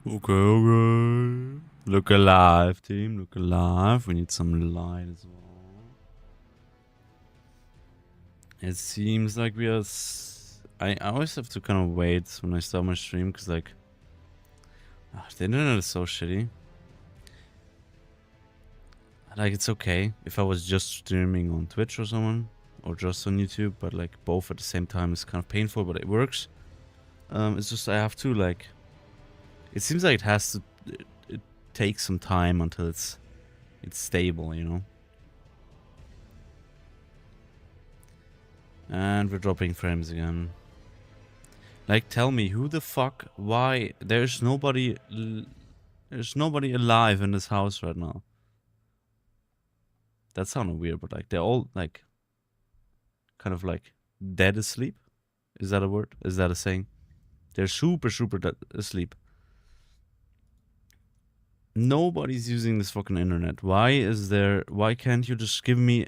Okay, okay. Look alive, team. Look alive. We need some light as well. It seems like we are... I always have to kind of wait when I start my stream, because, like... the internet is so shitty. Like, it's okay if I was just streaming on Twitch or someone, or just on YouTube, but, like, both at the same time is kind of painful, but it works. It's just I have to, like... It seems like it has to... It takes some time until it's stable, you know? And we're dropping frames again. Like, tell me, who the fuck, why, there's nobody alive in this house right now. That sounded weird, but, like, they're all, like, kind of, like, dead asleep? Is that a word? Is that a saying? They're super, super dead asleep. Nobody's using this fucking internet. Why can't you just give me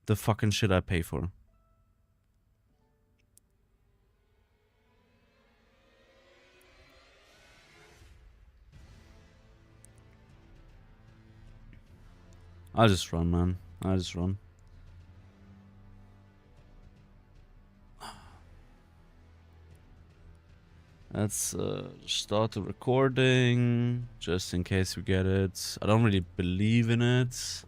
the fucking shit I pay for? I'll just run, man. I'll just run. Let's start the recording, just in case we get it. I don't really believe in it,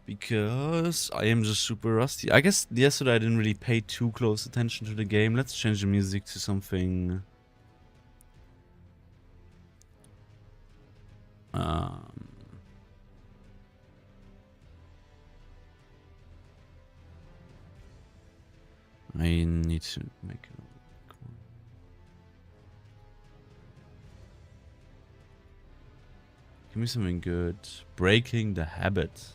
because I am just super rusty. I guess yesterday I didn't really pay too close attention to the game. Let's change the music to something... I need to make it... Give me something good. Breaking the habit.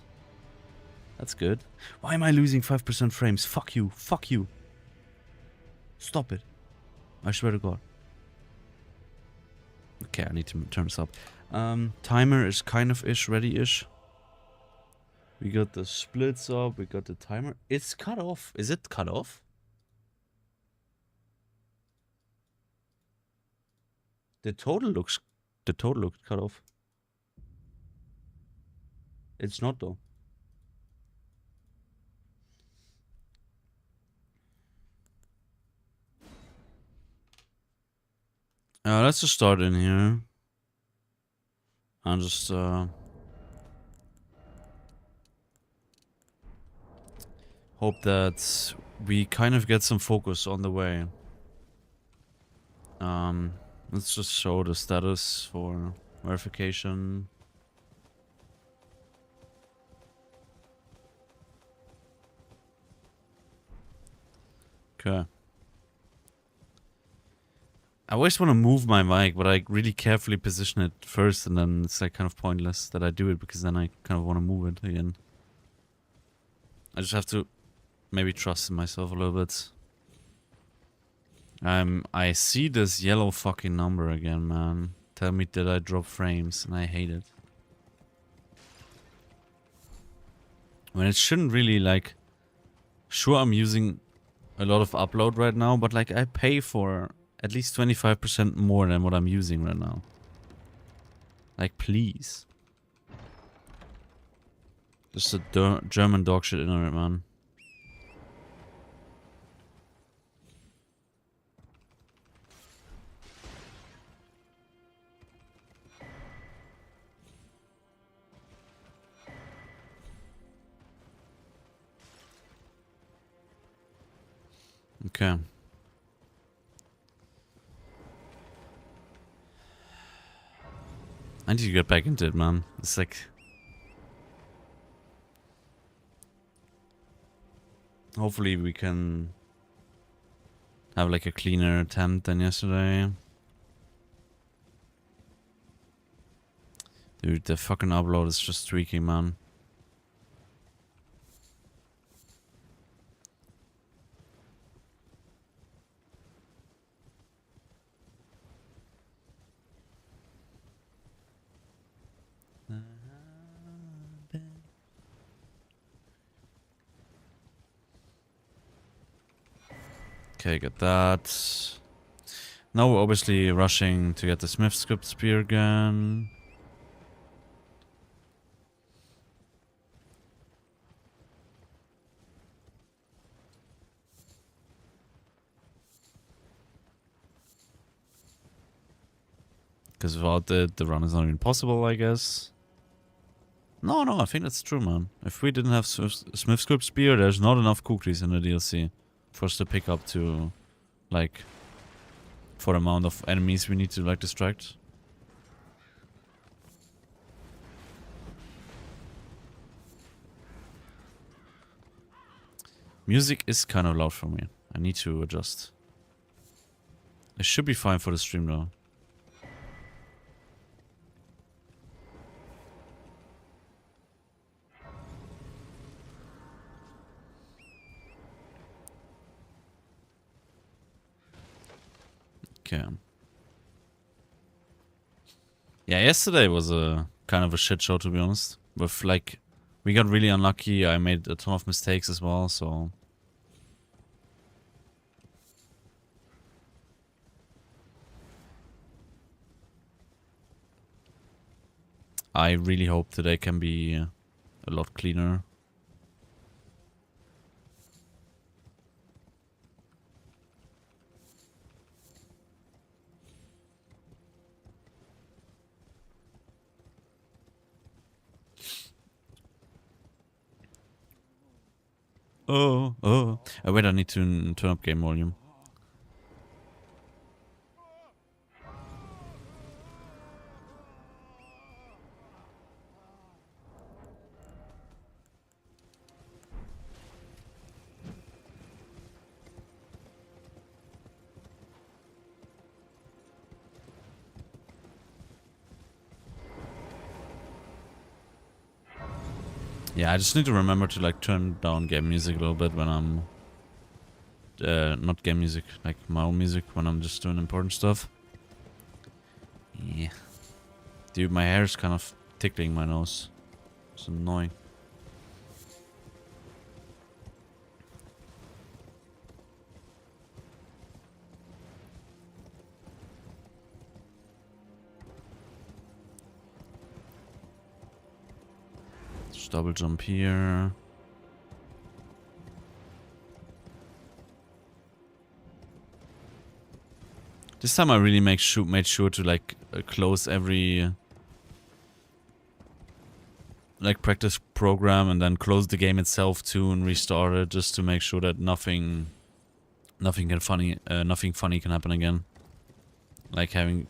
That's good. Why am I losing 5% frames? Fuck you. Fuck you. Stop it. I swear to God. Okay, I need to turn this up. Timer is kind of ready-ish. We got the splits up. We got the timer. It's cut off. Is it cut off? The total looks cut off. It's not though. Let's just start in here. And just hope that we kind of get some focus on the way. Let's just show the status for verification. Okay. I always want to move my mic, but I really carefully position it first, and then it's like kind of pointless that I do it, because then I kind of want to move it again. I just have to maybe trust in myself a little bit. I see this yellow fucking number again, man. Tell me that I drop frames, and I hate it. When it shouldn't really, like... Sure, I'm using a lot of upload right now, but, like, I pay for at least 25% more than what I'm using right now. Like, please. Just a German dog shit internet, man. Okay. I need to get back into it, man. It's like... Hopefully we can have like a cleaner attempt than yesterday. Dude, the fucking upload is just streaking, man. Okay, got that. Now we're obviously rushing to get the Smith script spear again. Because without it, the run is not even possible, I guess. No, I think that's true, man. If we didn't have Smith script spear, there's not enough cookies in the DLC for us to pick up to, like, for the amount of enemies we need to, like, distract. Music is kind of loud for me. I need to adjust. It should be fine for the stream, though. Okay. Yeah, yesterday was a kind of a shit show, to be honest. With, like, we got really unlucky. I made a ton of mistakes as well, so... I really hope today can be a lot cleaner. Oh. Wait, I need to turn up game volume. Yeah, I just need to remember to, like, turn down game music a little bit when I'm... not game music, like my own music when I'm just doing important stuff. Yeah. Dude, my hair is kind of tickling my nose. It's annoying. Just double jump here. This time I really made sure to, like, close every like practice program and then close the game itself too and restart it just to make sure that nothing funny can happen again. Like having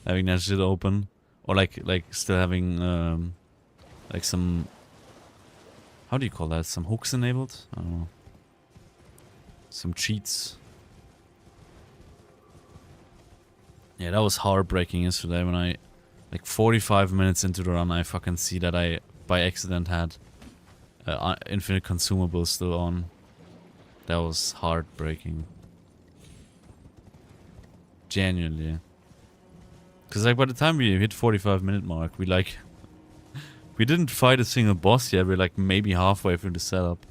having that shit open, or like still having like some, how do you call that? Some hooks enabled? I don't know. Some cheats. Yeah, that was heartbreaking yesterday when I, like 45 minutes into the run, I fucking see that I, by accident, had infinite consumables still on. That was heartbreaking. Genuinely. Because like by the time we hit 45-minute mark, we like... we didn't fight a single boss yet, we're like maybe halfway through the setup.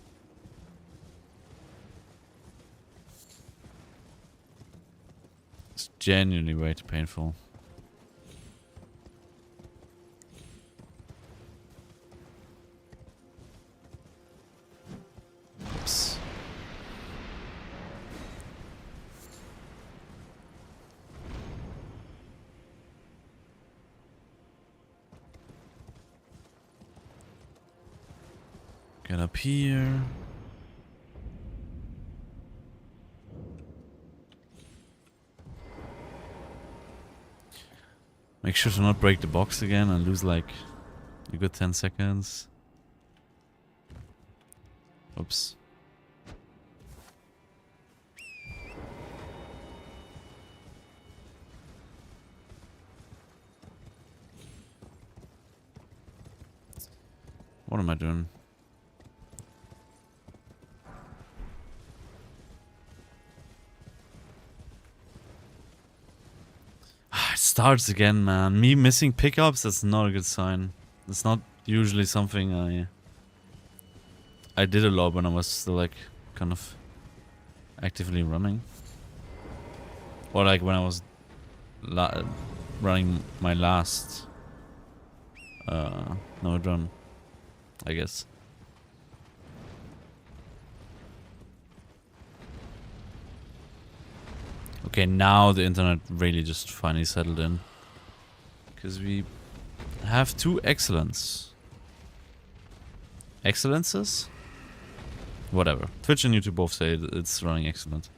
It's genuinely way too painful. Oops. Get up here. Make sure to not break the box again and lose like a good 10 seconds. Oops. What am I doing? It starts again, man. Me missing pickups, that's not a good sign. It's not usually something I did a lot when I was still like kind of actively running. Or like when I was running my last node run, I guess. Okay, now the internet really just finally settled in. Because we have 2 excellence. Excellences? Whatever. Twitch and YouTube both say it's running excellent.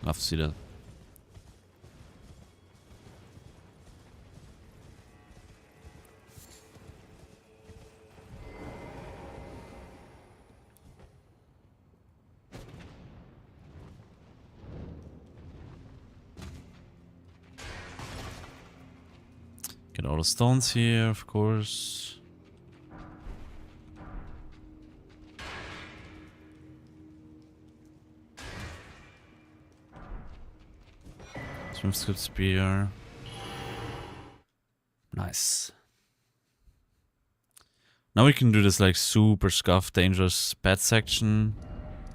Love to see that. Get all the stones here, of course. Swimsuit spear. Nice. Now we can do this like super scuffed, dangerous pet section.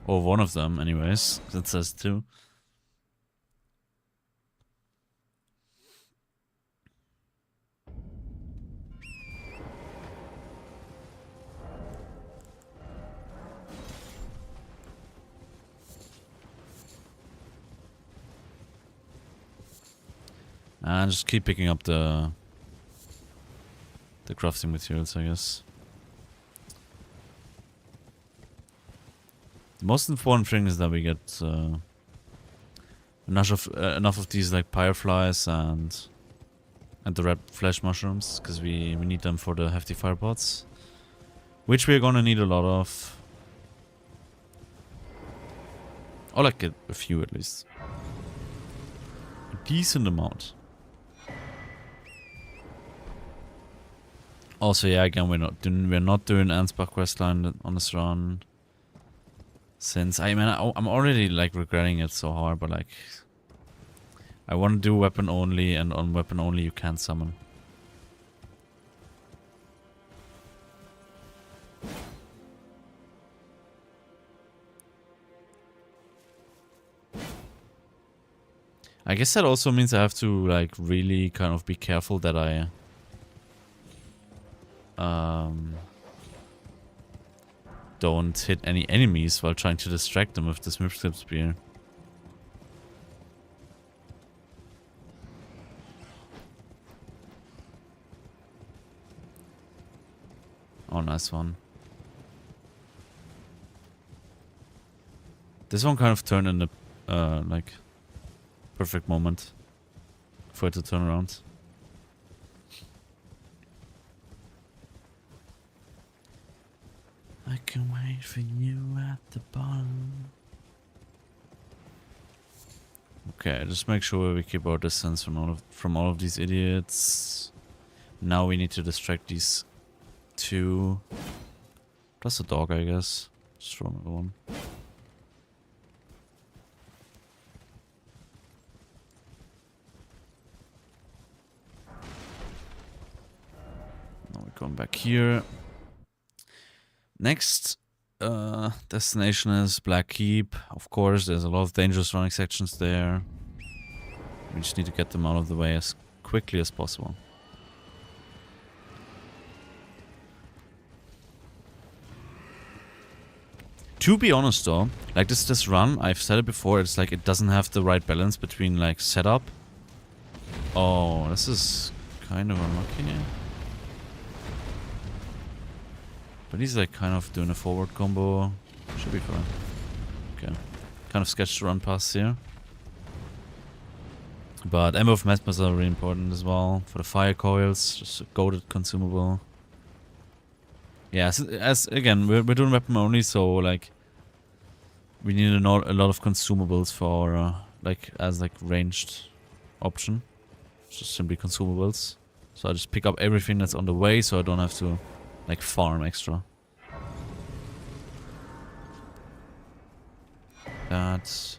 Or one of them anyways. It says 2. And just keep picking up the crafting materials, I guess. The most important thing is that we get enough of these like fireflies and the red flesh mushrooms, because we need them for the hefty fire pots, which we're gonna need a lot of. Or like a few at least. A decent amount. Also, yeah, again, we're not doing iSPYLEXX questline on this run. Since I'm already like regretting it so hard, but like I want to do weapon only, and on weapon only you can't summon. I guess that also means I have to like really kind of be careful that I don't hit any enemies while trying to distract them with the Smithsclip spear. Oh, nice one. This one kind of turned in the like perfect moment for it to turn around. I can wait for you at the bottom. Okay, just make sure we keep our distance from all of these idiots. Now we need to distract these 2. Plus a dog, I guess. Just throw another one. Now we're going back here. Next destination is Black Keep. Of course, there's a lot of dangerous running sections there. We just need to get them out of the way as quickly as possible. To be honest though, like this run, I've said it before, it's like it doesn't have the right balance between like setup. Oh, this is kind of unlucky. But he's like kind of doing a forward combo. Should be fine. Okay. Kind of sketched to run past here. But Ember of Mesmers are really important as well. For the fire coils, just a goated consumable. Yeah, as again, we're doing weapon only, so like we need a lot of consumables for like as like ranged option. Just simply consumables. So I just pick up everything that's on the way, so I don't have to like farm extra. That's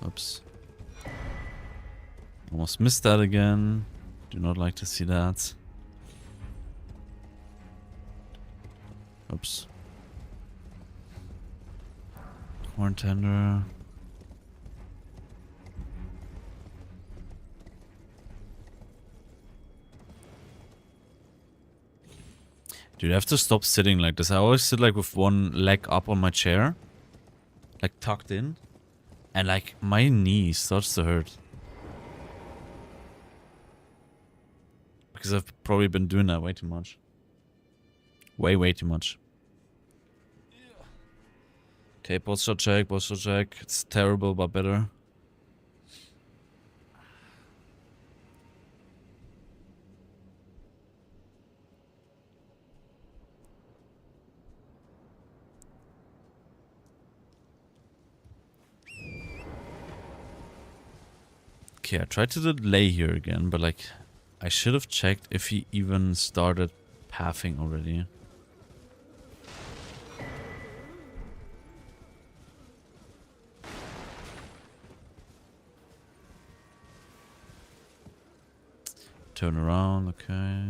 oops. Almost missed that again. Do not like to see that. Oops. Horn tender. Dude, I have to stop sitting like this. I always sit like with one leg up on my chair. Like tucked in. And like my knee starts to hurt. Because I've probably been doing that way too much. Way too much. Okay, posture check, posture check. It's terrible, but better. Okay, I tried to delay here again, but like, I should have checked if he even started pathing already. Turn around, okay.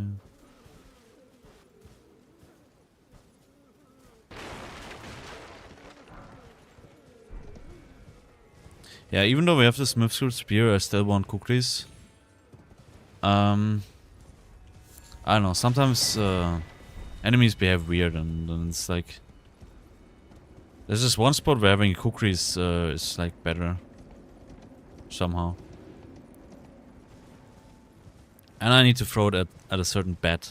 Yeah, even though we have the Smithsword Spear, I still want cookies. I don't know, sometimes enemies behave weird and it's like... There's just one spot where having cookies is like better. Somehow. And I need to throw it at a certain bed.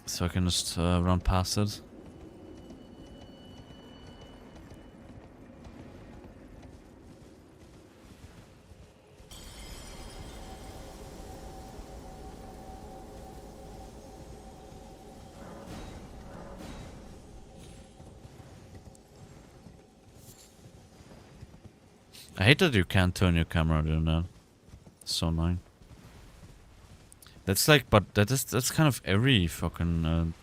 So I can just run past it. I hate that you can't turn your camera doing that. It's so annoying. That's like, but that's kind of every fucking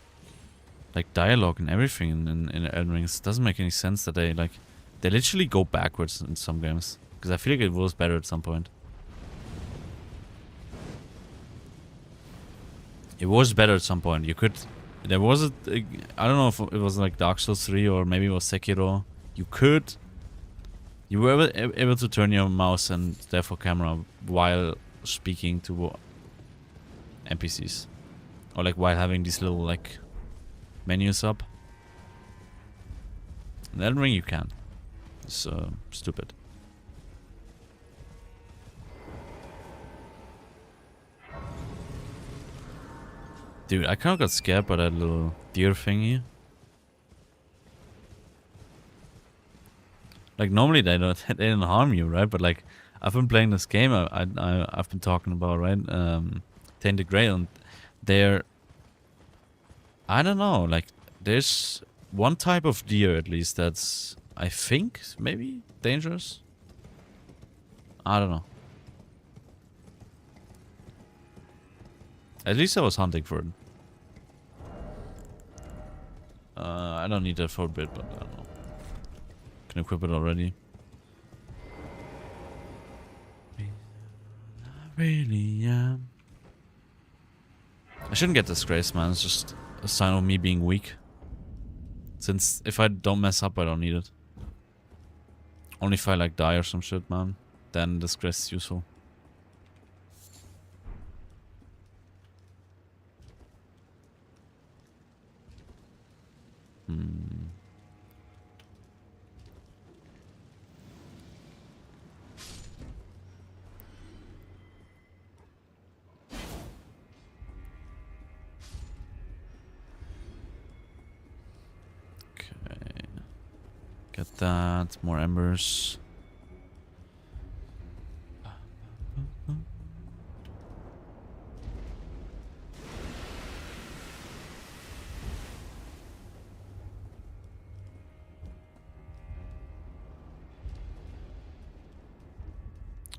like dialogue and everything in Elden Ring. It doesn't make any sense that they literally go backwards in some games. Because I feel like it was better at some point. It was better at some point. You could, there was a, I don't know if it was like Dark Souls 3 or maybe it was Sekiro. You were able to turn your mouse and therefore camera while speaking to NPCs. Or like while having these little like menus up. In Elden Ring you can. It's stupid. Dude, I kinda got scared by that little deer thingy. Like normally they don't harm you, right? But like I've been playing this game I've been talking about, right? Tainted Grail, and they're, I don't know, like there's one type of deer at least that's, I think, maybe dangerous. I don't know. At least I was hunting for it. I don't need that for a bit, but I don't know. Can equip it already. Really am. I shouldn't get disgraced, man. It's just a sign of me being weak. Since if I don't mess up, I don't need it. Only if I like die or some shit, man. Then disgrace is useful. Get that. More embers.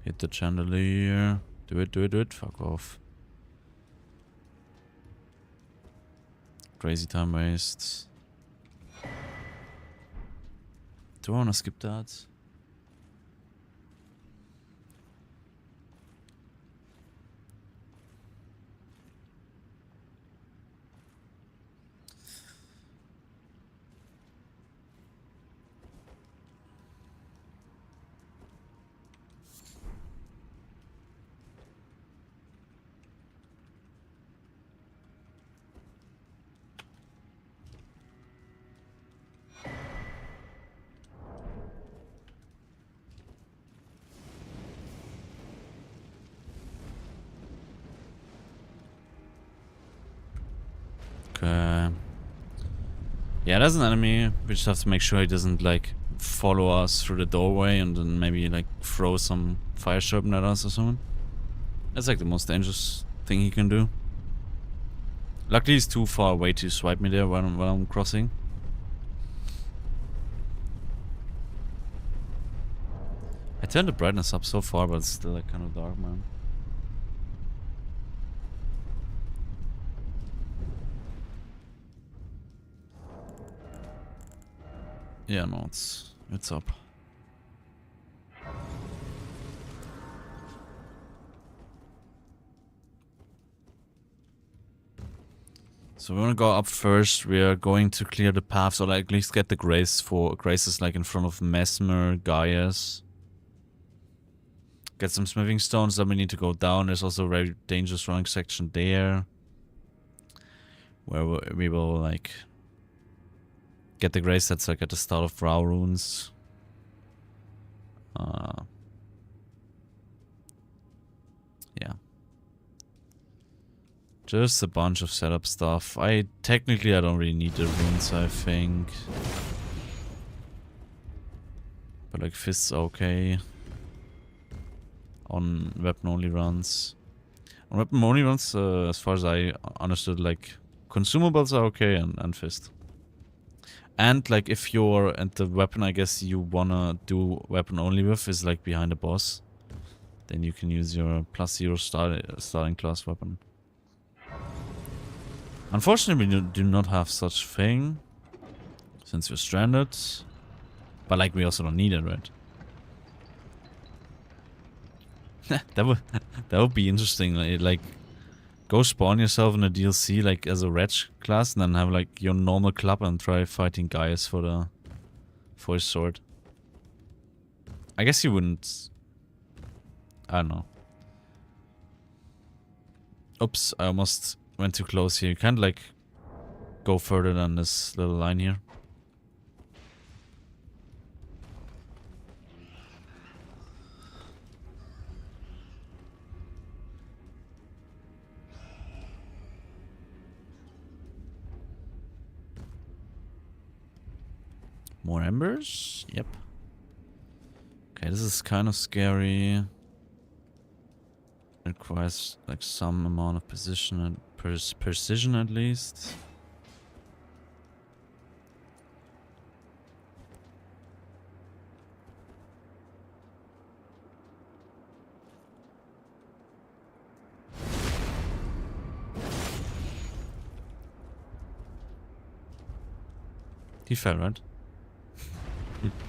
Hit the chandelier. Do it, do it, do it. Fuck off. Crazy time waste. Do I want to skip that? Okay. Yeah, there's an enemy. We just have to make sure he doesn't, like, follow us through the doorway and then maybe, like, throw some fire serpent at us or something. That's, like, the most dangerous thing he can do. Luckily, he's too far away to swipe me there while I'm crossing. I turned the brightness up so far, but it's still, like, kind of dark, man. Yeah, no, it's up. So we want to go up first. We are going to clear the path, so like at least get the graces like in front of Mesmer, Gaius. Get some smithing stones. Then we need to go down. There's also a very dangerous running section there, where we will like get the grace that's like at the start of Brow Runes. Yeah. Just a bunch of setup stuff. Technically I don't really need the runes, I think. But like fists are okay. On weapon only runs. On weapon only runs, as far as I understood, like consumables are okay and fist. And like if you're and the weapon I guess you wanna do weapon only with is like behind the boss, then you can use your +0 starting class weapon. Unfortunately we do not have such thing since we're stranded, but like we also don't need it, right? that would be interesting. Like go spawn yourself in a DLC like as a wretch class and then have like your normal club and try fighting Gaius for his sword. I guess you wouldn't. I don't know. Oops, I almost went too close here. You can't like go further than this little line here. More embers? Yep. Okay, this is kind of scary. It requires like some amount of precision at least. He fell, right?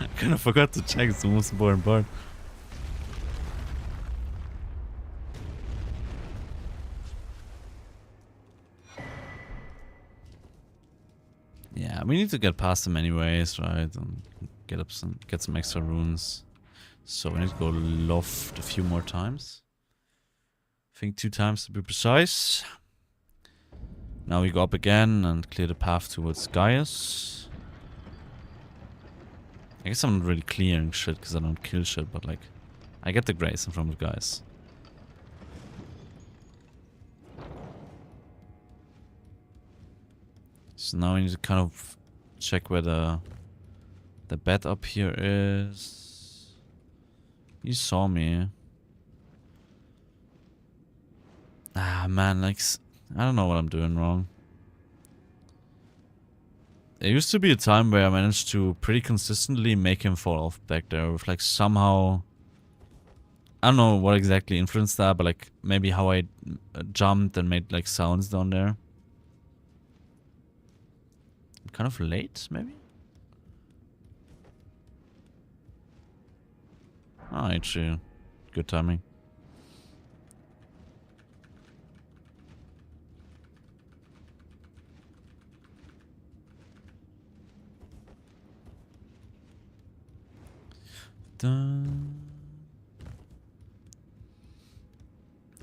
I kind of forgot to check. It's the most important part. Yeah, we need to get past them anyways, right? And get some extra runes. So we need to go loft a few more times. I think 2 times to be precise. Now we go up again and clear the path towards Gaius. I guess I'm not really clearing shit because I don't kill shit, but like, I get the grace in front of guys. So now we need to kind of check where the bed up here is. You saw me. Ah man, like, I don't know what I'm doing wrong. There used to be a time where I managed to pretty consistently make him fall off back there with like somehow... I don't know what exactly influenced that, but like maybe how I jumped and made like sounds down there. Kind of late, maybe? Oh, actually, good timing.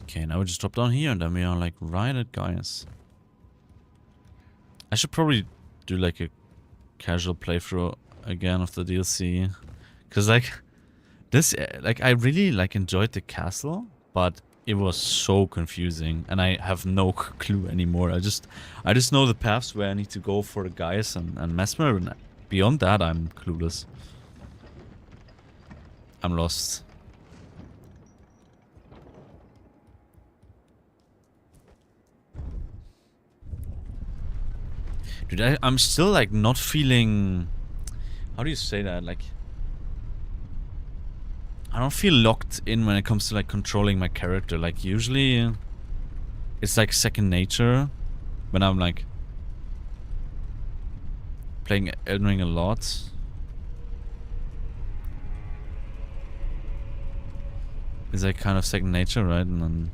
Okay, now we just drop down here and then we are like right at Gaius. I should probably do like a casual playthrough again of the DLC. Cause like this, like I really like enjoyed the castle, but it was so confusing and I have no clue anymore. I just know the paths where I need to go for the Gaius and Mesmer, and beyond that I'm clueless. I'm lost. Dude, I'm still like not feeling... How do you say that? Like... I don't feel locked in when it comes to like controlling my character. Like usually... It's like second nature. When I'm like... Playing Elden Ring a lot. It's like kind of second nature, right? And then...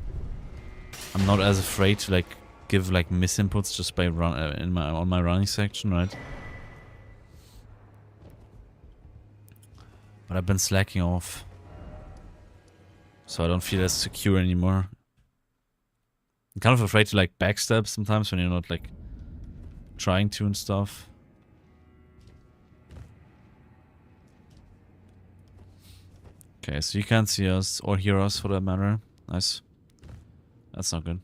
I'm not as afraid to like... give like misinputs just by on my running section, right? But I've been slacking off, so I don't feel as secure anymore. I'm kind of afraid to like backstab sometimes when you're not like trying to and stuff. Okay, so you can't see us or hear us for that matter. Nice. That's not good.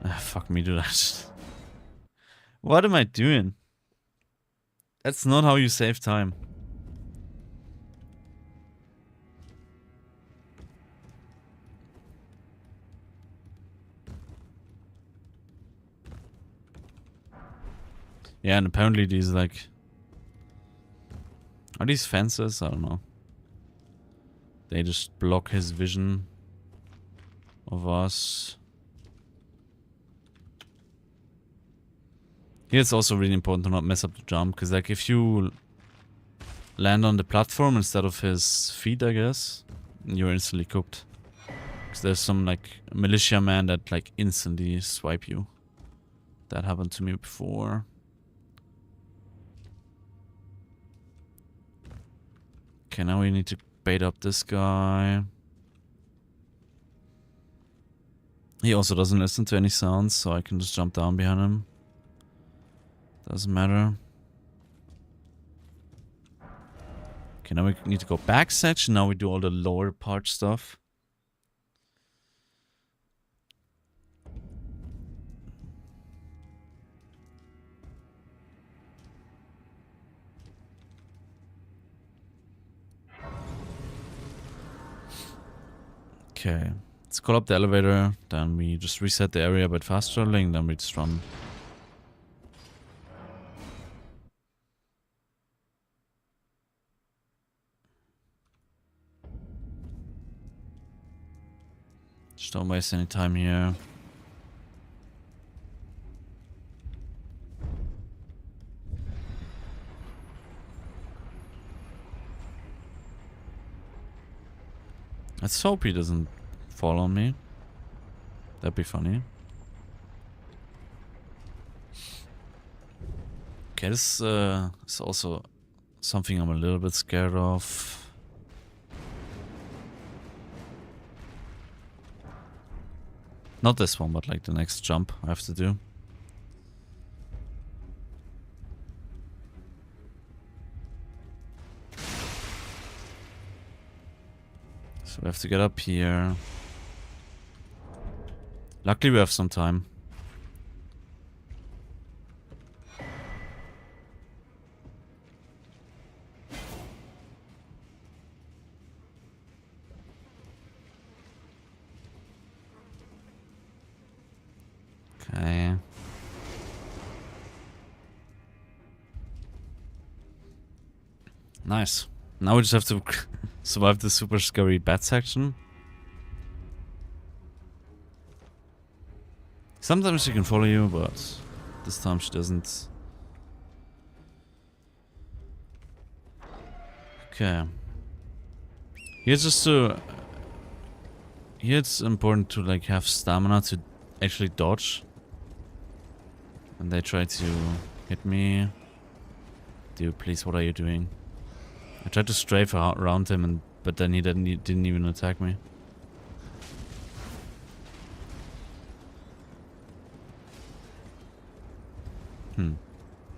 Ah, fuck me, dude. What am I doing? That's not how you save time. Yeah, and apparently these like... Are these fences? I don't know. They just block his vision of us. Here it's also really important to not mess up the jump, because like if you land on the platform instead of his feet, I guess, you're instantly cooked. Because there's some like militia man that like instantly swipe you. That happened to me before. Okay, now we need to bait up this guy. He also doesn't listen to any sounds, so I can just jump down behind him. Doesn't matter. Okay, now we need to go back section. Now we do all the lower part stuff. Okay, let's call up the elevator. Then we just reset the area by fast traveling. Then we just run. Just don't waste any time here. Let's hope he doesn't fall on me. That'd be funny. Okay, this is also something I'm a little bit scared of. Not this one, but like the next jump I have to do. So we have to get up here. Luckily we have some time. Okay. Nice. Now we just have to survive the super scary bat section. Sometimes she can follow you, but this time she doesn't. Okay. Here just to... Here it's important to like have stamina to actually dodge. And they try to hit me. Dude, please, what are you doing? I tried to strafe around him, but then he didn't even attack me.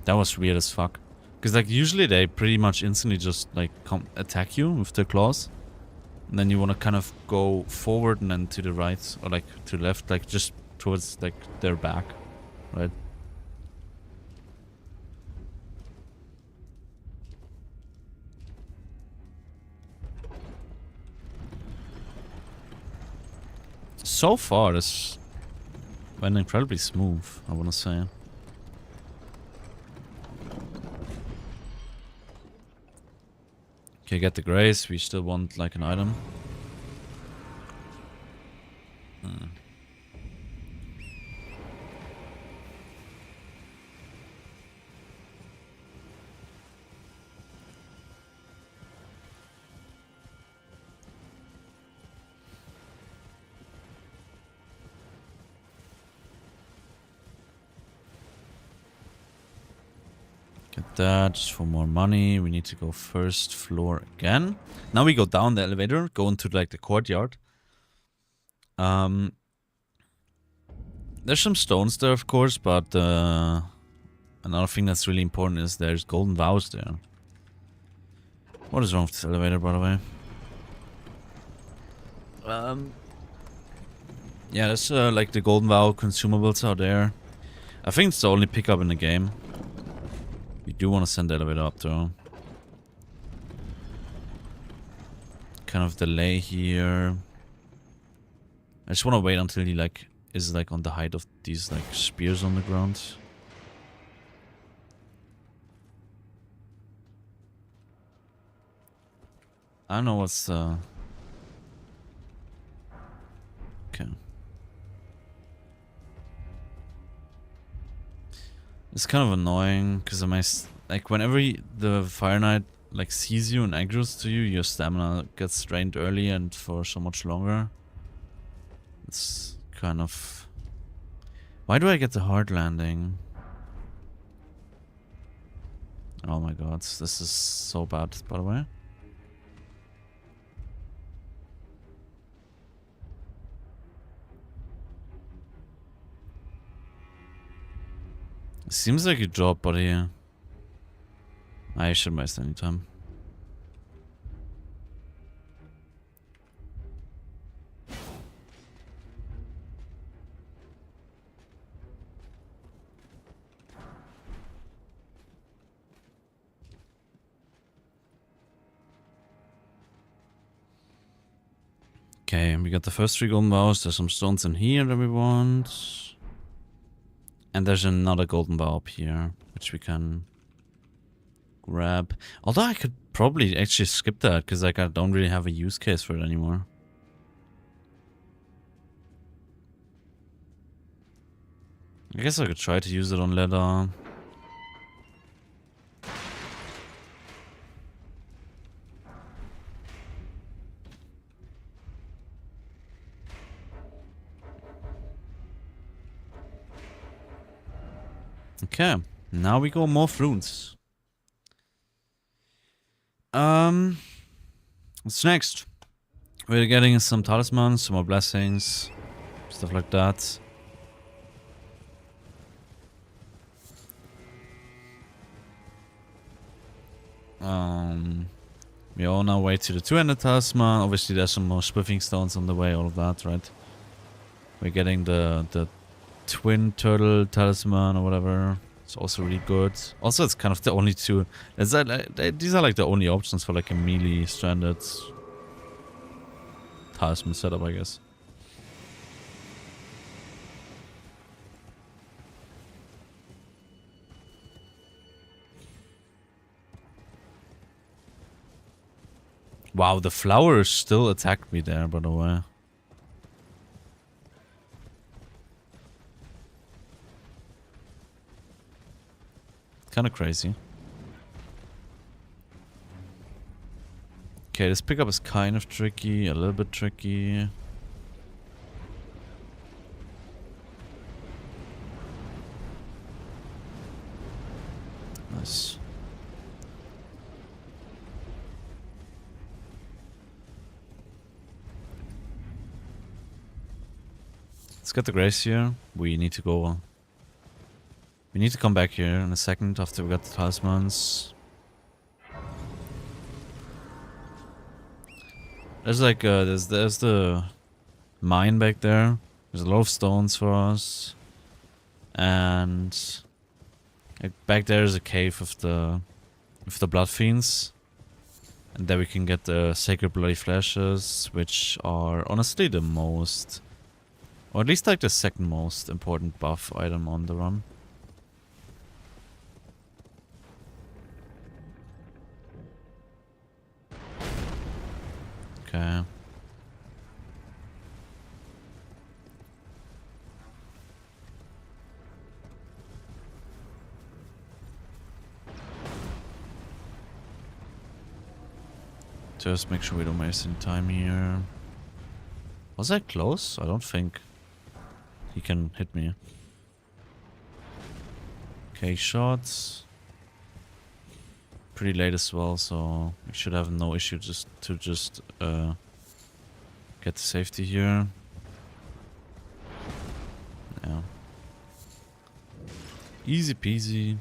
That was weird as fuck. Because like usually they pretty much instantly just like attack you with their claws. And then you want to kind of go forward and then to the right or like to the left, like just towards like their back, right? So far this went incredibly smooth, I want to say. Okay, get the grace. We still want like an item. Get that just for more money. We need to go first floor again. Now we go down the elevator, go into like the courtyard. There's some stones there, of course, but another thing that's really important is there's golden vows there. What is wrong with this elevator, by the way? Yeah, there's like the golden vow consumables are there. I think it's the only pickup in the game. You do want to send the elevator up though. Kind of delay here. I just want to wait until he like is like on the height of these like spears on the ground. I don't know what's okay. It's kind of annoying because like whenever the Fire Knight like sees you and aggroes to you, your stamina gets drained early and for so much longer. It's kind of... Why do I get the hard landing? Oh my god, this is so bad, by the way. Seems like you drop, but here. I shouldn't waste any time. Okay, we got the first 3 golden vows. There's some stones in here that we want. And there's another golden vow up here, which we can grab. Although I could probably actually skip that, because like I don't really have a use case for it anymore. I guess I could try to use it on leather. Okay, now we go more runes. What's next? We're getting some talismans, some more blessings, stuff like that. We are on our way to the 200 talisman. Obviously, there's some more smithing stones on the way, all of that, right? We're getting the twin turtle talisman or whatever. It's also really good. Also, it's kind of the only two. These are like the only options for like a melee stranded talisman setup, I guess. Wow, the flowers still attacked me there, by the way. Kind of crazy. Okay, this pickup is kind of tricky, a little bit tricky. Nice. Let's get the grace here. We need to go. We need to come back here in a second after we got the talismans. There's like there's the mine back there. There's a lot of stones for us, and like, back there is a cave with the blood fiends, and there we can get the sacred bloody flashes, which are honestly the most, or at least like the second most important buff item on the run. Okay. Just make sure we don't waste any time here. Was that close? I don't think he can hit me. Okay, shots. Pretty late as well, so we should have no issue just to get to safety here. Yeah. Easy peasy.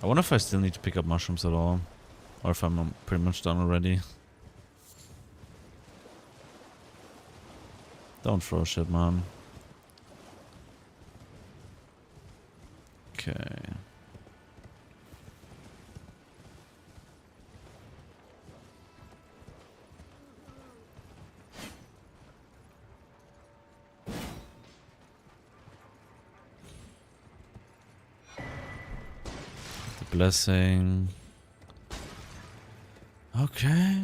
I wonder if I still need to pick up mushrooms at all, or if I'm pretty much done already. Don't throw shit, man. Okay. The blessing. Okay.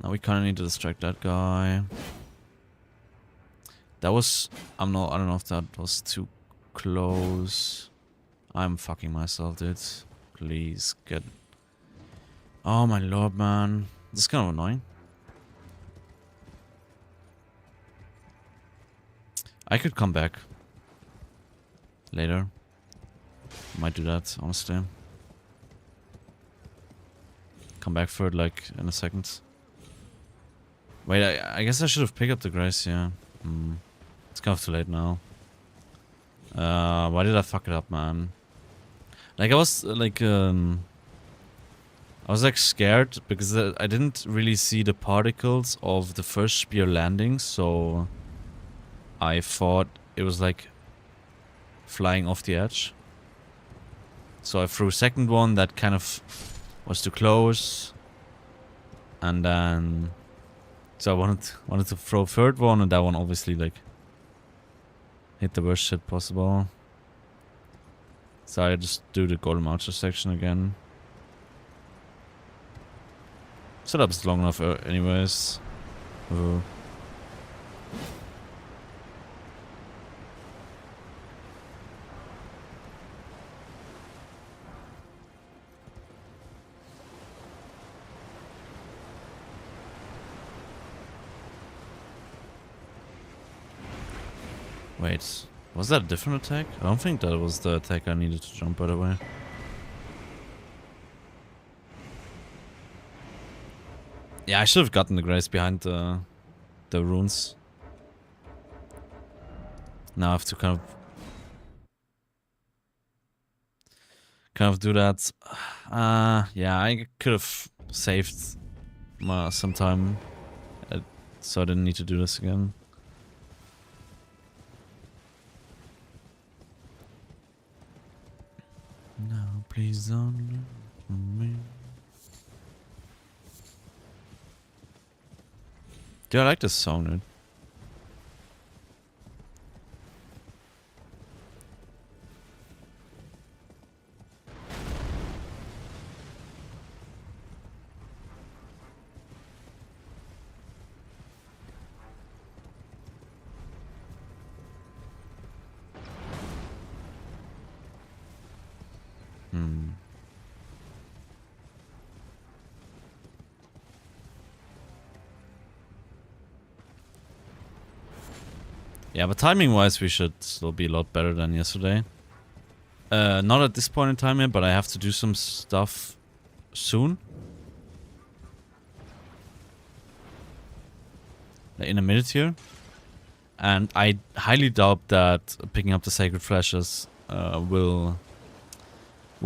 Now we kind of need to distract that guy. That was... I don't know if that was too close. I'm fucking myself, dude. Please get... Oh my lord, man. This is kind of annoying. I could come back later. Might do that, honestly. Come back for it, like, in a second. Wait, I guess I should have picked up the grace, yeah. It's kind of too late now. Why did I fuck it up, man? Like, I was, like, scared because I didn't really see the particles of the first spear landing, so I thought it was, like, flying off the edge. So I threw a second one that kind of was too close, and then so I wanted to throw a third one, and that one obviously like hit the worst shit possible. So I just do the golden archer section again. Setup's long enough anyways. Wait, was that a different attack? I don't think that was the attack I needed to jump, by the way. Yeah, I should have gotten the grace behind the runes. Now I have to kind of do that. Yeah, I could have saved some time, so I didn't need to do this again. No, please don't look at me. Dude, I like this song, dude. Yeah, but timing-wise, we should still be a lot better than yesterday. Not at this point in time yet, but I have to do some stuff soon. Like in a minute here. And I highly doubt that picking up the Sacred Flashes will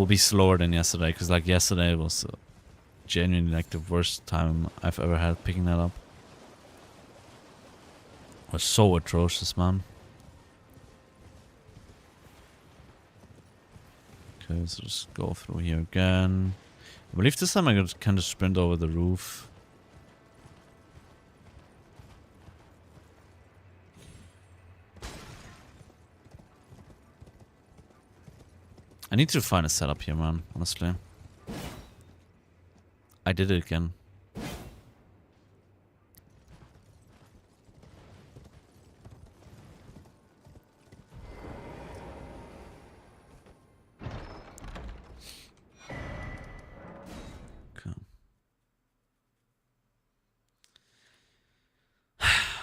be slower than yesterday. Because like yesterday was genuinely like the worst time I've ever had picking that up. It was so atrocious, man. Okay, so just go through here again. I believe this time I can just sprint over the roof. I need to find a setup here, man, honestly. I did it again.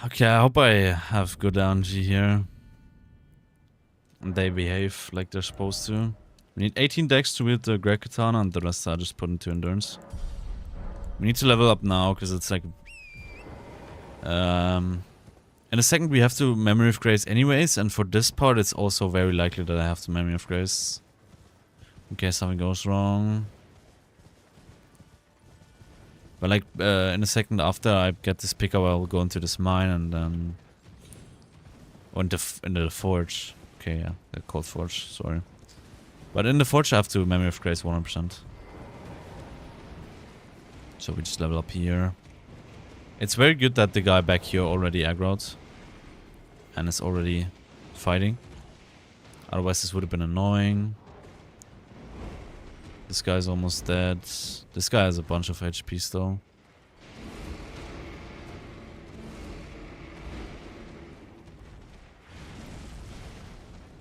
Okay, I hope I have good energy here. And they behave like they're supposed to. We need 18 decks to wield the Great Katana, and the rest I just put into Endurance. We need to level up now, because it's like... in a second we have to Memory of Grace anyways, and for this part it's also very likely that I have to Memory of Grace. In case something goes wrong. But like, in a second after I get this pickup, I'll go into this mine and then... Or into the forge. Okay, yeah, they're called forge, sorry. But in the forge I have to Memory of Grace 100%. So we just level up here. It's very good that the guy back here already aggroed. And is already fighting. Otherwise this would have been annoying. This guy's almost dead. This guy has a bunch of HP still.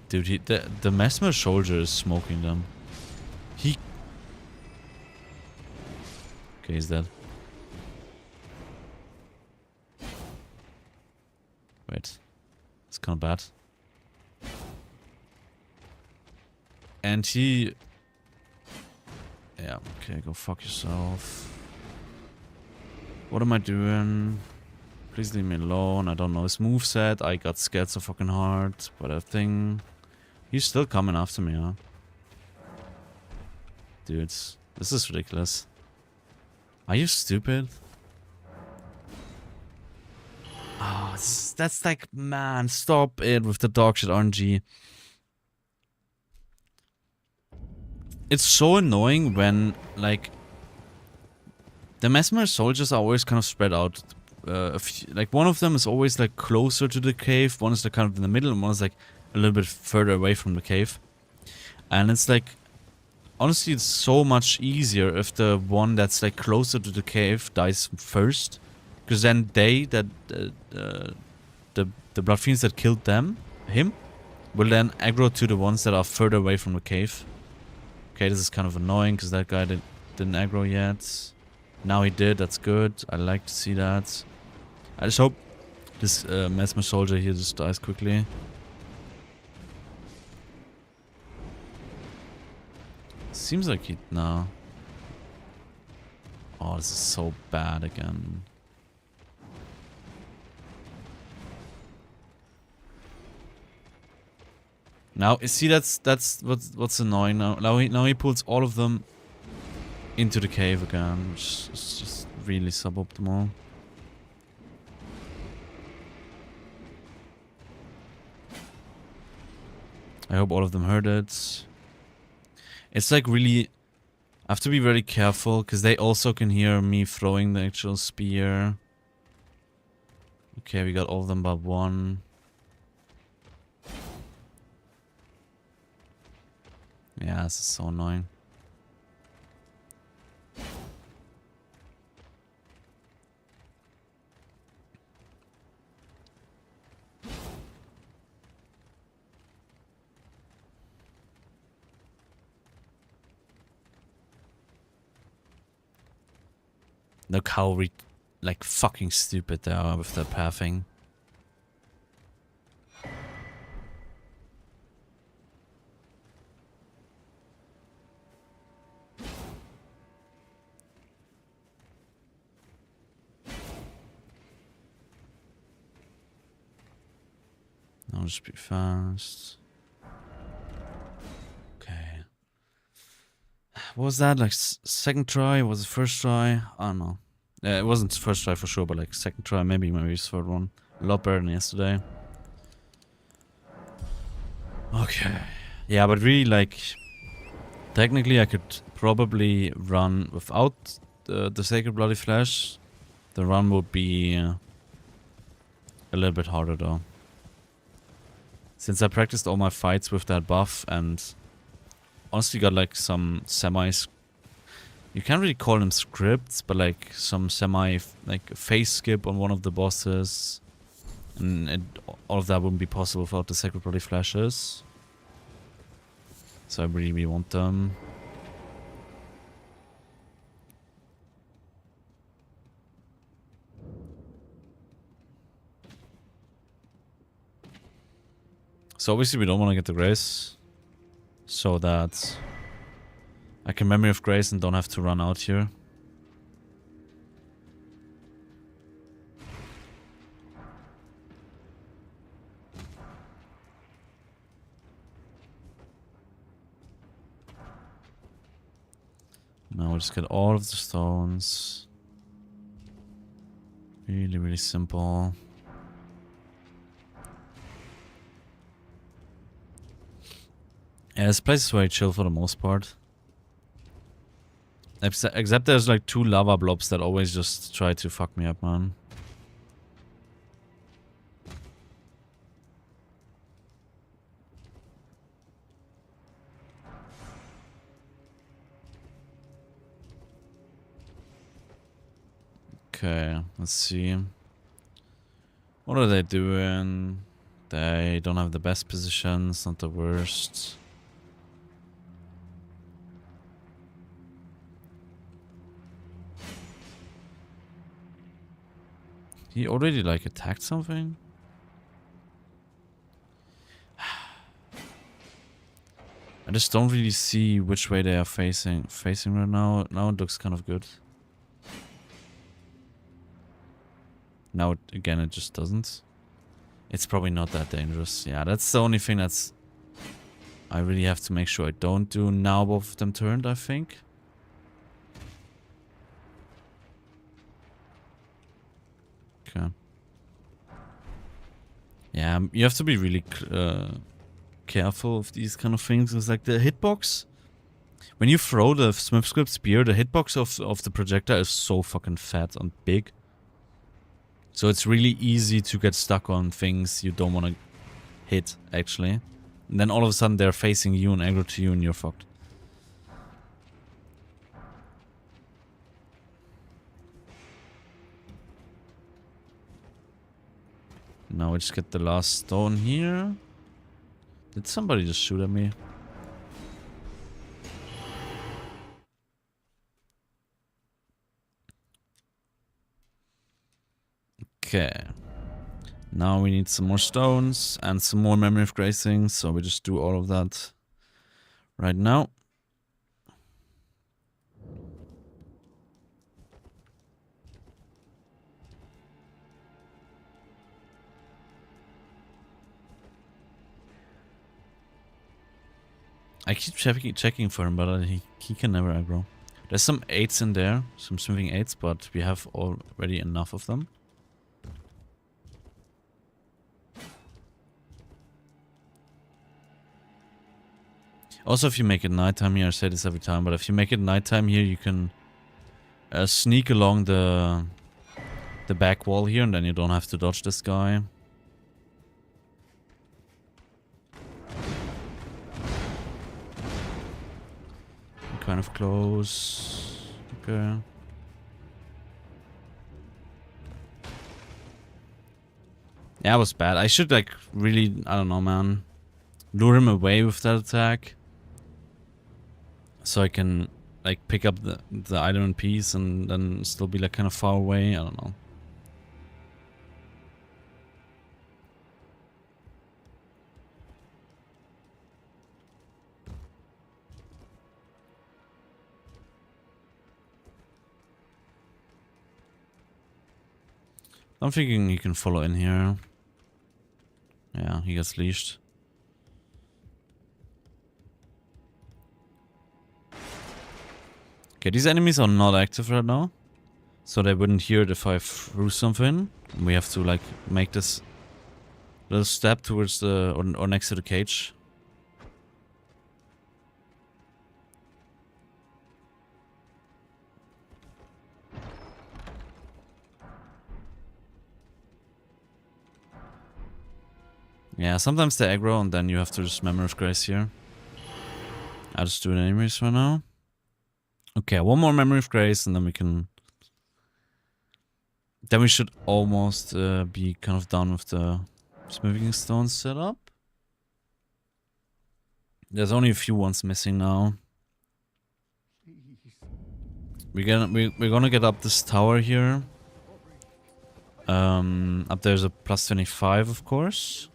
Dude, the Mesmer soldier is smoking them. Okay, he's dead. Wait. It's kind of bad. And he... Yeah, okay, go fuck yourself. What am I doing? Please leave me alone. I don't know his moveset. I got scared so fucking hard by that thing. He's still coming after me, huh? Dudes, this is ridiculous. Are you stupid? Oh, that's like, man, stop it with the dog shit RNG. It's so annoying when, like, the Mesmer soldiers are always kind of spread out. Like, one of them is always, like, closer to the cave, one is, like, kind of in the middle, and one is, like, a little bit further away from the cave. And it's, like, honestly, it's so much easier if the one that's, like, closer to the cave dies first. Because then the Blood Fiends that killed him, will then aggro to the ones that are further away from the cave. Okay, this is kind of annoying because that guy didn't aggro yet. Now he did, that's good. I like to see that. I just hope this Mesmer soldier here just dies quickly. Seems like he... No. Oh, this is so bad again. Now, see, that's what's annoying now. Now he pulls all of them into the cave again, which is just really suboptimal. I hope all of them heard it. It's like really... I have to be very careful, because they also can hear me throwing the actual spear. Okay, we got all of them but one. Yeah, this is so annoying. Look how like fucking stupid they are with their pathing. I'll just be fast. Okay. What was that? Like second try? Was it first try? I don't know. It wasn't first try for sure, but like second try, maybe third one. A lot better than yesterday. Okay. Yeah, but really, like, technically I could probably run without the Sacred Bloody Flesh. The run would be a little bit harder though. Since I practiced all my fights with that buff and honestly got like some you can't really call them scripts, but like some like phase skip on one of the bosses. And all of that wouldn't be possible without the Sacred Bloody Flashes. So I really want them. So obviously we don't want to get the Grace. So that I can Memory of Grace and don't have to run out here. Now we'll just get all of the stones. Really, really simple. Yeah, this place is very chill for the most part. Except there's like 2 lava blobs that always just try to fuck me up, man. Okay, let's see. What are they doing? They don't have the best positions, not the worst. He already like attacked something? I just don't really see which way they are facing right now. Now it looks kind of good. Now again it just doesn't. It's probably not that dangerous. Yeah, that's the only thing that's I really have to make sure I don't do now both of them turned, I think. Okay. Yeah, you have to be really careful of these kind of things. It's like the hitbox. When you throw the Smith Script Spear, the hitbox of the projectile is so fucking fat and big. So it's really easy to get stuck on things you don't want to hit, actually. And then all of a sudden they're facing you and aggro to you and you're fucked. Now we just get the last stone here. Did somebody just shoot at me? Okay. Now we need some more stones and some more Memory of Gracing, so we just do all of that right now. I keep checking for him, but he can never aggro. There's some 8s in there, some smithing 8s, but we have already enough of them. Also, if you make it nighttime here, I say this every time, but if you make it nighttime here, you can sneak along the back wall here, and then you don't have to dodge this guy. I'm kind of close. Okay. Yeah, it was bad. I should, like, really, I don't know, man, lure him away with that attack. So I can, like, pick up the item in peace and then still be, like, kind of far away. I don't know. I'm thinking he can follow in here. Yeah. he gets leashed. Okay, these enemies are not active right now. So they wouldn't hear it if I threw something. We have to like make this little step towards the or next to the cage. Yeah, sometimes they aggro and then you have to just Memory of Grace here. I'll just do the enemies right now. Okay, one more Memory of Grace and then we can... Then we should almost be kind of done with the smithing stone setup. There's only a few ones missing now. We're gonna get up this tower here. Up there's a plus 25, of course,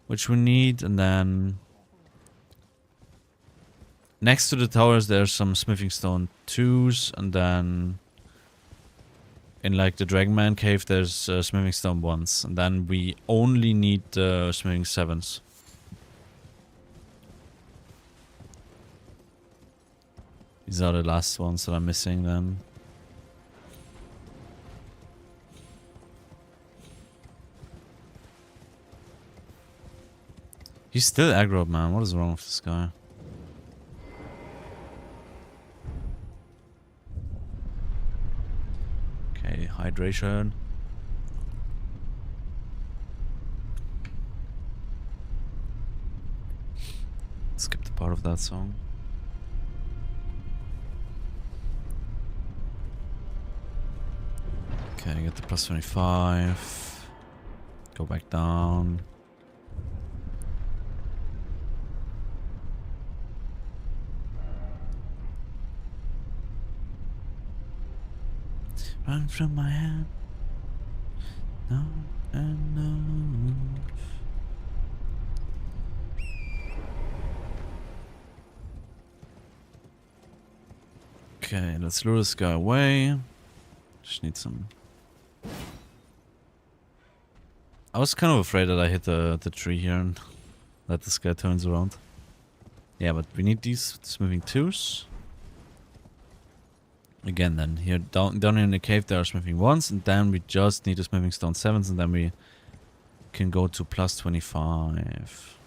which we need, and then next to the towers there's some smithing stone 2s, and then in like the Dragonman cave there's smithing stone 1s, and then we only need smithing 7s. These are the last ones that I'm missing then. He's still aggro, man. What is wrong with this guy? Okay, hydration. Skip the part of that song. Okay, get the plus 25. Go back down. Run from my hand. No and no. Okay, let's lure this guy away. Just need some. I was kind of afraid that I hit the tree here and that this guy turns around. Yeah, but we need these smithing 2s. Again then, here down in the cave there are smithing 1s, and then we just need the smithing stone 7s, and then we can go to plus 25.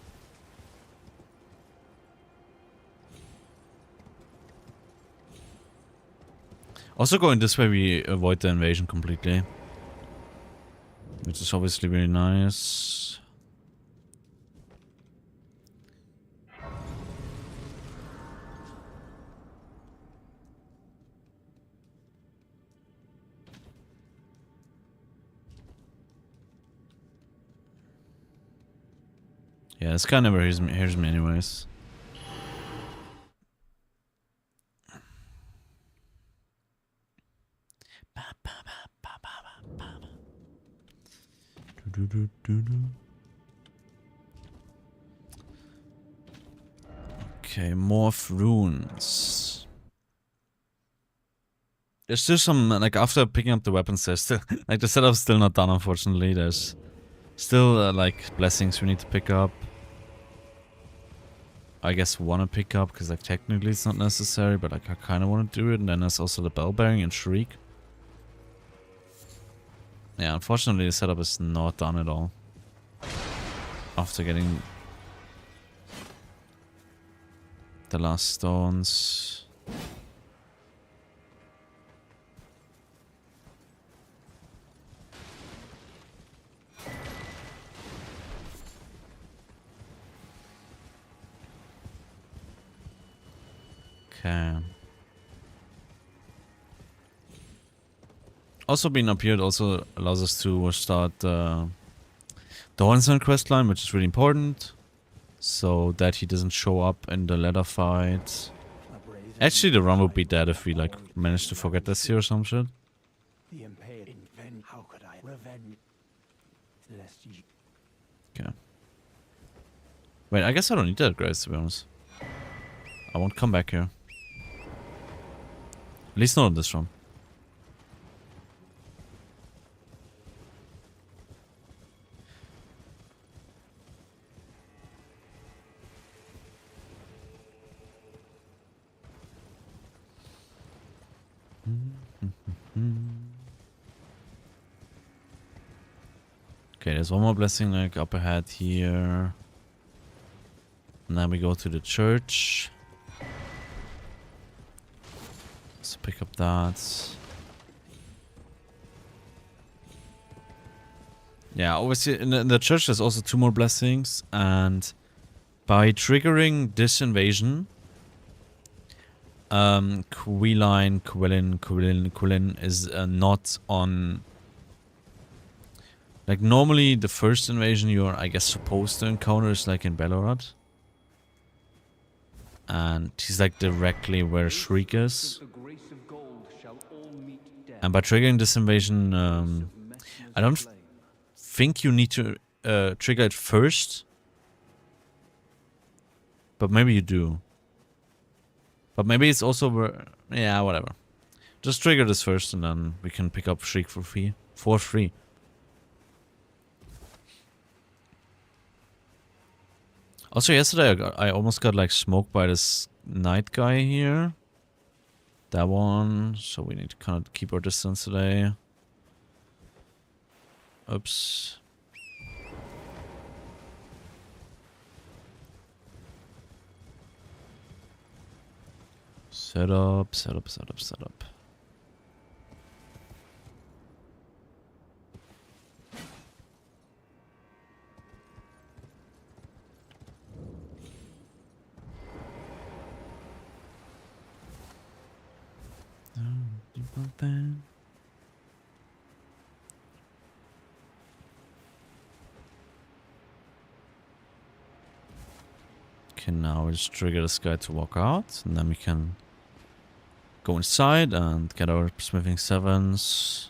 Also going this way we avoid the invasion completely. Which is obviously really nice. Yeah, this guy never hears me anyways. Okay, more runes. There's still some, like, after picking up the weapons, there's still, like, the setup's still not done, unfortunately. There's still, like, blessings we need to pick up. I guess want to pick up, because, like, technically it's not necessary, but, like, I kind of want to do it. And then there's also the bell bearing and shriek. Yeah, unfortunately the setup is not done at all. After getting the last stones. Okay. Also being up here, it also allows us to start the Hornsman quest line, which is really important. So that he doesn't show up in the ladder fight. Actually, the run would be dead if we, like, managed to forget this here or some shit. Okay. Wait, I guess I don't need that, guys, to be honest. I won't come back here. At least not on this run. Okay, there's one more blessing like up ahead here. And then we go to the church. Let's pick up that. Yeah, obviously in the church there's also 2 more blessings, and by triggering this invasion, Quillin is not on. Like normally the first invasion you're, I guess, supposed to encounter is like in Belorod. And he's like directly where Shriek is. And by triggering this invasion, I don't think you need to trigger it first. But maybe you do. But maybe it's also where... Yeah, whatever. Just trigger this first and then we can pick up Shriek for free. For free. Also, yesterday I almost got like smoked by this knight guy here. That one. So we need to kind of keep our distance today. Oops. Set up, set up, set up, set up. Okay, now we just trigger this guy to walk out, and then we can go inside and get our smithing 7s.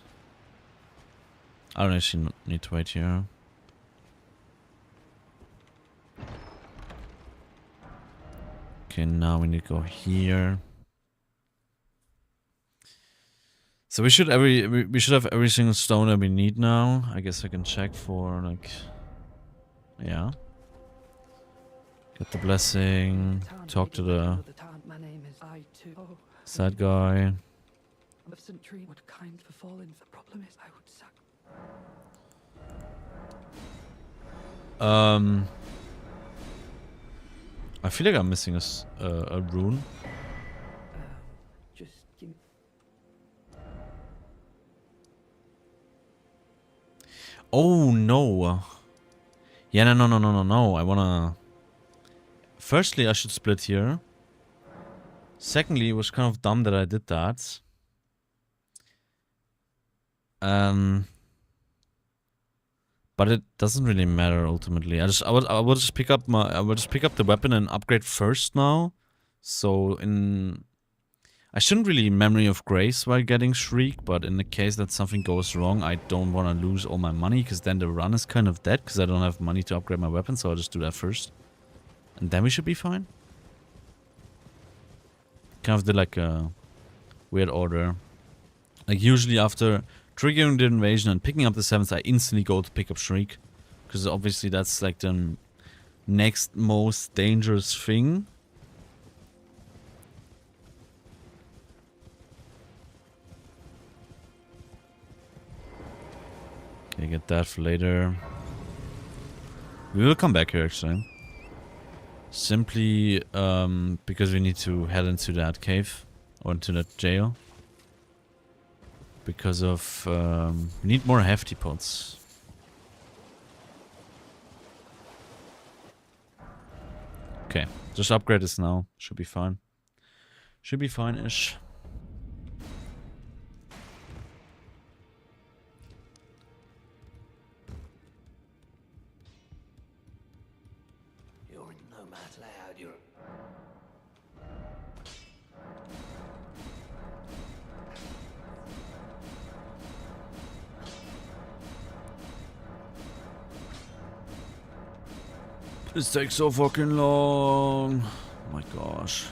I don't actually need to wait here. Okay, now we need to go here. So we should have every single stone that we need now. I guess I can check for like, yeah. Get the blessing. Talk to the sad guy. I feel like I'm missing a rune. Oh no. Yeah, no. I wanna... Firstly, I should split here. Secondly, it was kind of dumb that I did that. But it doesn't really matter ultimately. I will just pick up the weapon and upgrade first now. So I shouldn't really memory of grace while getting Shriek, but in the case that something goes wrong, I don't want to lose all my money, because then the run is kind of dead, because I don't have money to upgrade my weapon, so I'll just do that first. And then we should be fine. Kind of did like a weird order. Like usually after triggering the invasion and picking up the 7th, I instantly go to pick up Shriek. Because obviously that's like the next most dangerous thing. Okay, get that for later. We will come back here actually. Simply because we need to head into that cave. Or into that jail. Because of... we need more hefty pots. Okay, just upgrade this now. Should be fine. Should be fine-ish. This takes so fucking long. Oh my gosh.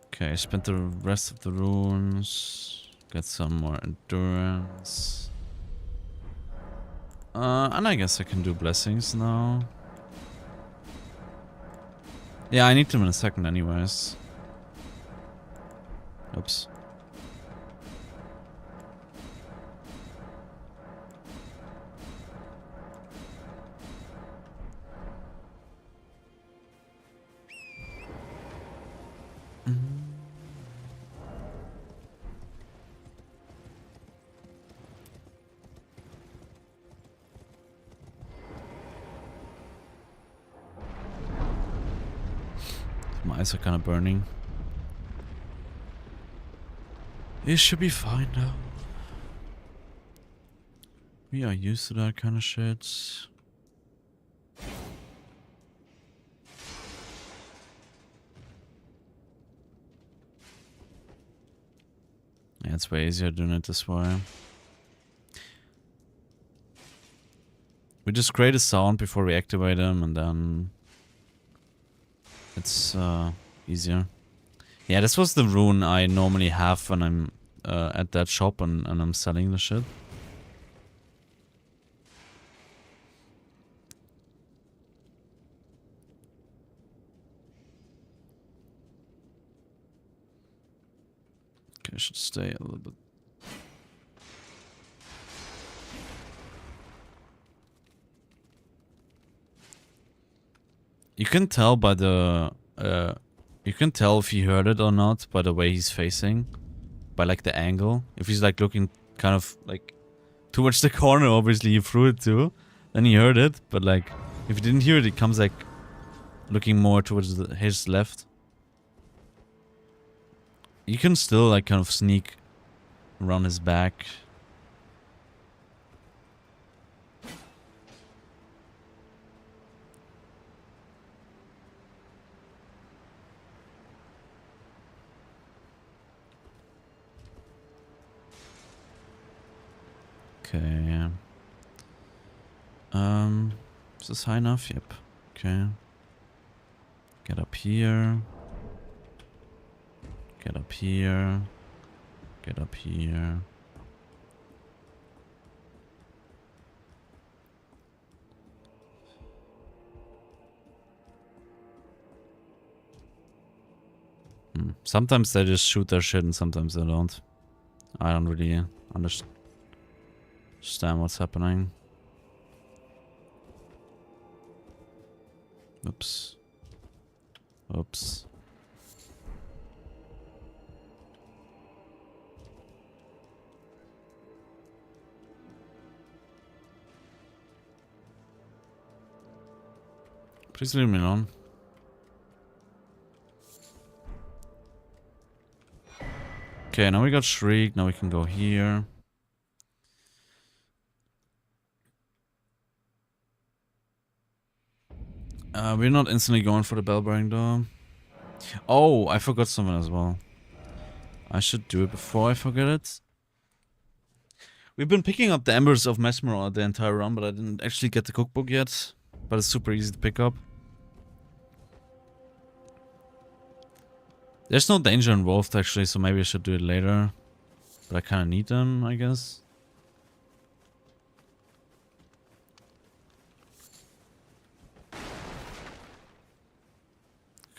Okay, I spent the rest of the runes. Get some more endurance. And I guess I can do blessings now. Yeah, I need them in a second anyways. Oops. My eyes are kind of burning. It should be fine now. We are used to that kind of shit. Yeah, it's way easier doing it this way. We just create a sound before we activate them, and then it's easier. Yeah, this was the rune I normally have when I'm at that shop and I'm selling the shit. Okay, I should stay a little bit. You can tell by the you can tell if he heard it or not by the way he's facing, by like the angle. If he's like looking kind of like towards the corner, obviously you threw it too, then he heard it. But like if he didn't hear it, it comes like looking more towards his left. You can still like kind of sneak around his back. Okay. Is this high enough? Yep. Okay. Get up here. Get up here. Get up here. Sometimes they just shoot their shit and sometimes they don't. I don't really understand what's happening. Oops. Oops. Please leave me alone. Okay, now we got Shriek. Now we can go here. We're not instantly going for the bell bearing though. Oh, I forgot something as well. I should do it before I forget it. We've been picking up the Embers of Mesmer the entire run, but I didn't actually get the cookbook yet. But it's super easy to pick up. There's no danger involved actually, so maybe I should do it later. But I kind of need them, I guess.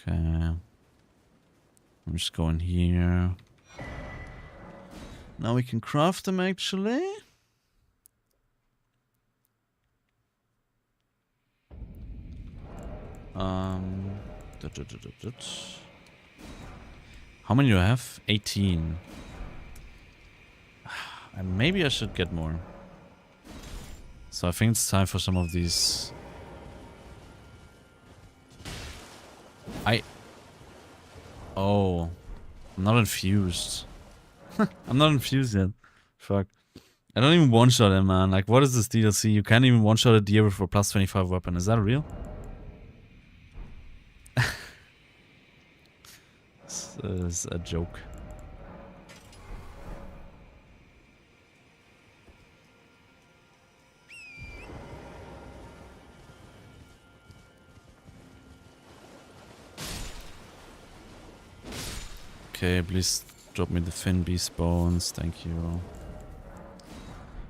Okay. I'm just going here. Now we can craft them actually. How many do I have? 18. And maybe I should get more. So I think it's time for some of these. Oh. I'm not infused. I'm not infused yet. Fuck. I don't even one-shot him, man. Like, what is this DLC? You can't even one-shot a deer for plus 25 weapon. Is that real? This is a joke. Okay, please Drop me the Fin Beast bones, thank you.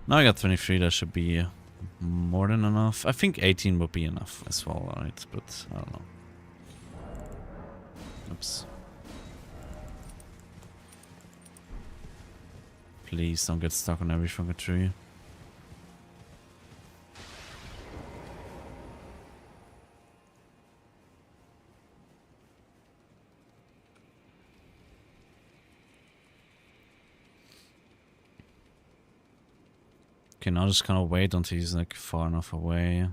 Now I got 23, that should be more than enough. I think 18 would be enough as well, right? But I don't know. Oops. Please don't get stuck on every fucking tree. Okay, now just kind of wait until he's like far enough away.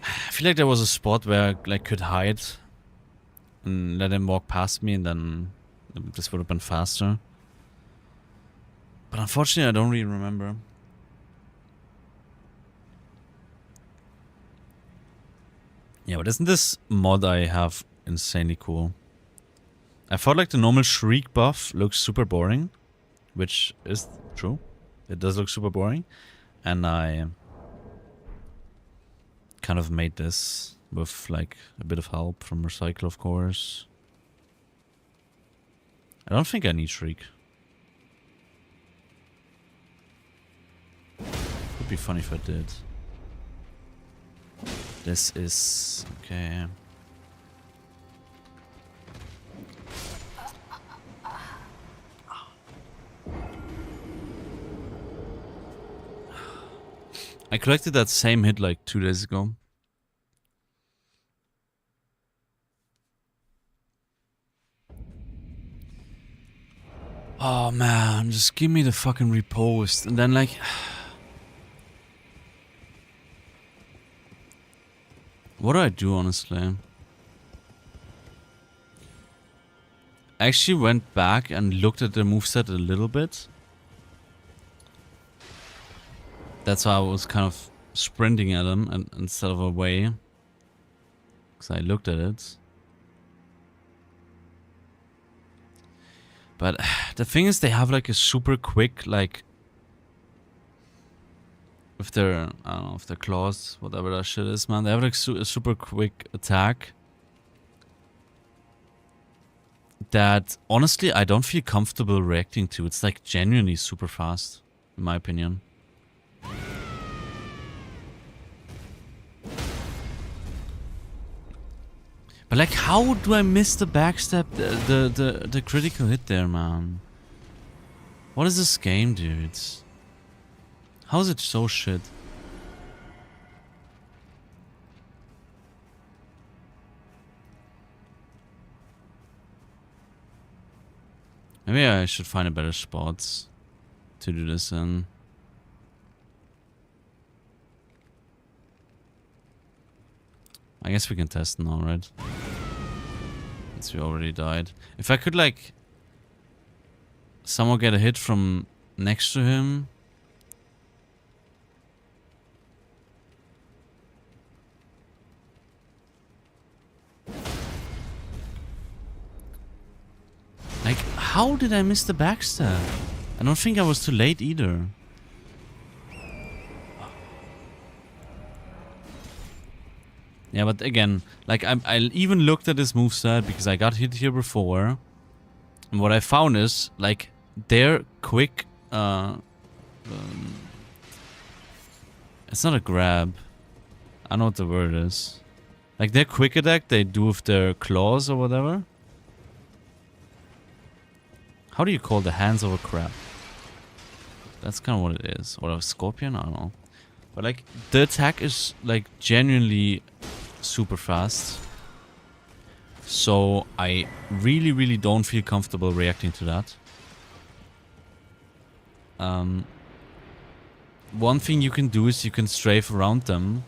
I feel like there was a spot where I like could hide and let him walk past me, and then this would have been faster. But unfortunately, I don't really remember. Yeah, but isn't this mod I have insanely cool? I thought like the normal Shriek buff looks super boring, which is true. It does look super boring, and I kind of made this with like a bit of help from Recycle, of course. I don't think I need Shriek. Would be funny if I did. This is okay. I collected that same hit like 2 days ago. Oh man, just give me the fucking repost. And then like... What do I do, honestly? I actually went back and looked at the moveset a little bit. That's why I was kind of sprinting at him and instead of away. Because I looked at it. But the thing is, they have like a super quick, like... With their, I don't know, with their claws, whatever that shit is, man. They have like a super quick attack. That, honestly, I don't feel comfortable reacting to. It's like genuinely super fast, in my opinion. But like, how do I miss the backstep, the critical hit there, man? What is this game, dude? How is it so shit? Maybe I should find a better spot to do this in. I guess we can test now, right? Since we already died. If I could like somehow get a hit from next to him. Like, how did I miss the backstab? I don't think I was too late either. Yeah, but again, like, I even looked at this moveset because I got hit here before. And what I found is, like, their quick, it's not a grab. I don't know what the word is. Like, their quick attack they do with their claws or whatever. How do you call the hands of a crab? That's kind of what it is. Or a scorpion? I don't know. But like, the attack is like genuinely super fast. So I really don't feel comfortable reacting to that. One thing you can do is you can strafe around them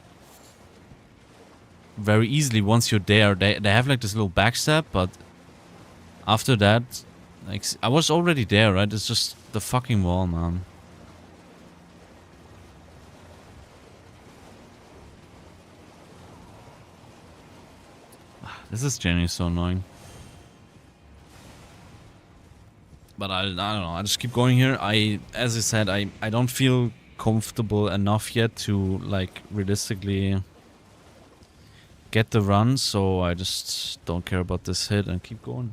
very easily once you're there. They have like this little backstab, but after that, like, I was already there, right? It's just the fucking wall, man. This is genuinely so annoying. But I don't know. I just keep going here. As I said, I don't feel comfortable enough yet to like realistically get the run, so I just don't care about this hit and keep going.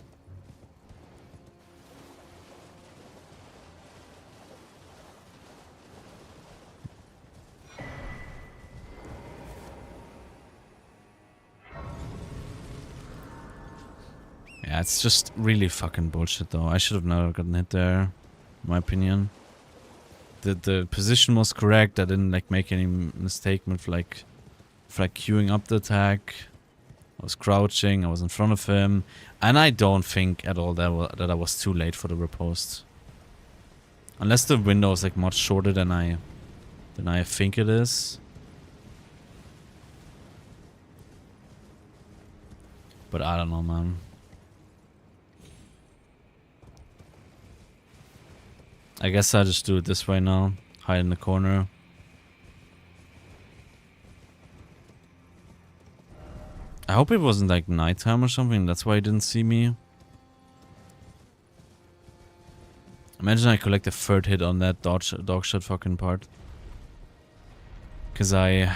Yeah, it's just really fucking bullshit though. I should have never gotten hit there, in my opinion. The position was correct. I didn't like make any mistake with like queuing up the attack. I was crouching, I was in front of him, and I don't think at all that I was too late for the riposte. Unless the window is like much shorter than I think it is. But I don't know, man. I guess I'll just do it this way now. Hide in the corner. I hope it wasn't like nighttime or something, that's why he didn't see me. Imagine I collect a third hit on that dog shot fucking part. Cause I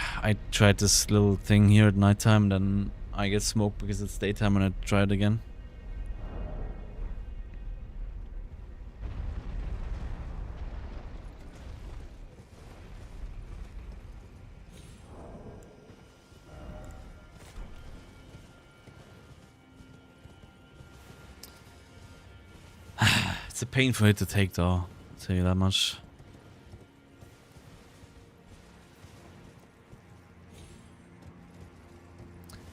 tried this little thing here at nighttime, then I get smoked because it's daytime and I try it again. It's a painful hit to take though, I'll tell you that much.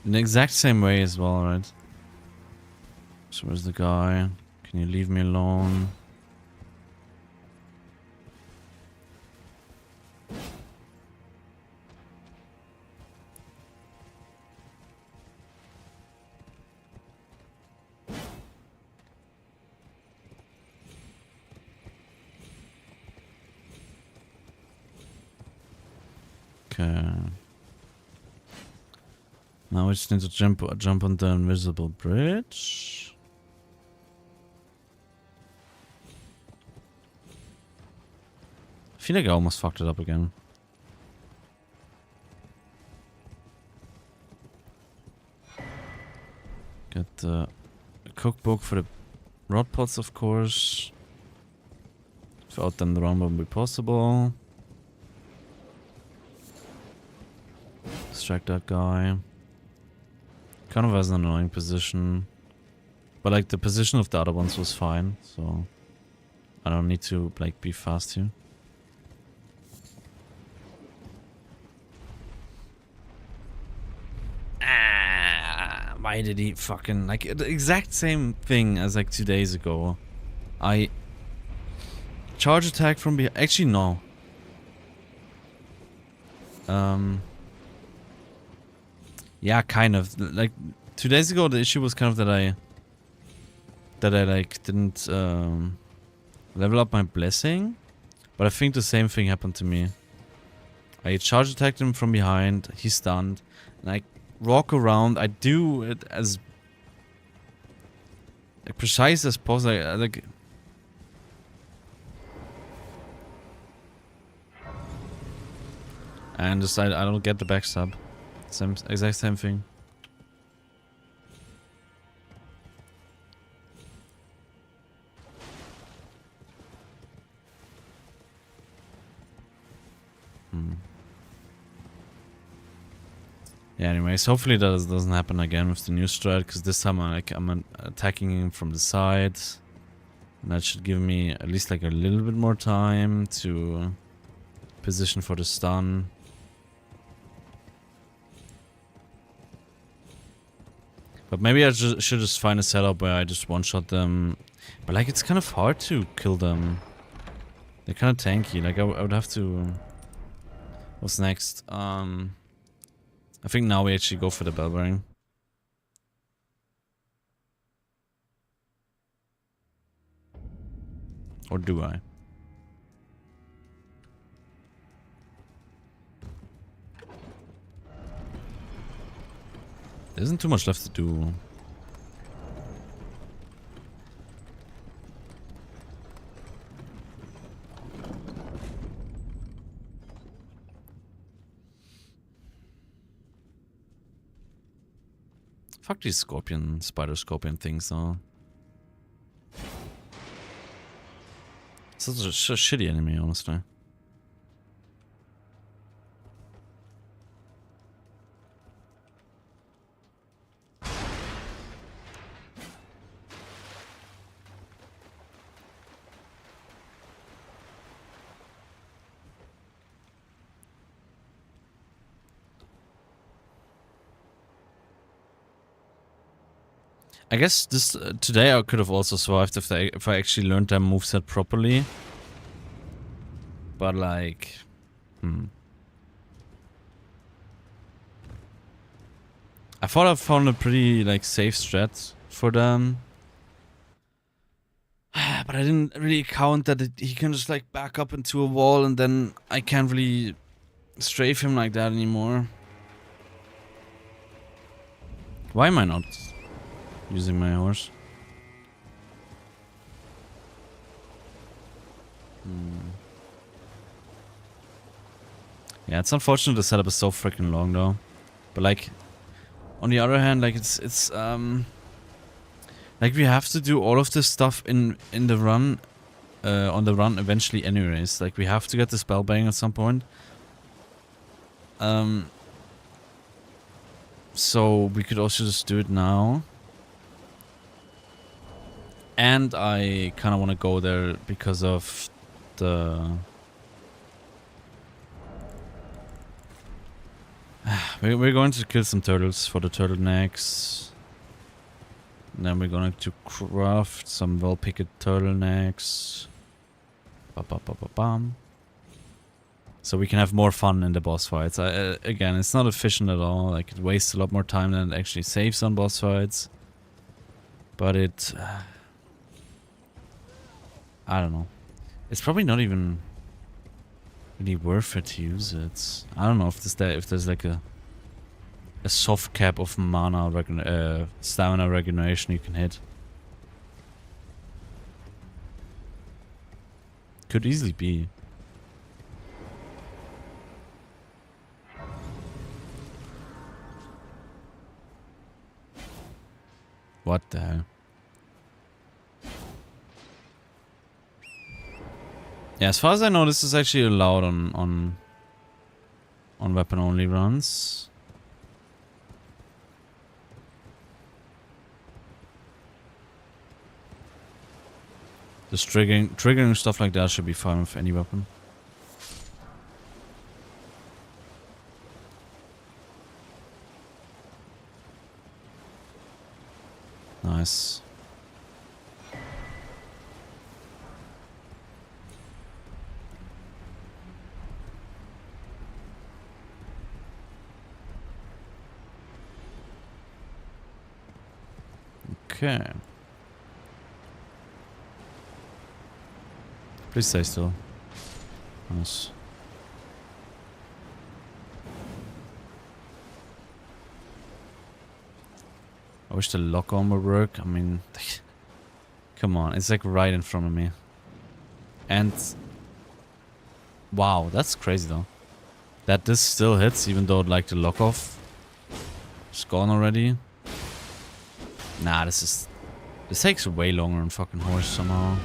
In the exact same way as well, right? So where's the guy? Can you leave me alone? Okay. Now we just need to jump on the invisible bridge. I feel like I almost fucked it up again. Get the cookbook for the rod pots, of course. Without them, the run won't be possible. Distract that guy. Kind of has an annoying position. But like the position of the other ones was fine, so I don't need to like be fast here. Ah, why did he fucking like the exact same thing as like 2 days ago? I charge attack from behind. Actually, no. Yeah, kind of. Like 2 days ago, the issue was kind of that I like didn't level up my blessing, but I think the same thing happened to me. I charge attacked him from behind. He's stunned, and I walk around. I do it as like, precise as possible. Like and just I don't get the backstab. Same, exact same thing. Yeah, anyways, hopefully that doesn't happen again with the new strat, because this time I'm attacking him from the side. And that should give me at least like a little bit more time to position for the stun. But maybe I should just find a setup where I just one-shot them. But like, it's kind of hard to kill them. They're kind of tanky. Like, I would have to... What's next? I think now we actually go for the bell bearing. Or do I? There isn't too much left to do. Fuck these spider scorpion things though. It's such a shitty enemy, honestly. I guess this today I could have also survived if I actually learned that moveset properly. But like, I thought I found a pretty like safe strat for them. But I didn't really count that he can just like back up into a wall and then I can't really strafe him like that anymore. Why am I not using my horse? Yeah, it's unfortunate the setup is so freaking long though. But like, on the other hand, like it's like we have to do all of this stuff in the run, on the run eventually anyways. Like we have to get the spell bang at some point. So we could also just do it now. And I kind of want to go there because of the... we're going to kill some turtles for the turtlenecks. And then we're going to craft some well-picked turtlenecks. Ba-ba-ba-ba-bam. So we can have more fun in the boss fights. Again, it's not efficient at all. Like, it wastes a lot more time than it actually saves on boss fights. But it... I don't know. It's probably not even really worth it to use it. I don't know if there's like a soft cap of mana stamina regeneration you can hit. Could easily be. What the hell? Yeah, as far as I know, this is actually allowed on weapon only runs. Just triggering stuff like that should be fine with any weapon. Nice. Okay. Please stay still. Nice. I wish the lock on would work. I mean, come on, it's like right in front of me. And wow, that's crazy though. That this still hits even though like the lock off is gone already. Nah, this takes way longer on fucking horse somehow.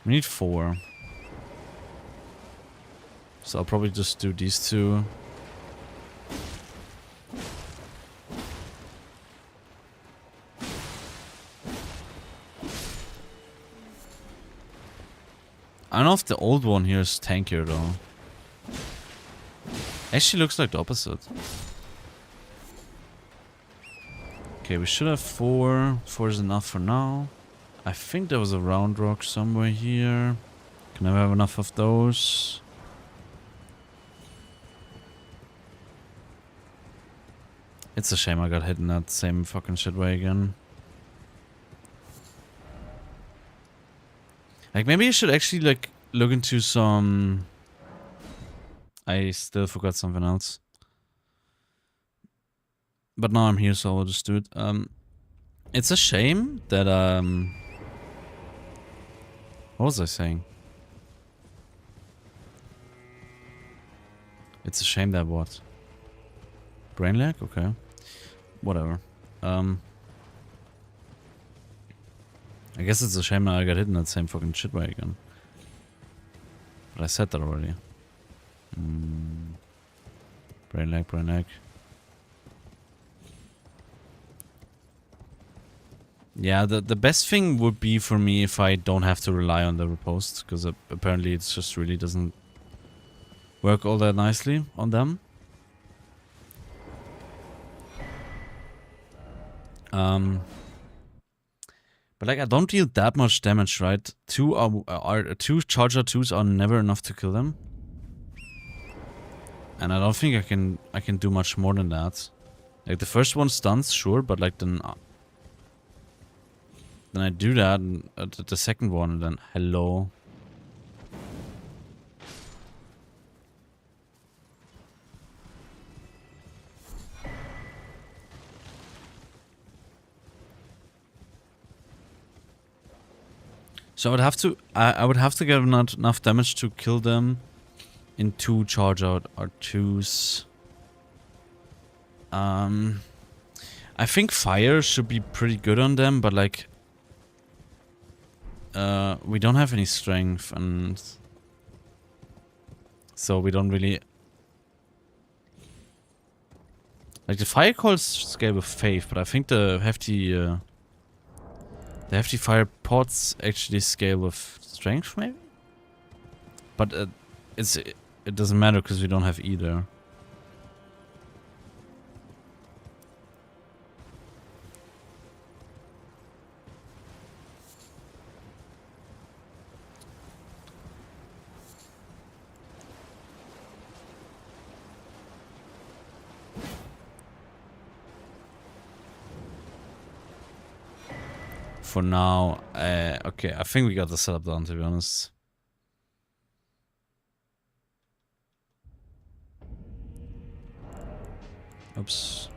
We need 4. So I'll probably just do these 2. I don't know if the old one here is tankier though. Actually looks like the opposite. Okay, we should have 4. 4 is enough for now. I think there was a round rock somewhere here. Can I have enough of those? It's a shame I got hit in that same fucking shit way again. Like, maybe I should actually, like, look into some... I still forgot something else. But now I'm here, so I'll just do it. It's a shame that, what was I saying? It's a shame that what? Brain lag? Okay. Whatever. I guess it's a shame that I got hit in that same fucking shit way again. But I said that already. Brain lag, brain lag. Yeah, the best thing would be for me if I don't have to rely on the riposte, because apparently it just really doesn't work all that nicely on them. But like I don't deal that much damage, right? Two charger 2s are never enough to kill them. And I don't think I can do much more than that. Like the first one stuns, sure, but like then I do that, and the second one, and then hello. So I would have to get enough damage to kill them in 2 charge out or 2s. I think fire should be pretty good on them, but like we don't have any strength, and so we don't really like the fire calls scale with faith, but I think the hefty fire pots actually scale with strength, maybe. But it doesn't matter because we don't have either. For now, okay, I think we got the setup done, to be honest. Oops.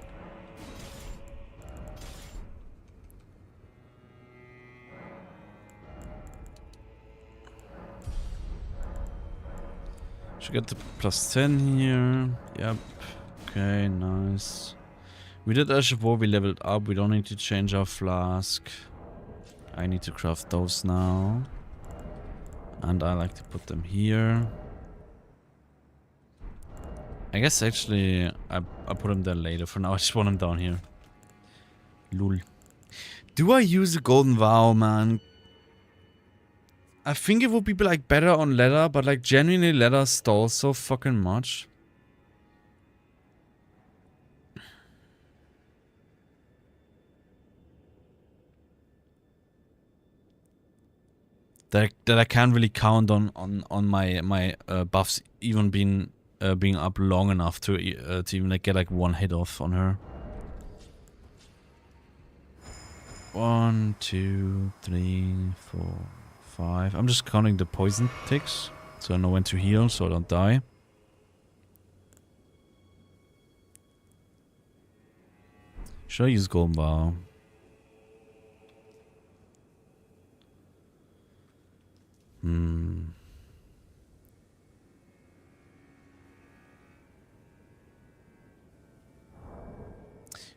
Should get the plus 10 here. Yep. Okay, nice. We did Ash of War, we leveled up. We don't need to change our flask. I need to craft those now. And I like to put them here. I guess actually I put them there later. For now I just want them down here. Lul. Do I use a golden vow, man? I think it would be like better on leather, but like genuinely leather stalls so fucking much. That I can't really count on my buffs even being up long enough to even like get like one hit off on her. 1, 2, 3, 4, 5. I'm just counting the poison ticks, so I know when to heal, so I don't die. Should I use golden bow?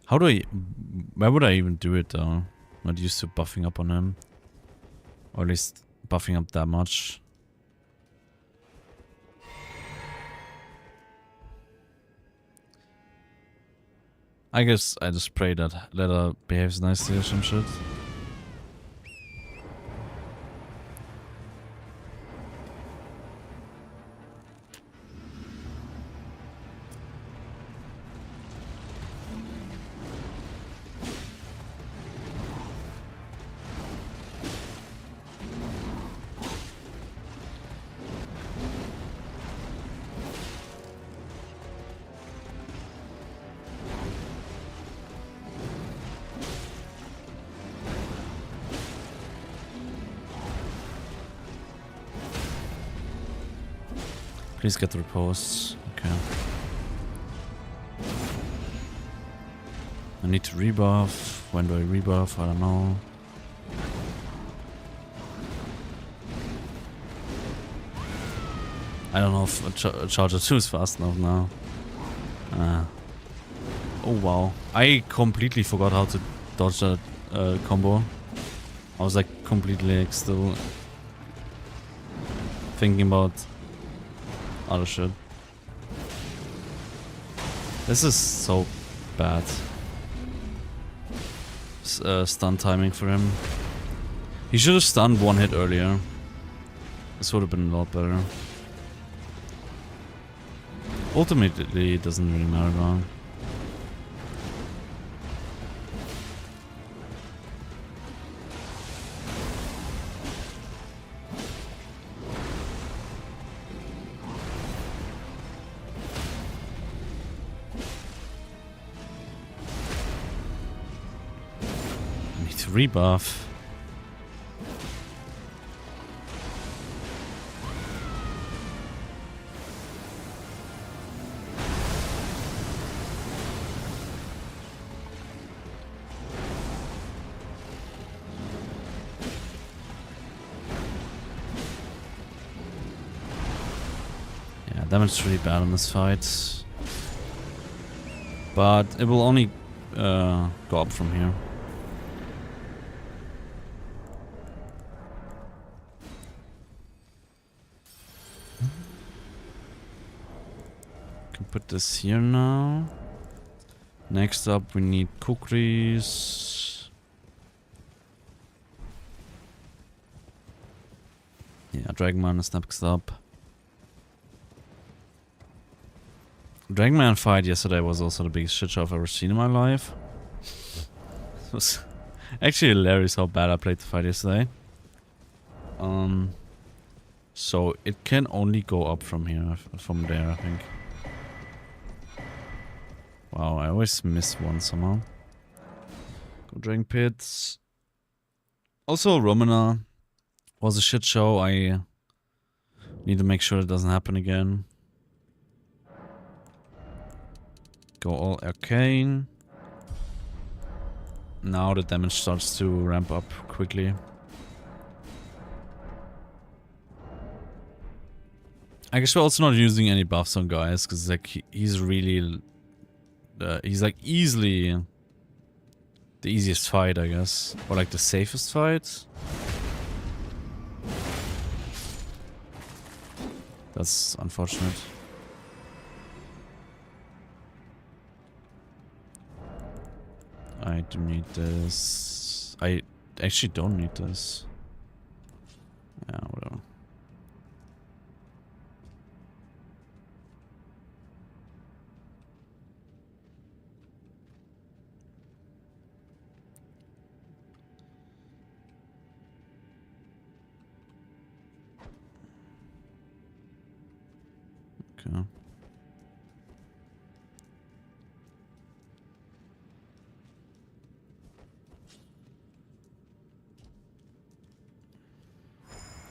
How do I... Where would I even do it though? Not used to buffing up on him. Or at least buffing up that much. I guess I just pray that leather behaves nicely or some shit. Please get the riposte. Okay. I need to rebuff. When do I rebuff? I don't know. I don't know if Charger 2 is fast enough now. Oh wow. I completely forgot how to dodge that combo. I was like completely like, still thinking about other shit. This is so bad. Stun timing for him. He should have stunned one hit earlier. This would have been a lot better. Ultimately, it doesn't really matter now. I need to rebuff. Damage is really bad on this fight. But it will only go up from here. Can put this here now. Next up we need kukris. Yeah, Dragonman is next up. Dragonman fight yesterday was also the biggest shit show I've ever seen in my life. It was actually hilarious how bad I played the fight yesterday. So it can only go up from here, from there, I think. Wow, I always miss one somehow. Go Dragon Pits. Also, Romana was a shit show. I need to make sure it doesn't happen again. Go all arcane. Now the damage starts to ramp up quickly. I guess we're also not using any buffs on guys, because like he's really, he's like easily the easiest fight, I guess, or like the safest fight. That's unfortunate. I do need this. I actually don't need this. Yeah, whatever. Okay.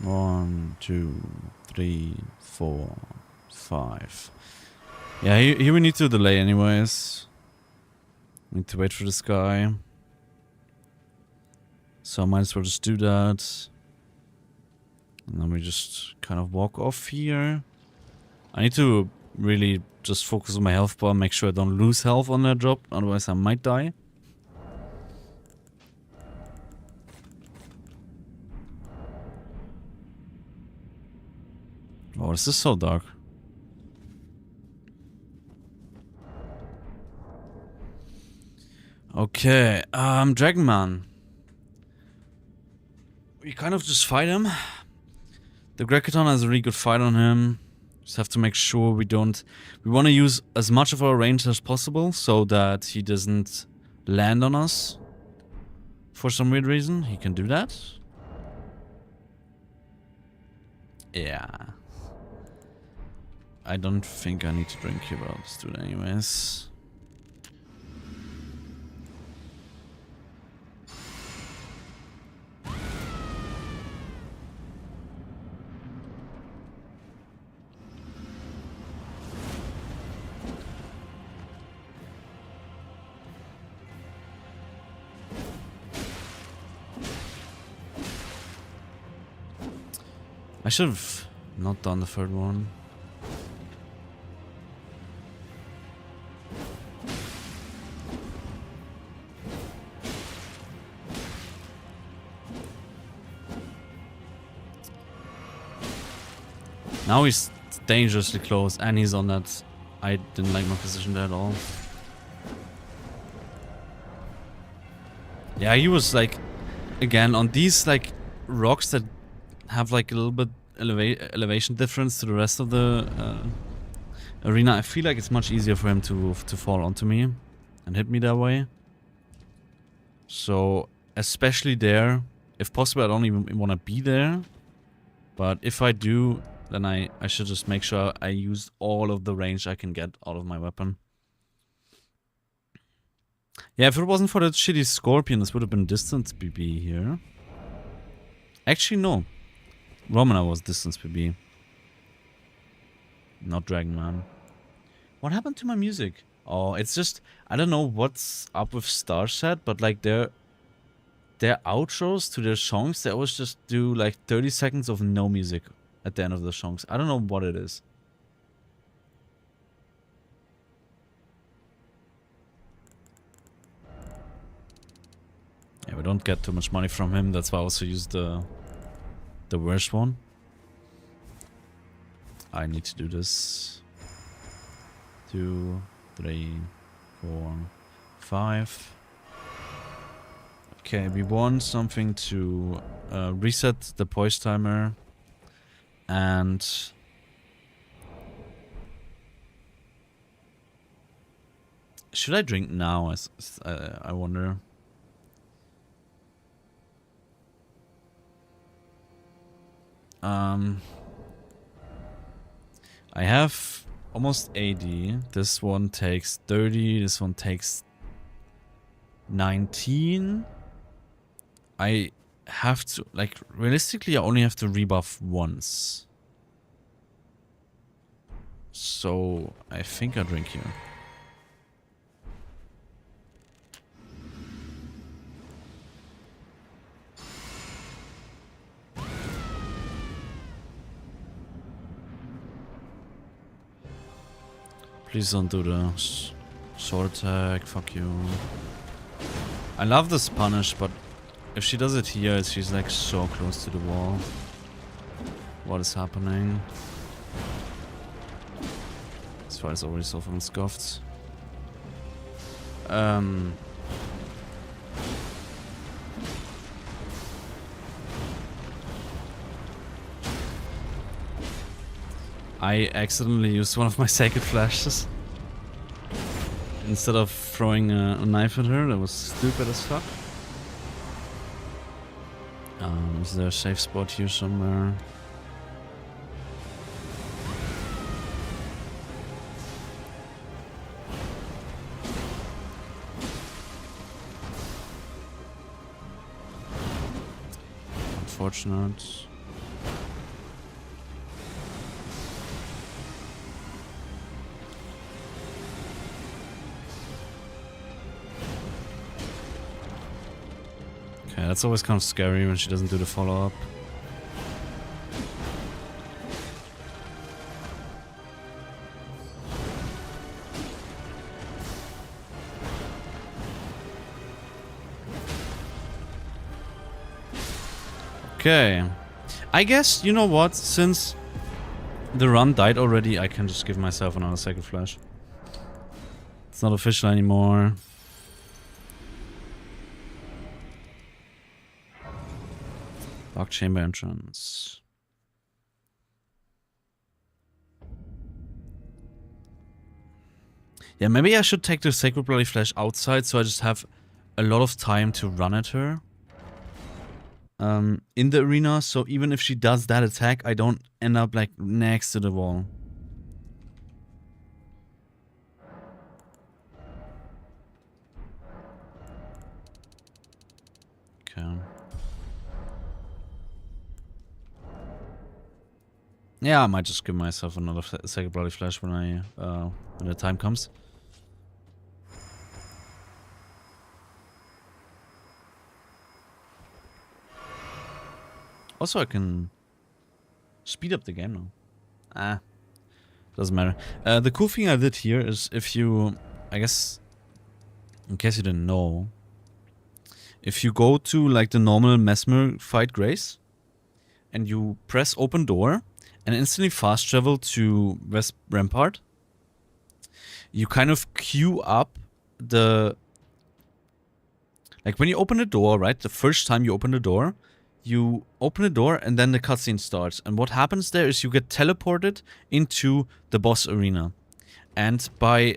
One, two, three, four, five. Yeah, here we need to delay anyways. Need to wait for this guy. So I might as well just do that. And then we just kind of walk off here. I need to really just focus on my health bar, make sure I don't lose health on that drop, otherwise I might die. Oh, this is so dark. Okay, Dragonman. We kind of just fight him. The Grecaton has a really good fight on him. Just have to make sure we don't... We want to use as much of our range as possible so that he doesn't land on us. For some weird reason, he can do that. Yeah. I don't think I need to drink here, but I'll just do it anyways. I should have not done the third one. Now he's dangerously close and he's on that. I didn't like my position there at all. Yeah, he was like, again, on these like rocks that have like a little bit elevation difference to the rest of the arena. I feel like it's much easier for him to fall onto me and hit me that way. So, especially there, if possible, I don't even want to be there. But if I do, then I should just make sure I use all of the range I can get out of my weapon. Yeah, if it wasn't for that shitty scorpion, this would have been distance BB here. Actually, no. Romana was distance BB. Not Dragon Man. What happened to my music? Oh, it's just... I don't know what's up with Starset, but like their outros to their songs, they always just do like 30 seconds of no music at the end of the songs. I don't know what it is. Yeah, we don't get too much money from him. That's why I also used the worst one. I need to do this. 2, 3, 4, 5. Okay, we want something to reset the poise timer. And should I drink now? I wonder. I have almost 80. This one takes 30. This one takes 19. I have to, like, realistically, I only have to rebuff once. So, I think I'll drink here. Please don't do the sword attack, fuck you. I love this punish, but if she does it here, she's like so close to the wall. What is happening? This fight is already so fucking scuffed. I accidentally used one of my sacred flashes. Instead of throwing a knife at her, that was stupid as fuck. Is there a safe spot here somewhere? Unfortunate. Okay, that's always kind of scary when she doesn't do the follow-up. Okay. I guess, you know what, since the run died already, I can just give myself another sacred flash. It's not official anymore. Dark chamber entrance. Yeah, maybe I should take the Sacred Bloody Flash outside so I just have a lot of time to run at her. In the arena, so even if she does that attack, I don't end up like next to the wall. Okay. Yeah, I might just give myself another Sacred Bloody Flash when when the time comes. Also, I can Speed up the game now. Ah, doesn't matter. The cool thing I did here is if you, I guess, in case you didn't know, if you go to like the normal Mesmer fight Grace, and you press open door, and instantly fast travel to West Rampart, you kind of queue up the... Like when you open the door, right? The first time you open the door and then the cutscene starts. And what happens there is you get teleported into the boss arena. And by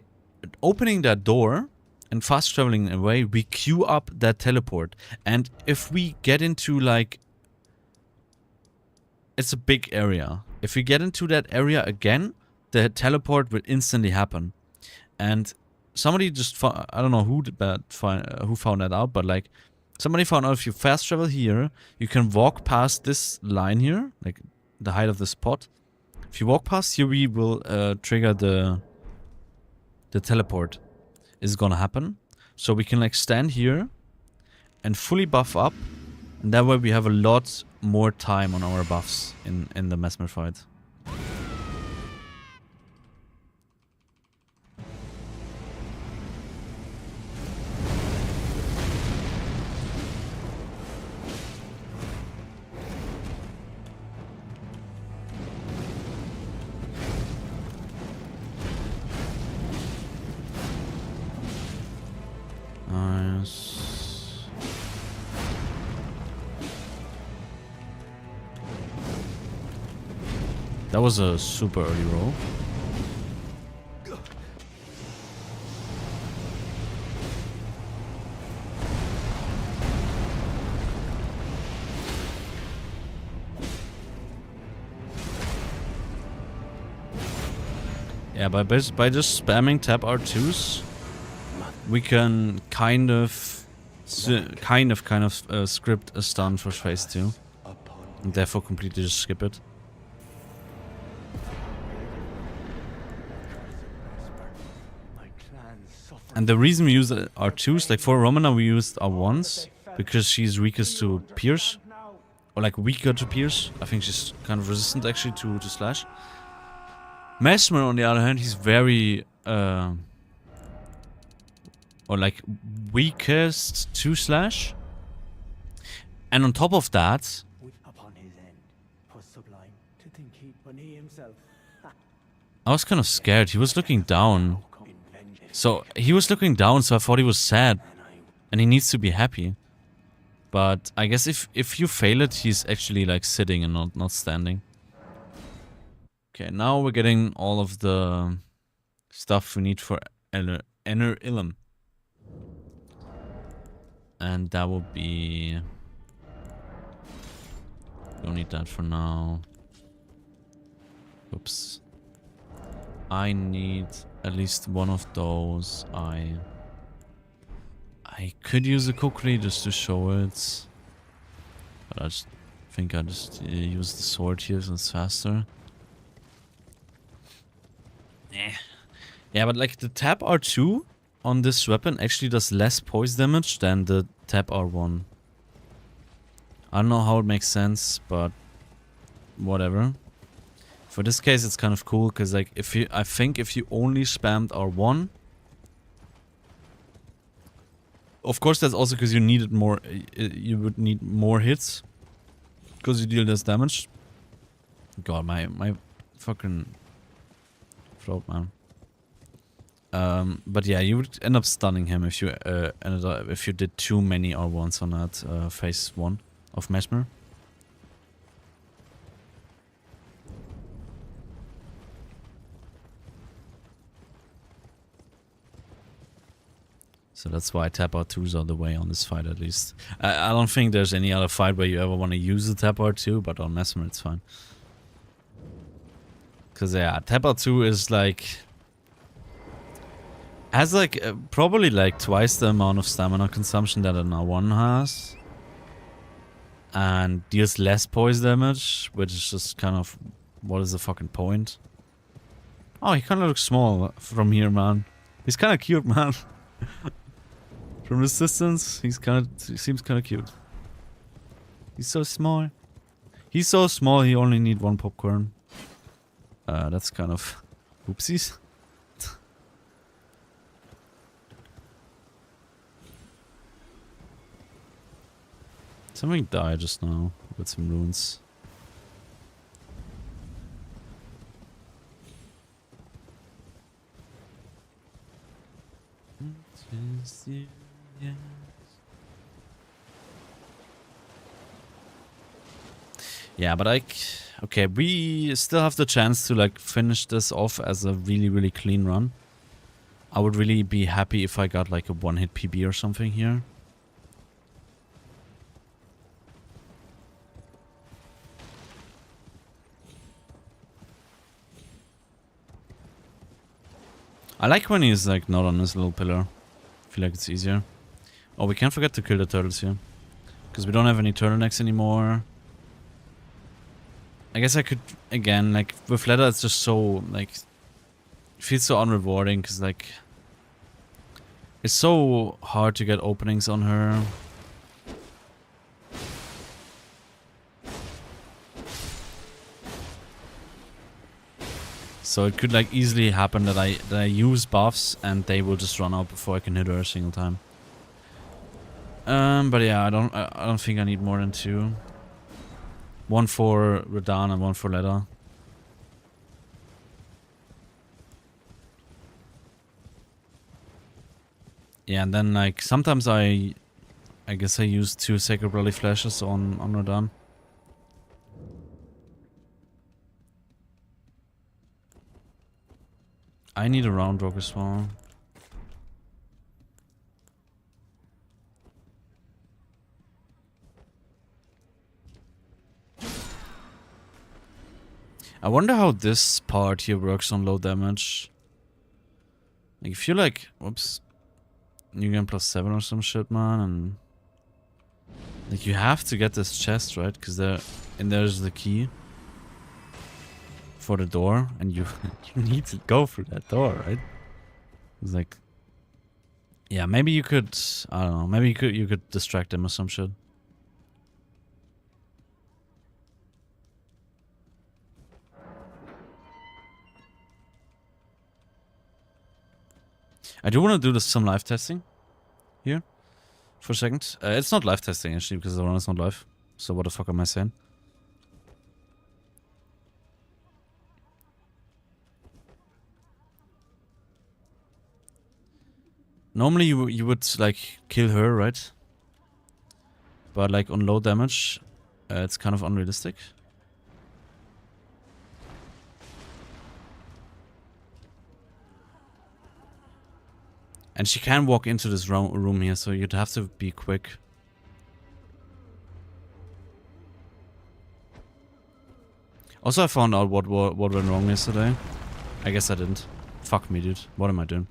opening that door and fast traveling away, we queue up that teleport. And if we get into like... It's a big area. If we get into that area again, the teleport will instantly happen. And somebody just found, I don't know who found that out, but like somebody found out if you fast travel here, you can walk past this line here, like the height of the spot. If you walk past here, we will trigger the teleport is gonna happen. So we can like stand here and fully buff up, and that way we have a lot more time on our buffs in the Mesmer fight. Nice. That was a super early roll. Yeah, by just spamming tab R2s, we can kind of script a stun for phase 2, and therefore completely just skip it. And the reason we use R2s, like for Romana we used R1s, because she's weakest to pierce, or like weaker to pierce. I think she's kind of resistant actually to slash. Mesmer on the other hand, he's very or like weakest to slash, and on top of that, I was kind of scared. He was looking down. So he was looking down, so I thought he was sad, and he needs to be happy. But I guess if you fail it, he's actually like sitting and not standing. Okay, now we're getting all of the stuff we need for Ener Ilum. And that will be... Don't need that for now. Oops. I need at least one of those. I could use a kukri just to show it. But I just think I just use the sword here since it's faster. Yeah, but like the tap R2 on this weapon actually does less poise damage than the tap R1. I don't know how it makes sense, but whatever. For this case, it's kind of cool because like I think if you only spammed R1, of course that's also because you needed more. You would need more hits because you deal less damage. God, my fucking throat, man. But yeah, you would end up stunning him if you if you did too many R1s on that phase 1 of Mesmer. So that's why tap R2s are the way on this fight, at least. I don't think there's any other fight where you ever want to use the tap R2, but on Mesmer it's fine. Because yeah, tap R2 is like... has like probably like twice the amount of stamina consumption that an R1 has. And deals less poise damage, which is just kind of... what is the fucking point? Oh, he kind of looks small from here, man. He's kind of cute, man. From this distance, he seems kind of cute. He's so small. He's so small, he only need 1 popcorn. That's kind of... Oopsies. Something died just now with some runes. Yeah, but like, okay, we still have the chance to like finish this off as a really, really clean run. I would really be happy if I got like a 1-hit PB or something here. I like when he's like not on this little pillar. I feel like it's easier. Oh, we can't forget to kill the turtles here. Because we don't have any turtlenecks anymore. I guess I could, again, like, with Leather it's just so, like, it feels so unrewarding, because, like, it's so hard to get openings on her. So it could, like, easily happen that I use buffs, and they will just run out before I can hit her a single time. But yeah, I don't think I need more than 2. 1 for Radahn and 1 for Leather. Yeah, and then like sometimes I guess I use 2 Sacred Rally flashes on Radahn. I need a round rock as well. I wonder how this part here works on low damage. Like, if you like, whoops, you get +7 or some shit, man, and like you have to get this chest, right? Because there's the key for the door, and you you need to go through that door, right? It's like, yeah, maybe you could, I don't know, maybe you could distract them or some shit. I do want to do some live testing here for a second. It's not live testing actually because the run is not live. So what the fuck am I saying? Normally you would like kill her, right? But like on low damage, it's kind of unrealistic. And she can walk into this room here, so you'd have to be quick. Also, I found out what went wrong yesterday. I guess I didn't. Fuck me, dude. What am I doing?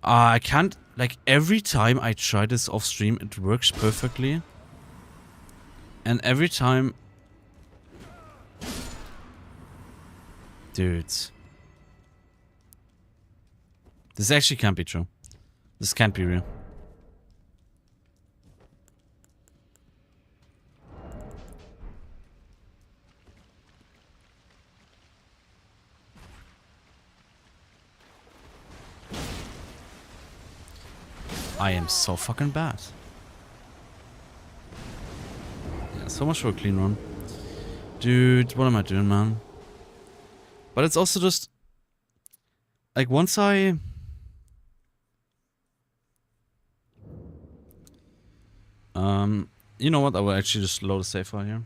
I can't... Like, every time I try this off stream, it works perfectly. And every time... Dude. This actually can't be true. This can't be real. I am so fucking bad. Yeah, so much for a clean run. Dude, what am I doing, man? But it's also just... Like, once I... You know what? I will actually just load a save file here.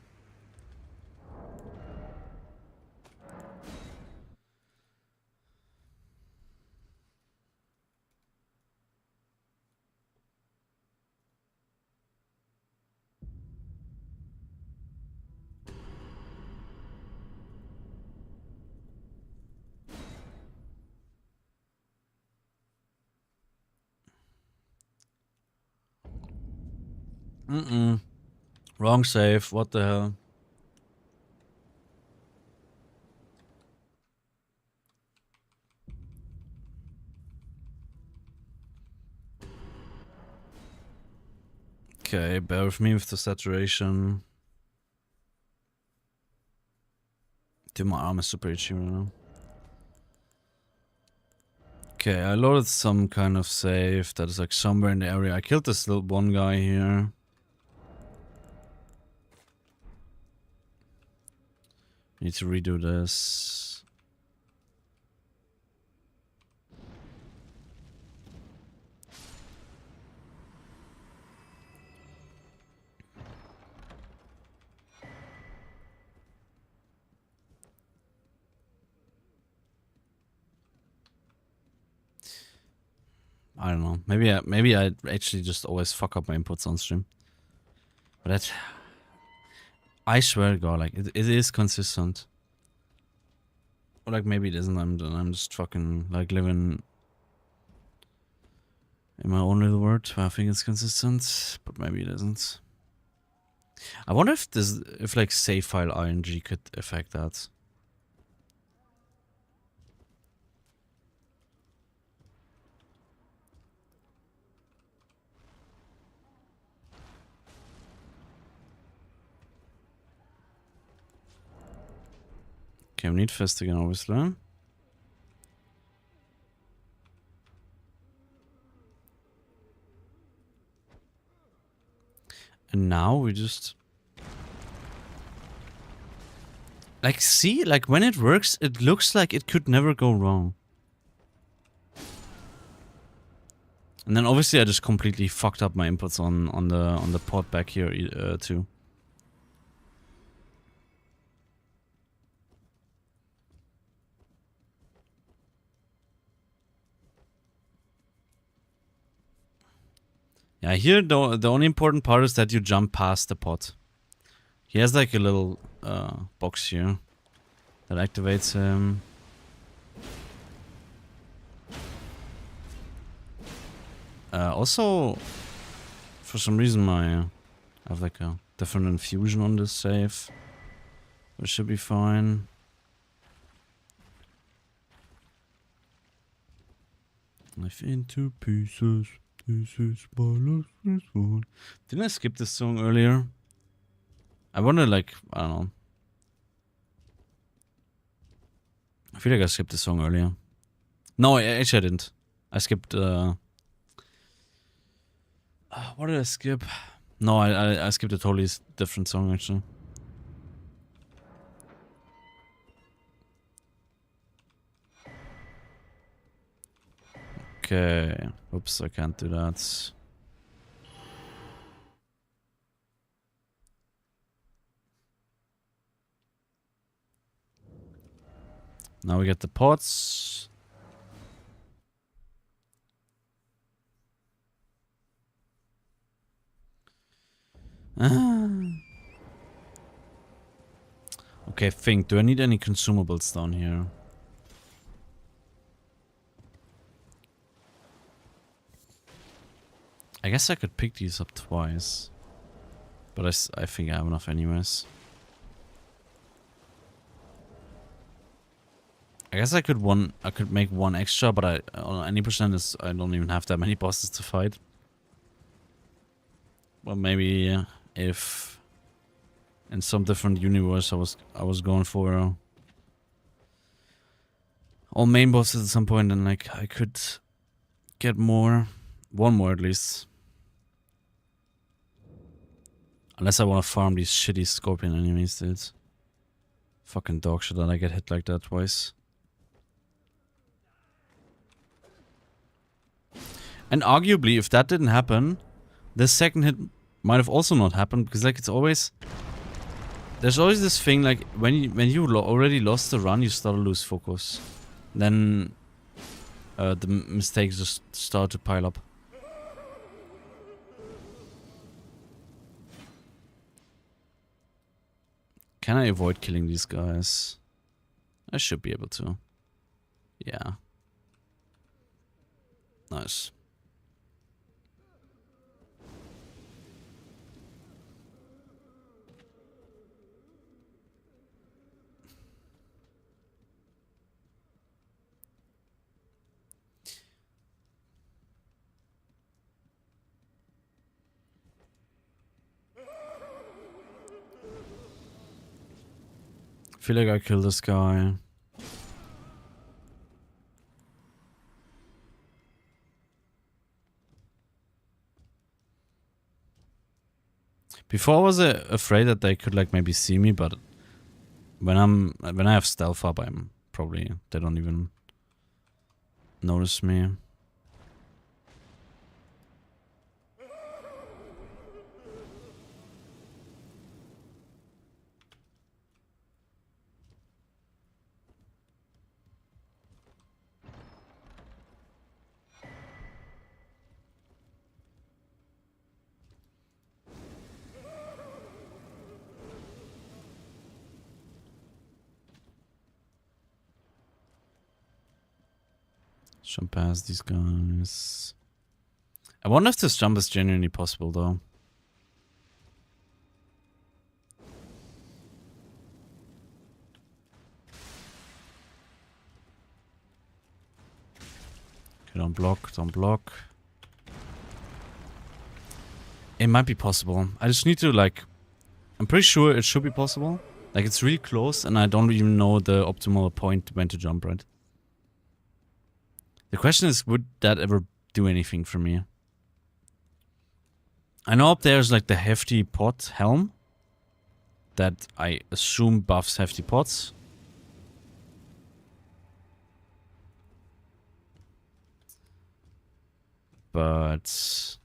Wrong save. What the hell? Okay, bear with me with the saturation. Dude, my arm is super itchy right now. Okay, I loaded some kind of save that is like somewhere in the area. I killed this little one guy here. Need to redo this. I don't know. Maybe I actually just always fuck up my inputs on stream. But that, I swear to God, like it is consistent. Or like maybe it isn't. I'm just fucking like living in my own little world where I think it's consistent, but maybe it isn't. I wonder if like save file ing could affect that. Okay, we need fist again, obviously. And now we just... Like, see? Like, when it works, it looks like it could never go wrong. And then obviously I just completely fucked up my inputs on the port back here too. Yeah, here the only important part is that you jump past the pot. He has like a little box here that activates him. Also, for some reason I have like a different infusion on this save, which should be fine. Knife into pieces. This is my last one. Didn't I skip this song earlier? I wonder, like, I don't know. I feel like I skipped this song earlier. No, actually I didn't. I skipped, what did I skip? No, I skipped a totally different song, actually. Okay. Oops, I can't do that. Now we get the pots. Okay, think. Do I need any consumables down here? I guess I could pick these up twice. But I think I have enough anyways. I guess I could make one extra, but on any percent is I don't even have that many bosses to fight. Well, maybe if in some different universe I was going for all main bosses at some point, and like I could get one more at least. Unless I want to farm these shitty scorpion enemies, dude. Fucking dog shit that I get hit like that twice. And arguably, if that didn't happen, the second hit might have also not happened, because like it's always... There's always this thing, like when you already lost the run, you start to lose focus. Then the mistakes just start to pile up. Can I avoid killing these guys? I should be able to. Yeah. Nice. Feel like I killed this guy. Before I was afraid that they could like maybe see me, but when I have stealth up, I'm probably they don't even notice me. Jump past these guys. I wonder if this jump is genuinely possible though. Okay, don't block, don't block. It might be possible. I just need to like... I'm pretty sure it should be possible. Like it's really close and I don't even know the optimal point when to jump, right? The question is, would that ever do anything for me? I know up there's like the hefty pot helm that I assume buffs hefty pots. But it's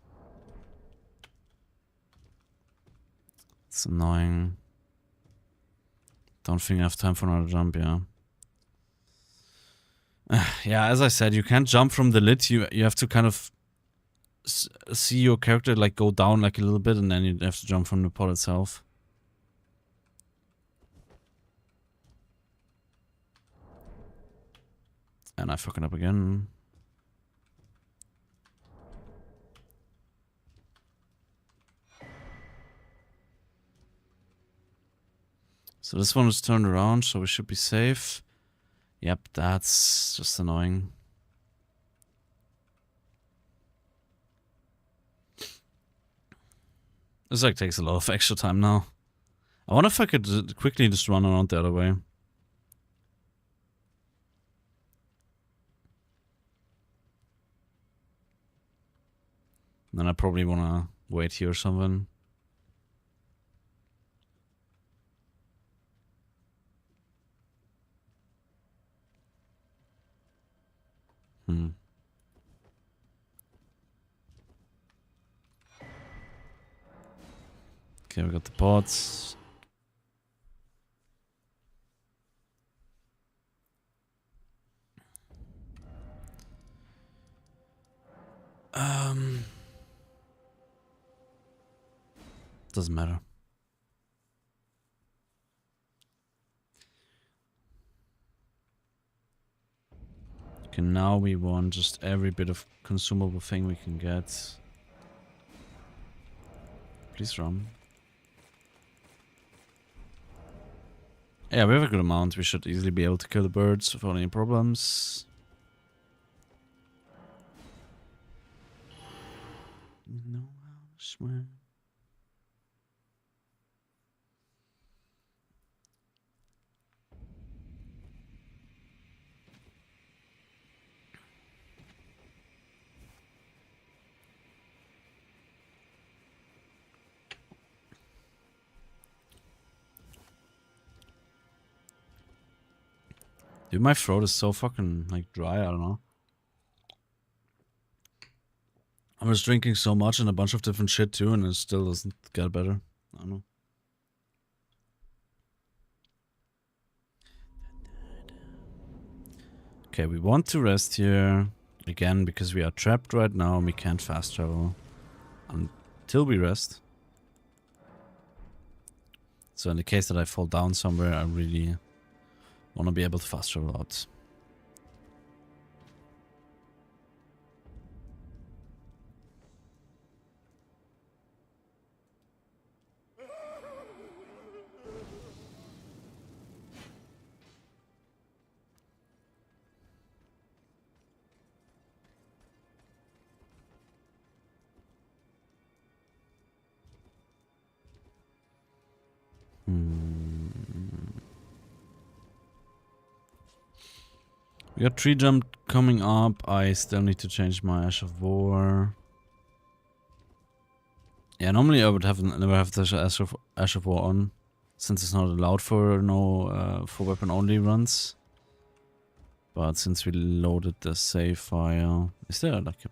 annoying. Don't think I have time for another jump, yeah. Yeah, as I said, you can't jump from the lid. You have to kind of see your character like go down like a little bit, and then you have to jump from the pod itself. And I fucking up again. So this one is turned around, so we should be safe. Yep, that's just annoying. This like takes a lot of extra time now. I wonder if I could quickly just run around the other way. Then I probably wanna wait here or something. Okay, we got the pods. Doesn't matter. Okay, now we want just every bit of consumable thing we can get. Please run. Yeah, we have a good amount. We should easily be able to kill the birds without any problems. You know how to swim. Dude, my throat is so fucking like dry, I don't know. I was drinking so much and a bunch of different shit too, and it still doesn't get better. I don't know. Okay, we want to rest here again because we are trapped right now and we can't fast travel until we rest. So in the case that I fall down somewhere, I really want to be able to fast travel out. We got tree jump coming up. I still need to change my Ash of War. Yeah, normally I would never have the Ash of War on, since it's not allowed for for weapon only runs. But since we loaded the save file, is there like a...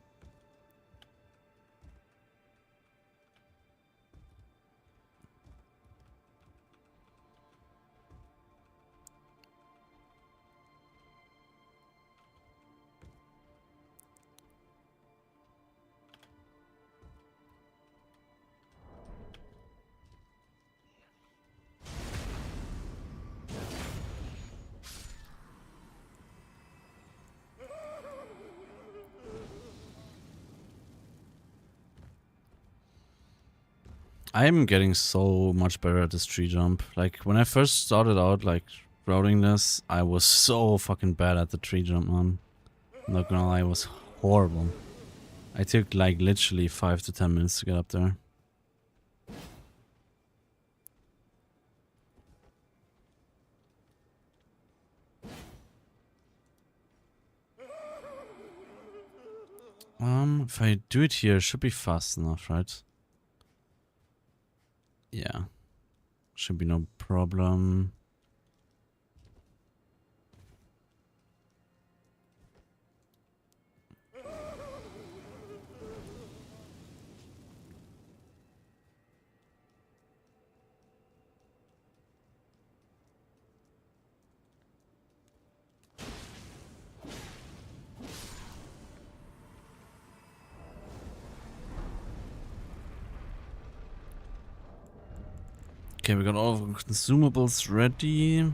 I'm getting so much better at this tree jump. Like, when I first started out, like, routing this, I was so fucking bad at the tree jump, man. I'm not gonna lie, it was horrible. I took, like, literally 5 to 10 minutes to get up there. If I do it here, it should be fast enough, right? Yeah. Should be no problem. Okay, we got all the consumables ready.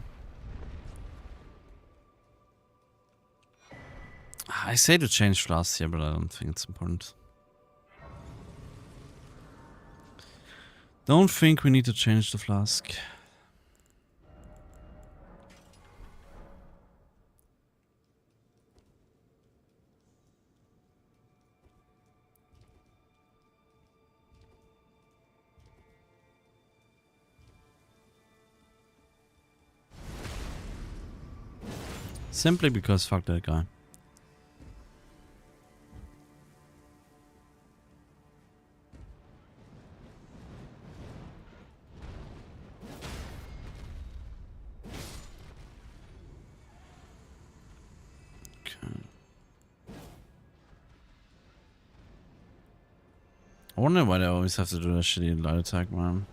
I say to change flasks here, but I don't think it's important. Don't think we need to change the flask. Simply because fuck that guy. Okay. I wonder why they always have to do that shitty light attack, man.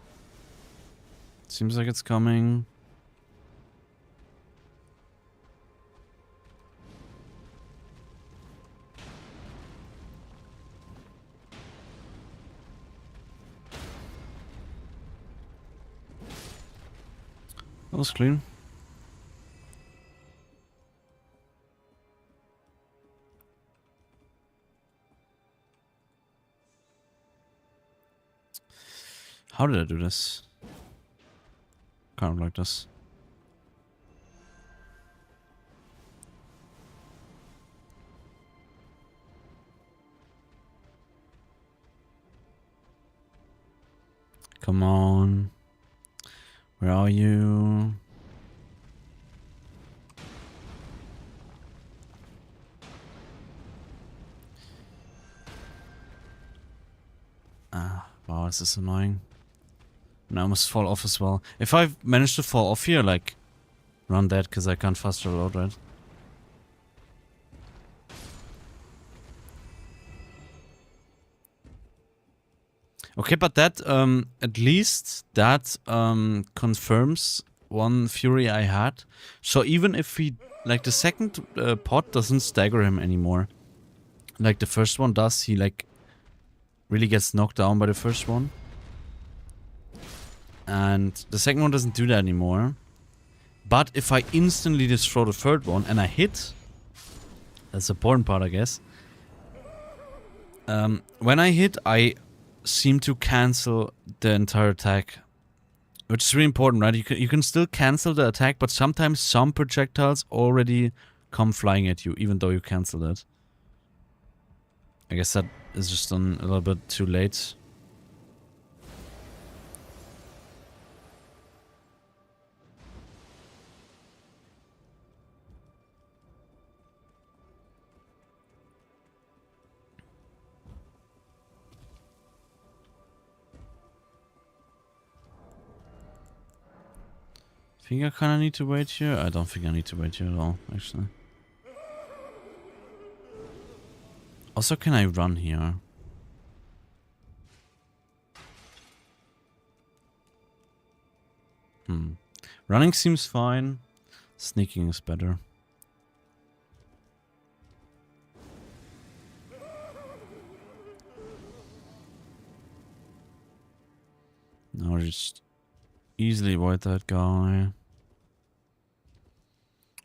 Seems like it's coming. That was clean. How did I do this? Kind of like this. Come on. Where are you? Ah, wow, this is annoying. And I almost fall off as well. If I manage to fall off here, like, run that, because I can't fast reload, right? Okay, but that, at least that, confirms one theory I had. So even if we, like, the second pot doesn't stagger him anymore, like the first one does, he, like, really gets knocked down by the first one. And the second one doesn't do that anymore. But if I instantly destroy the third one and I hit, that's the important part, I guess. When I hit, I seem to cancel the entire attack, which is really important, right? You can still cancel the attack, but sometimes some projectiles already come flying at you, even though you canceled it. I guess that is just done a little bit too late. Think I kind of need to wait here? I don't think I need to wait here at all, actually. Also, can I run here? Running seems fine. Sneaking is better. Now just easily avoid that guy.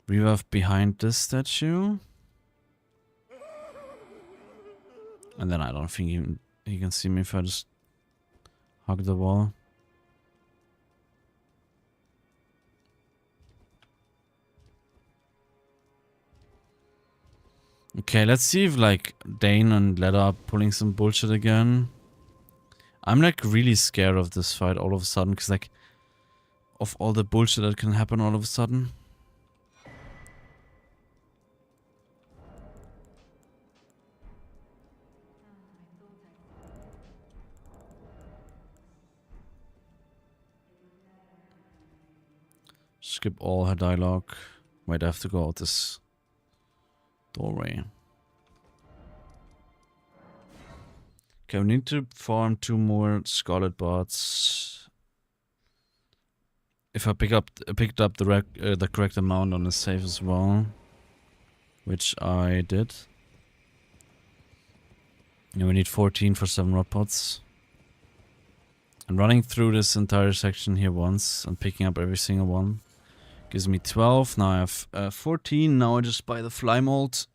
Revive behind this statue. And then I don't think he can see me if I just hug the wall. Okay, let's see if like Dane and Leda are pulling some bullshit again. I'm like really scared of this fight all of a sudden, because like of all the bullshit that can happen all of a sudden. Skip all her dialogue. Wait, I have to go out this doorway. Okay, we need to farm 2 more Scarlet Bots. If I picked up the correct amount on the save as well, which I did. And we need 14 for 7 Rot Pots. And running through this entire section here once and picking up every single one gives me 12. Now I have 14. Now I just buy the fly mold.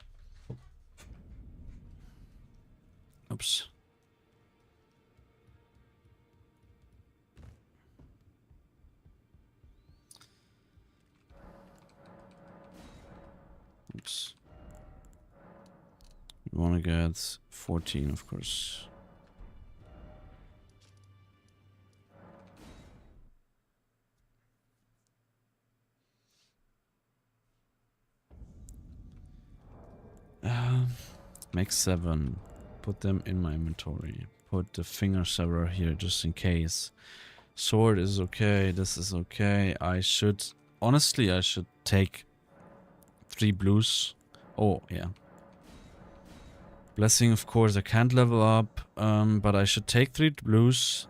Oops. Oops. We want to get 14, of course. Make 7. Put them in my inventory. Put the finger severer here just in case. Sword is okay. This is okay. Honestly, I should take 3 blues. Oh, yeah. Blessing, of course, I can't level up. But I should take 3 blues.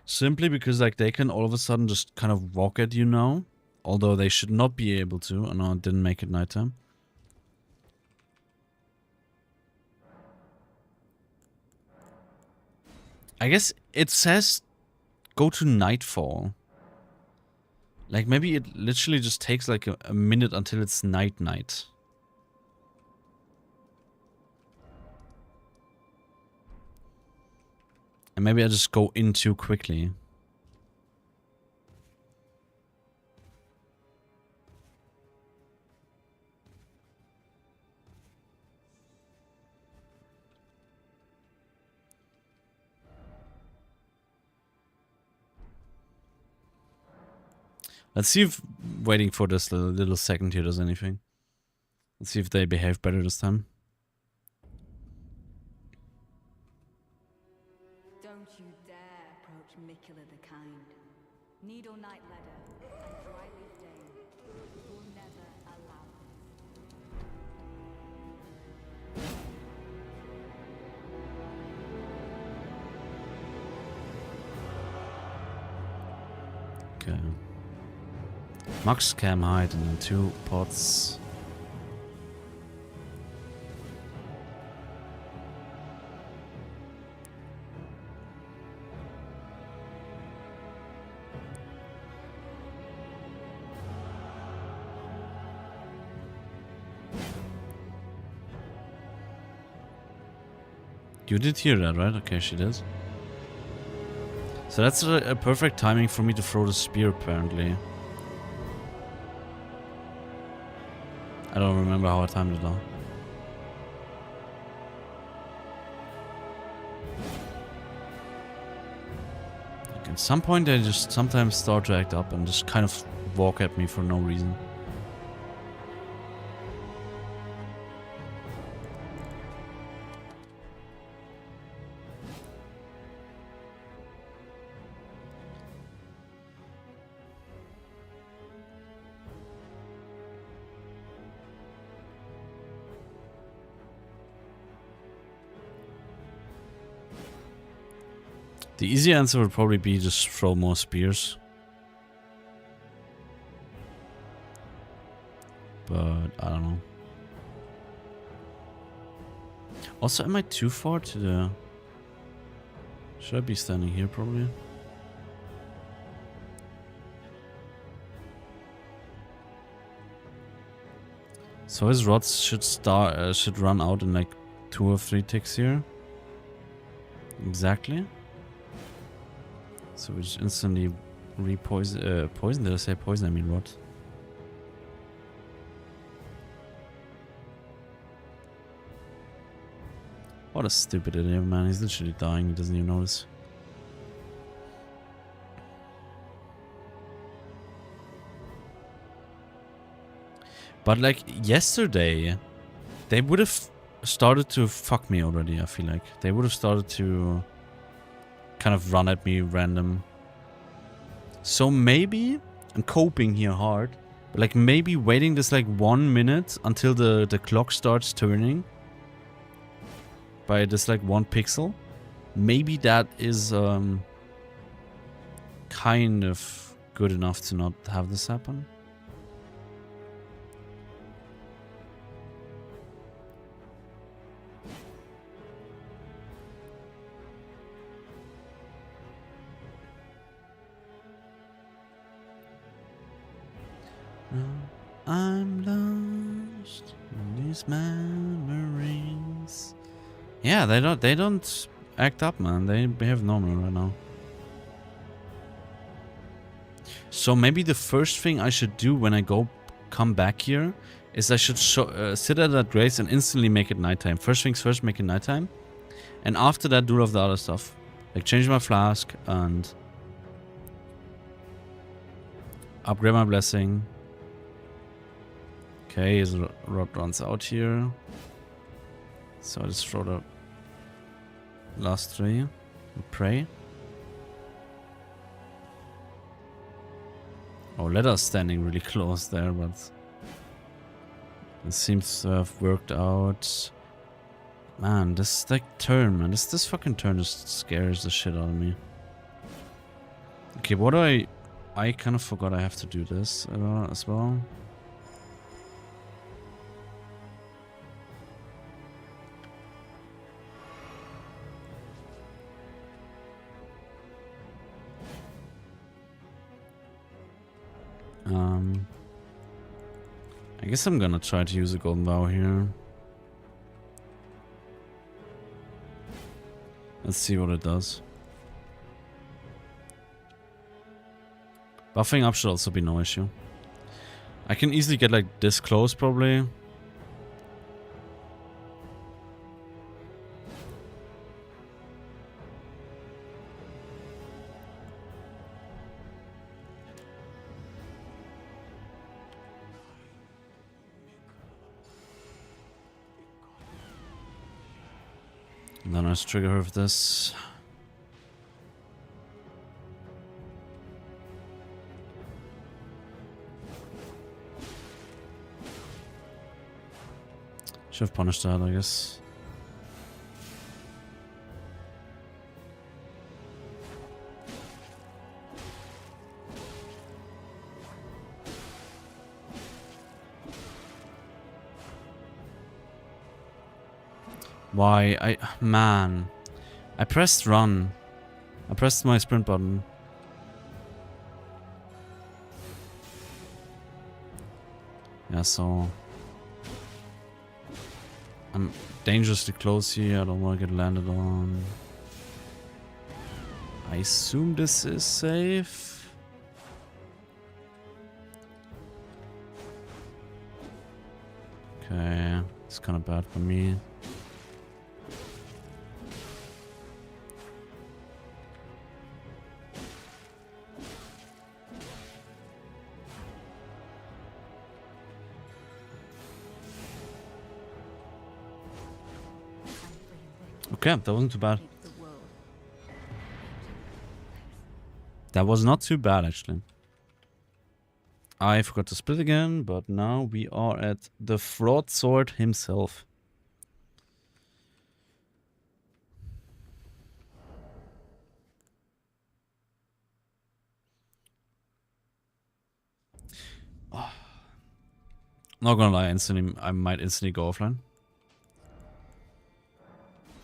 Simply because, like, they can all of a sudden just kind of walk at you now. Although they should not be able to. I know it didn't make it nighttime. I guess it says go to nightfall. Like, maybe it literally just takes like a minute until it's night. And maybe I just go in too quickly. Let's see if waiting for this little second here does anything. Let's see if they behave better this time. Don't you dare approach Mikula the Kind. Needle Knight Ledder and Dryleaf Dane will never allow this. Okay. Max Cam hide and then 2 pots. You did hear that, right? Okay, she did. So that's a perfect timing for me to throw the spear, apparently. I don't remember how I timed it though. Like at some point they just sometimes start to act up and just kind of walk at me for no reason. The easy answer would probably be just throw more spears. But I don't know. Also, am I too far to the... Should I be standing here probably? So his rods should run out in like 2 or 3 ticks here. Exactly. So we just instantly poison. Did I say poison? I mean rot. What a stupid idiot, man. He's literally dying. He doesn't even notice. But like yesterday, they would have started to fuck me already, I feel like. They would have started to kind of run at me random. So maybe, I'm coping here hard, but like maybe waiting this like 1 minute until the clock starts turning by this like 1 pixel. Maybe that is kind of good enough to not have this happen. I'm lost in these memories. Yeah, they don't act up, man. They behave normal right now. So maybe the first thing I should do when I come back here is I should sit at that grace and instantly make it nighttime. First things first, make it nighttime, and after that, do all of the other stuff, like change my flask and upgrade my blessing. Okay, his rod runs out here. So I just throw the last 3 and pray. Oh, Leather's standing really close there, but it seems to have worked out. Man, this like turn, man. This fucking turn just scares the shit out of me. Okay, what do I kind of forgot I have to do this as well. I guess I'm gonna try to use a golden bow here. Let's see what it does. Buffing up should also be no issue. I can easily get like this close probably. And then let's trigger her with this. Should have punished that, I guess. Why? Man. I pressed run. I pressed my sprint button. Yeah, so... I'm dangerously close here. I don't want to get landed on. I assume this is safe. Okay, it's kind of bad for me. Okay, that wasn't too bad. That was not too bad, actually. I forgot to split again, but now we are at the fraud sword himself. Not gonna lie, I might instantly go offline.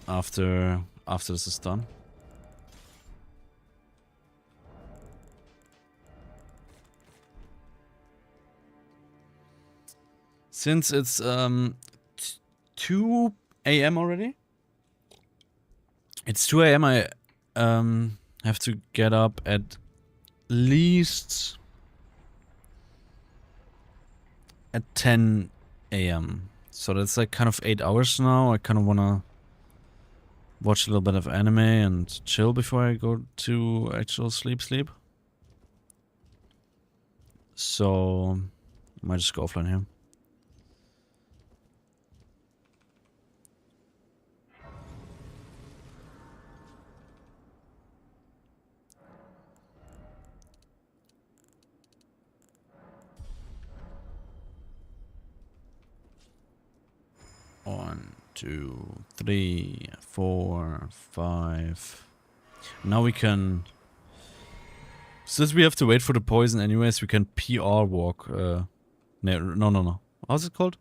After this is done. Since it's 2 a.m. already. It's 2 a.m. I have to get up at least at 10 a.m. So that's like kind of 8 hours now. I kind of wanna watch a little bit of anime and chill before I go to actual sleep. So I might just go offline here. One, 2, 3, 4, 5. Now we can... Since we have to wait for the poison anyways, we can PR walk. No. How's it called?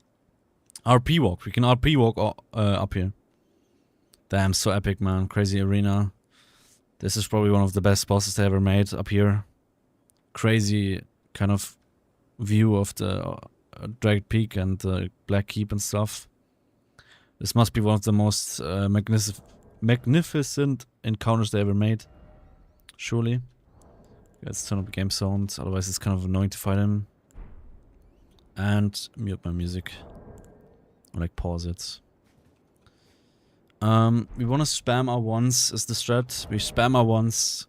RP walk. We can RP walk up here. Damn, so epic, man. Crazy arena. This is probably one of the best bosses they ever made up here. Crazy kind of view of the Dragged Peak and the Black Keep and stuff. This must be one of the most magnificent encounters they ever made. Surely. Let's turn up the game sound, otherwise it's kind of annoying to fight him. And mute my music. Or like pause it. We want to spam our ones as the strat. We spam our ones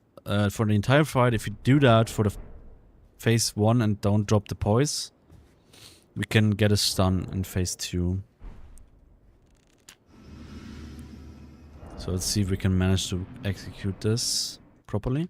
for the entire fight. If you do that for the phase 1 and don't drop the poise, we can get a stun in phase 2. So let's see if we can manage to execute this properly.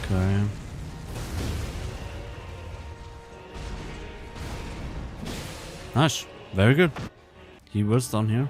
Okay. Nice. Very good. He was down here.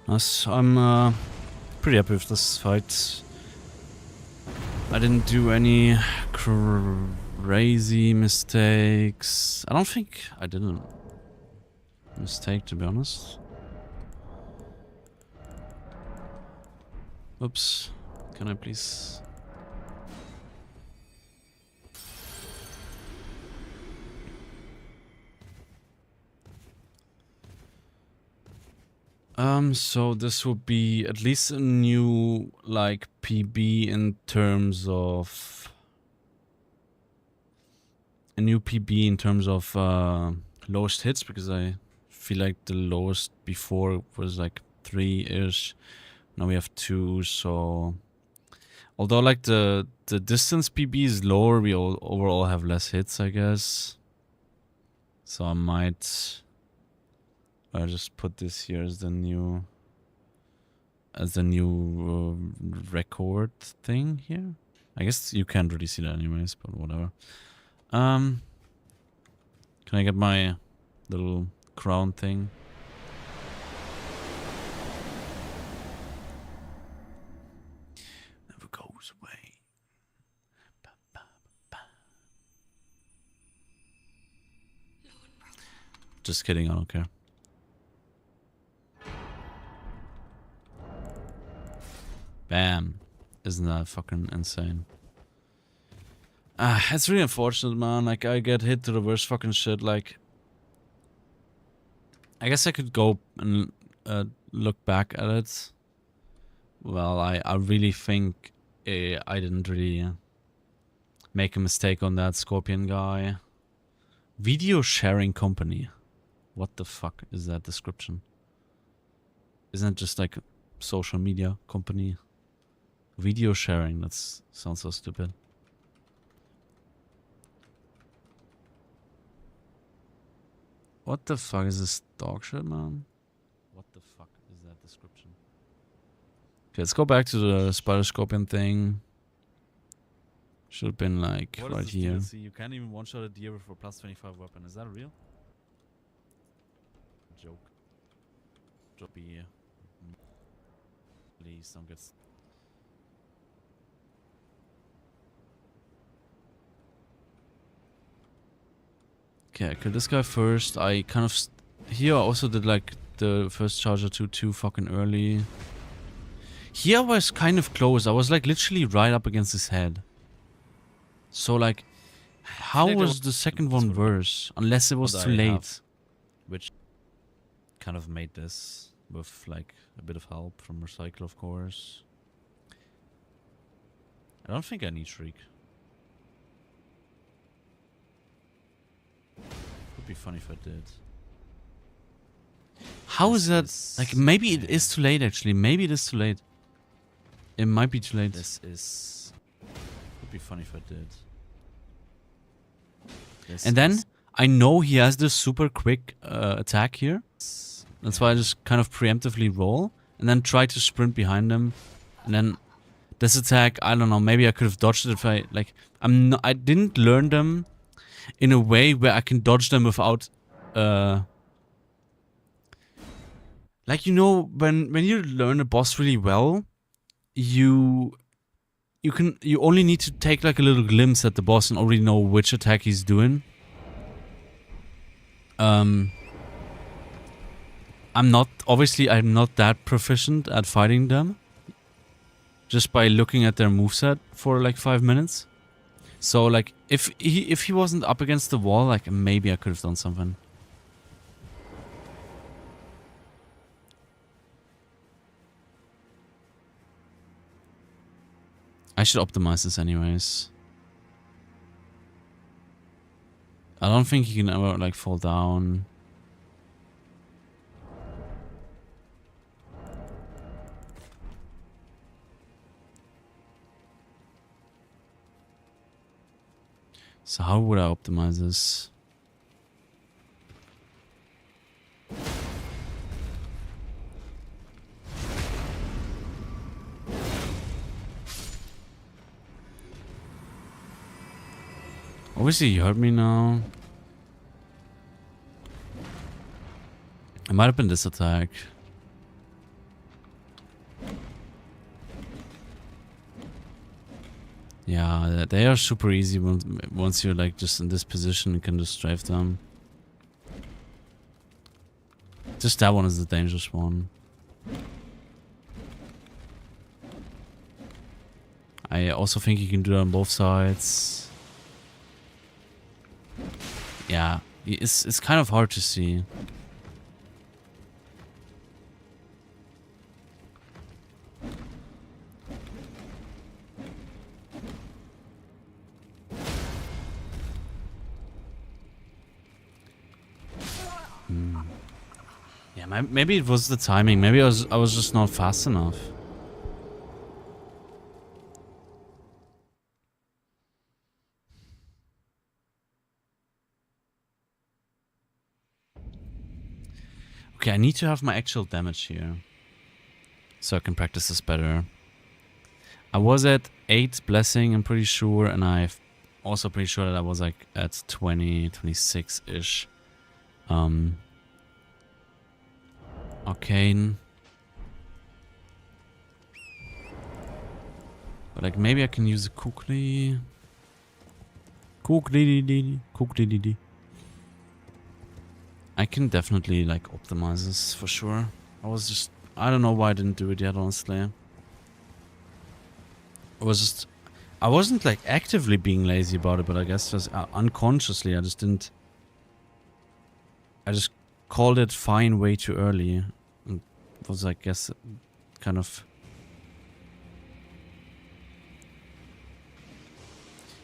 Nice. I'm pretty happy with this fight. I didn't do any crazy mistakes. I don't think I did a mistake, to be honest. Oops. Can I please... So this will be at least a new, like, PB in terms of... A new PB in terms of lowest hits, because I feel like the lowest before was like 3-ish. Now we have 2, so... Although, like, the distance PB is lower, we overall have less hits, I guess. So I might... I'll just put this here as the new record thing here. I guess you can't really see that anyways, but whatever. Can I get my little crown thing? Never goes away. Just kidding, I don't care. Bam. Isn't that fucking insane? It's really unfortunate, man. Like, I get hit to the worst fucking shit. Like, I guess I could go and look back at it. Well, I really think I didn't really make a mistake on that Scorpion guy. Video sharing company. What the fuck is that description? Isn't it just like a social media company? Video sharing, that sounds so stupid. What the fuck is this dog shit, man? What the fuck is that description? Okay, let's go back to the Spider Scorpion thing. Should have been like what right here. DLC? You can't even one-shot a deer with a plus 25 weapon. Is that real? Joke. Joby. Please don't get... Okay, I killed this guy first. I kind of... Here I also did like the first charger too fucking early. Here I was kind of close. I was like literally right up against his head. So like, how was the second one worse? Unless it was too late. Which kind of made this with like a bit of help from Recycle, of course. I don't think I need Shriek. Would be funny if I did. How is that? Like, maybe it is too late actually. Maybe it is too late. It might be too late. This is... Would be funny if I did. And then I know he has this super quick attack here. That's why I just kind of preemptively roll and then try to sprint behind him. And then this attack, I don't know, maybe I could have dodged it if I like. I didn't learn them in a way where I can dodge them without like, you know, when you learn a boss really well, you only need to take like a little glimpse at the boss and already know which attack he's doing. I'm not that proficient at fighting them. Just by looking at their moveset for like 5 minutes. So like if he wasn't up against the wall, like maybe I could have done something. I should optimize this anyways. I don't think he can ever like fall down. So how would I optimize this? Obviously, you heard me now. It might have been this attack. Yeah, they are super easy once you're like just in this position. You can just strafe them. Just that one is the dangerous one. I also think you can do it on both sides. Yeah, it's kind of hard to see. Yeah, maybe it was the timing. Maybe I was just not fast enough. Okay, I need to have my actual damage here. So I can practice this better. I was at 8 blessing, I'm pretty sure. And I'm also pretty sure that I was like at 20, 26-ish. Arcane. But like maybe I can use a Kukli. Kukli. I can definitely like optimize this for sure. I don't know why I didn't do it yet, honestly. It was just, I wasn't like actively being lazy about it, but I guess just unconsciously I just called it fine way too early. And was, I guess, kind of...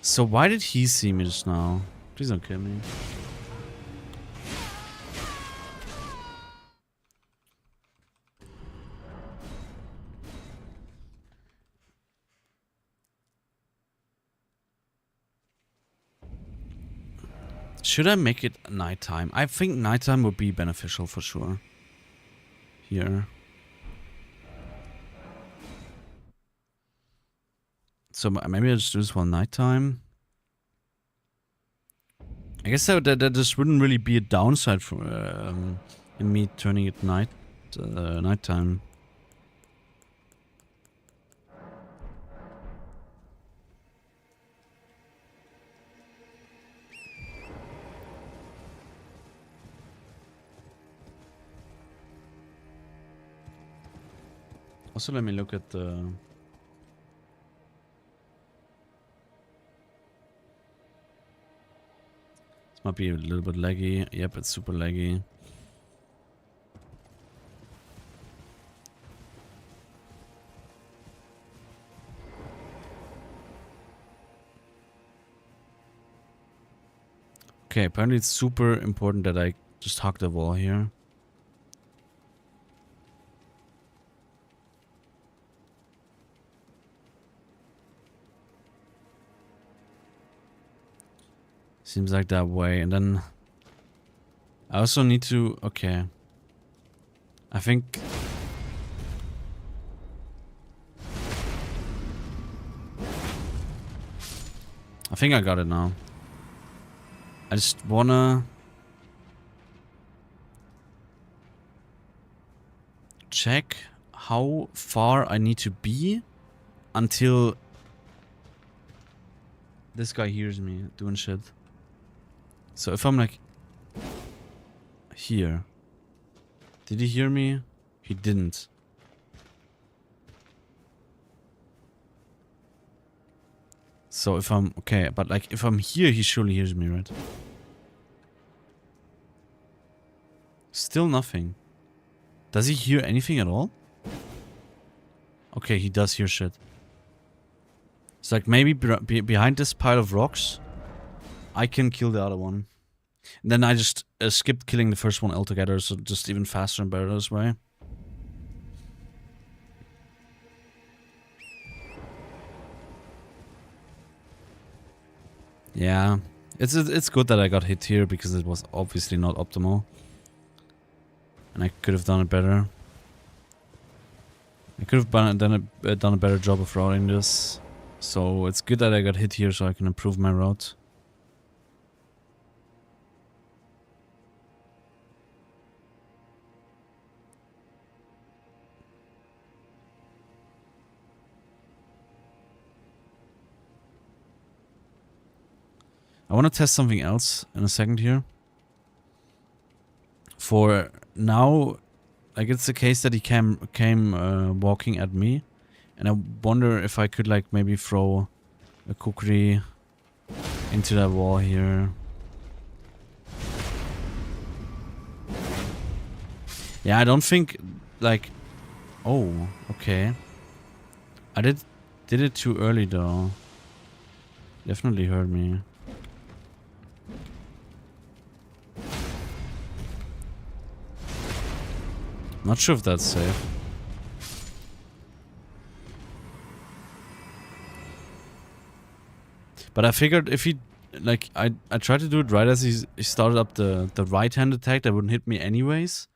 So why did he see me just now? Please don't kill me. Should I make it nighttime? I think nighttime would be beneficial for sure. Here. So maybe I'll just do this one nighttime. I guess that just wouldn't really be a downside for in me turning it nighttime. Also, let me look at the... This might be a little bit laggy. Yep, it's super laggy. Okay, apparently it's super important that I just hug the wall here. Seems like that way. And then I also need to... Okay. I think... I got it now. I just wanna... check how far I need to be until this guy hears me doing shit. So if I'm like here, did he hear me? He didn't. So if I'm okay, but like if I'm here, he surely hears me, right? Still nothing. Does he hear anything at all? Okay, he does hear shit. It's like maybe behind this pile of rocks, I can kill the other one. And then I just skipped killing the first one altogether, so just even faster and better this way. Yeah, it's good that I got hit here because it was obviously not optimal. And I could have done it better. I could have done a better job of routing this. So it's good that I got hit here so I can improve my route. I want to test something else in a second here. For now, like it's the case that he came walking at me, and I wonder if I could like maybe throw a kukri into that wall here. Yeah, I don't think like... Oh, okay. I did it too early though. Definitely heard me. Not sure if that's safe. But I figured if he, like, I tried to do it right as he started up the right-hand attack, that wouldn't hit me anyways.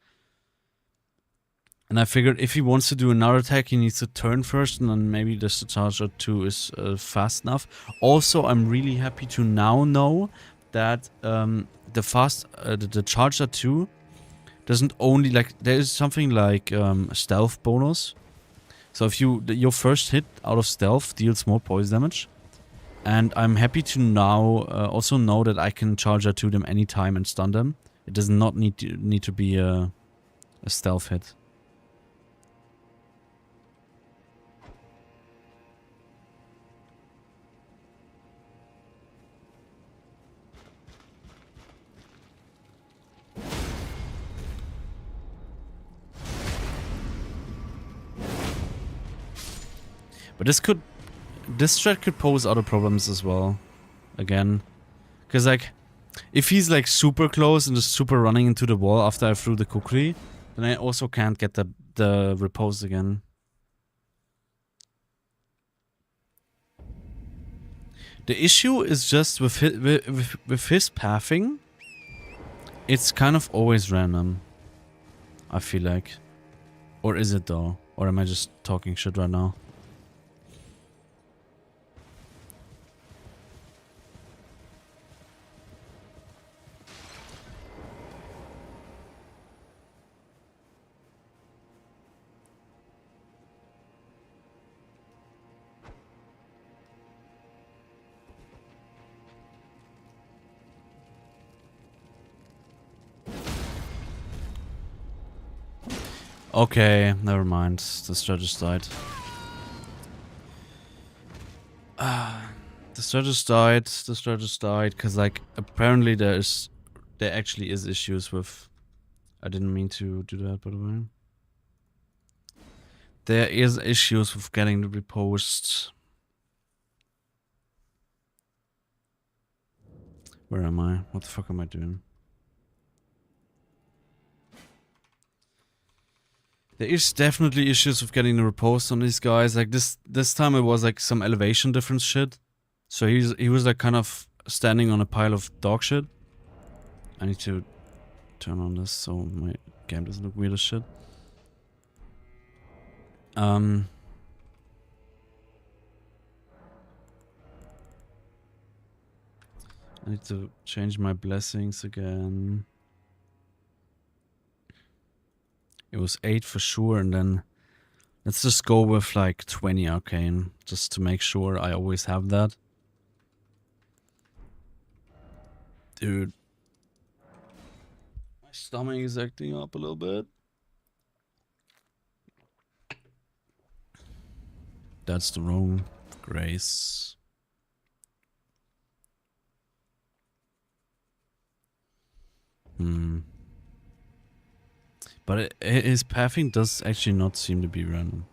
And I figured if he wants to do another attack, he needs to turn first, and then maybe just the Charger 2 is fast enough. Also, I'm really happy to now know that the Charger 2 doesn't only, like, there is something like a stealth bonus. So if your first hit out of stealth deals more poison damage. And I'm happy to now also know that I can Charger 2 them anytime and stun them It does not need to be a stealth hit. But this strat could pose other problems as well. Again. Because, like, if he's, like, super close and just super running into the wall after I threw the kukri, then I also can't get the repose again. The issue is just with his pathing, it's kind of always random. I feel like. Or is it though? Or am I just talking shit right now? Okay, never mind. The strategist died. The strategist died. The strategist died because, like, apparently there actually is issues with. I didn't mean to do that, by the way. There is issues with getting the repost. Where am I? What the fuck am I doing? There is definitely issues with getting the repost on these guys. Like this time it was like some elevation difference shit. So he was like kind of standing on a pile of dog shit. I need to turn on this so my game doesn't look weird as shit. I need to change my blessings again. It was 8 for sure, and then let's just go with like 20 arcane, just to make sure I always have that. Dude. My stomach is acting up a little bit. That's the wrong grace. But his pathing does actually not seem to be random.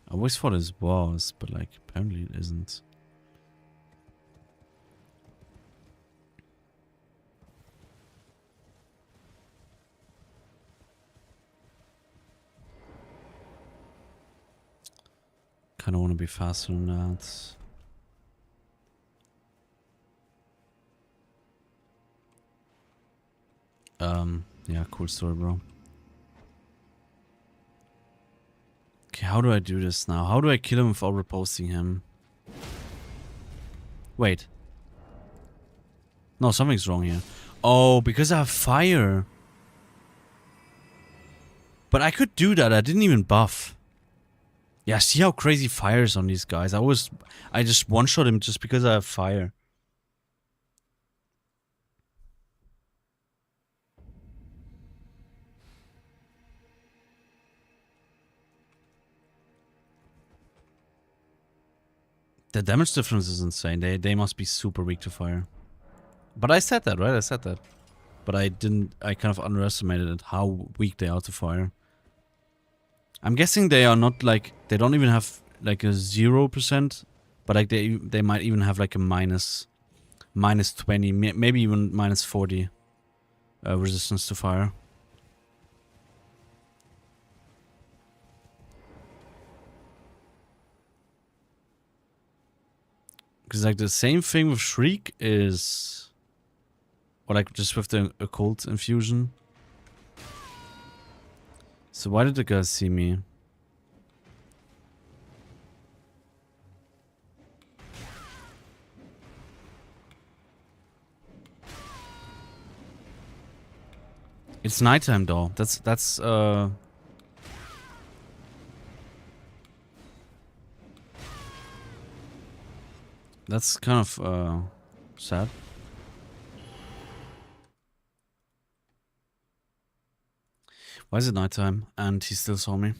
I always thought it was, but like apparently it isn't. Kinda wanna be faster than that. Yeah, cool story, bro. Okay, how do I do this now? How do I kill him without reposting him? Wait. No, something's wrong here. Oh, because I have fire. But I could do that. I didn't even buff. Yeah, see how crazy fire is on these guys. I just one-shot him just because I have fire. The damage difference is insane. They must be super weak to fire. But I said that, right? I said that. But I kind of underestimated it, how weak they are to fire. I'm guessing they are not like, they don't even have like a 0%, but like they might even have like a minus 20, maybe even minus 40 resistance to fire. Because like the same thing with Shriek is, or like just with the occult infusion. So why did the guys see me? It's nighttime though. That's kind of sad. Why is it nighttime and he still saw me?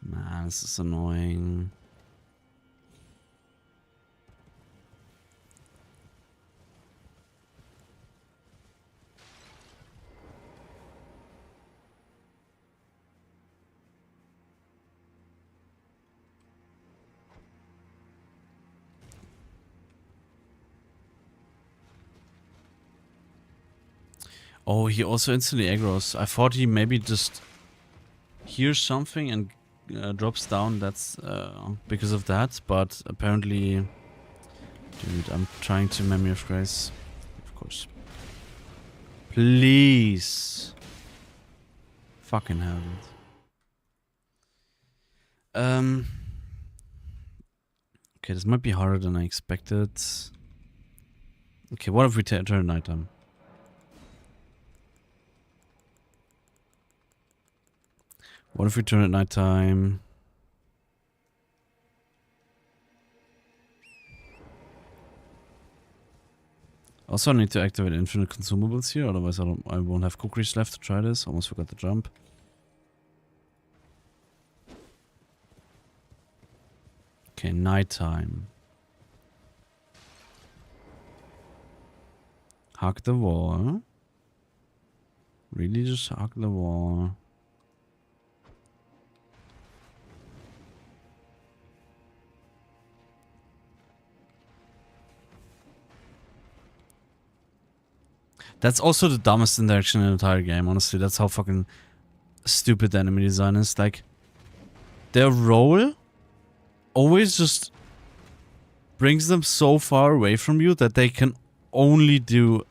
Man, this is annoying. Oh, he also instantly aggroes. I thought he maybe just hears something and drops down. That's because of that, but apparently... Dude, I'm trying to memory of grace. Of course. Please. Fucking hell. Okay, this might be harder than I expected. Okay, what if we turn nighttime? What if we turn at nighttime? Also, I need to activate infinite consumables here, otherwise I won't have cookies left to try this. Almost forgot the jump. Okay, nighttime. Hug the wall. Really just hug the wall. That's also the dumbest interaction in the entire game, honestly. That's how fucking stupid the enemy design is. Like, their roll always just brings them so far away from you that they can only do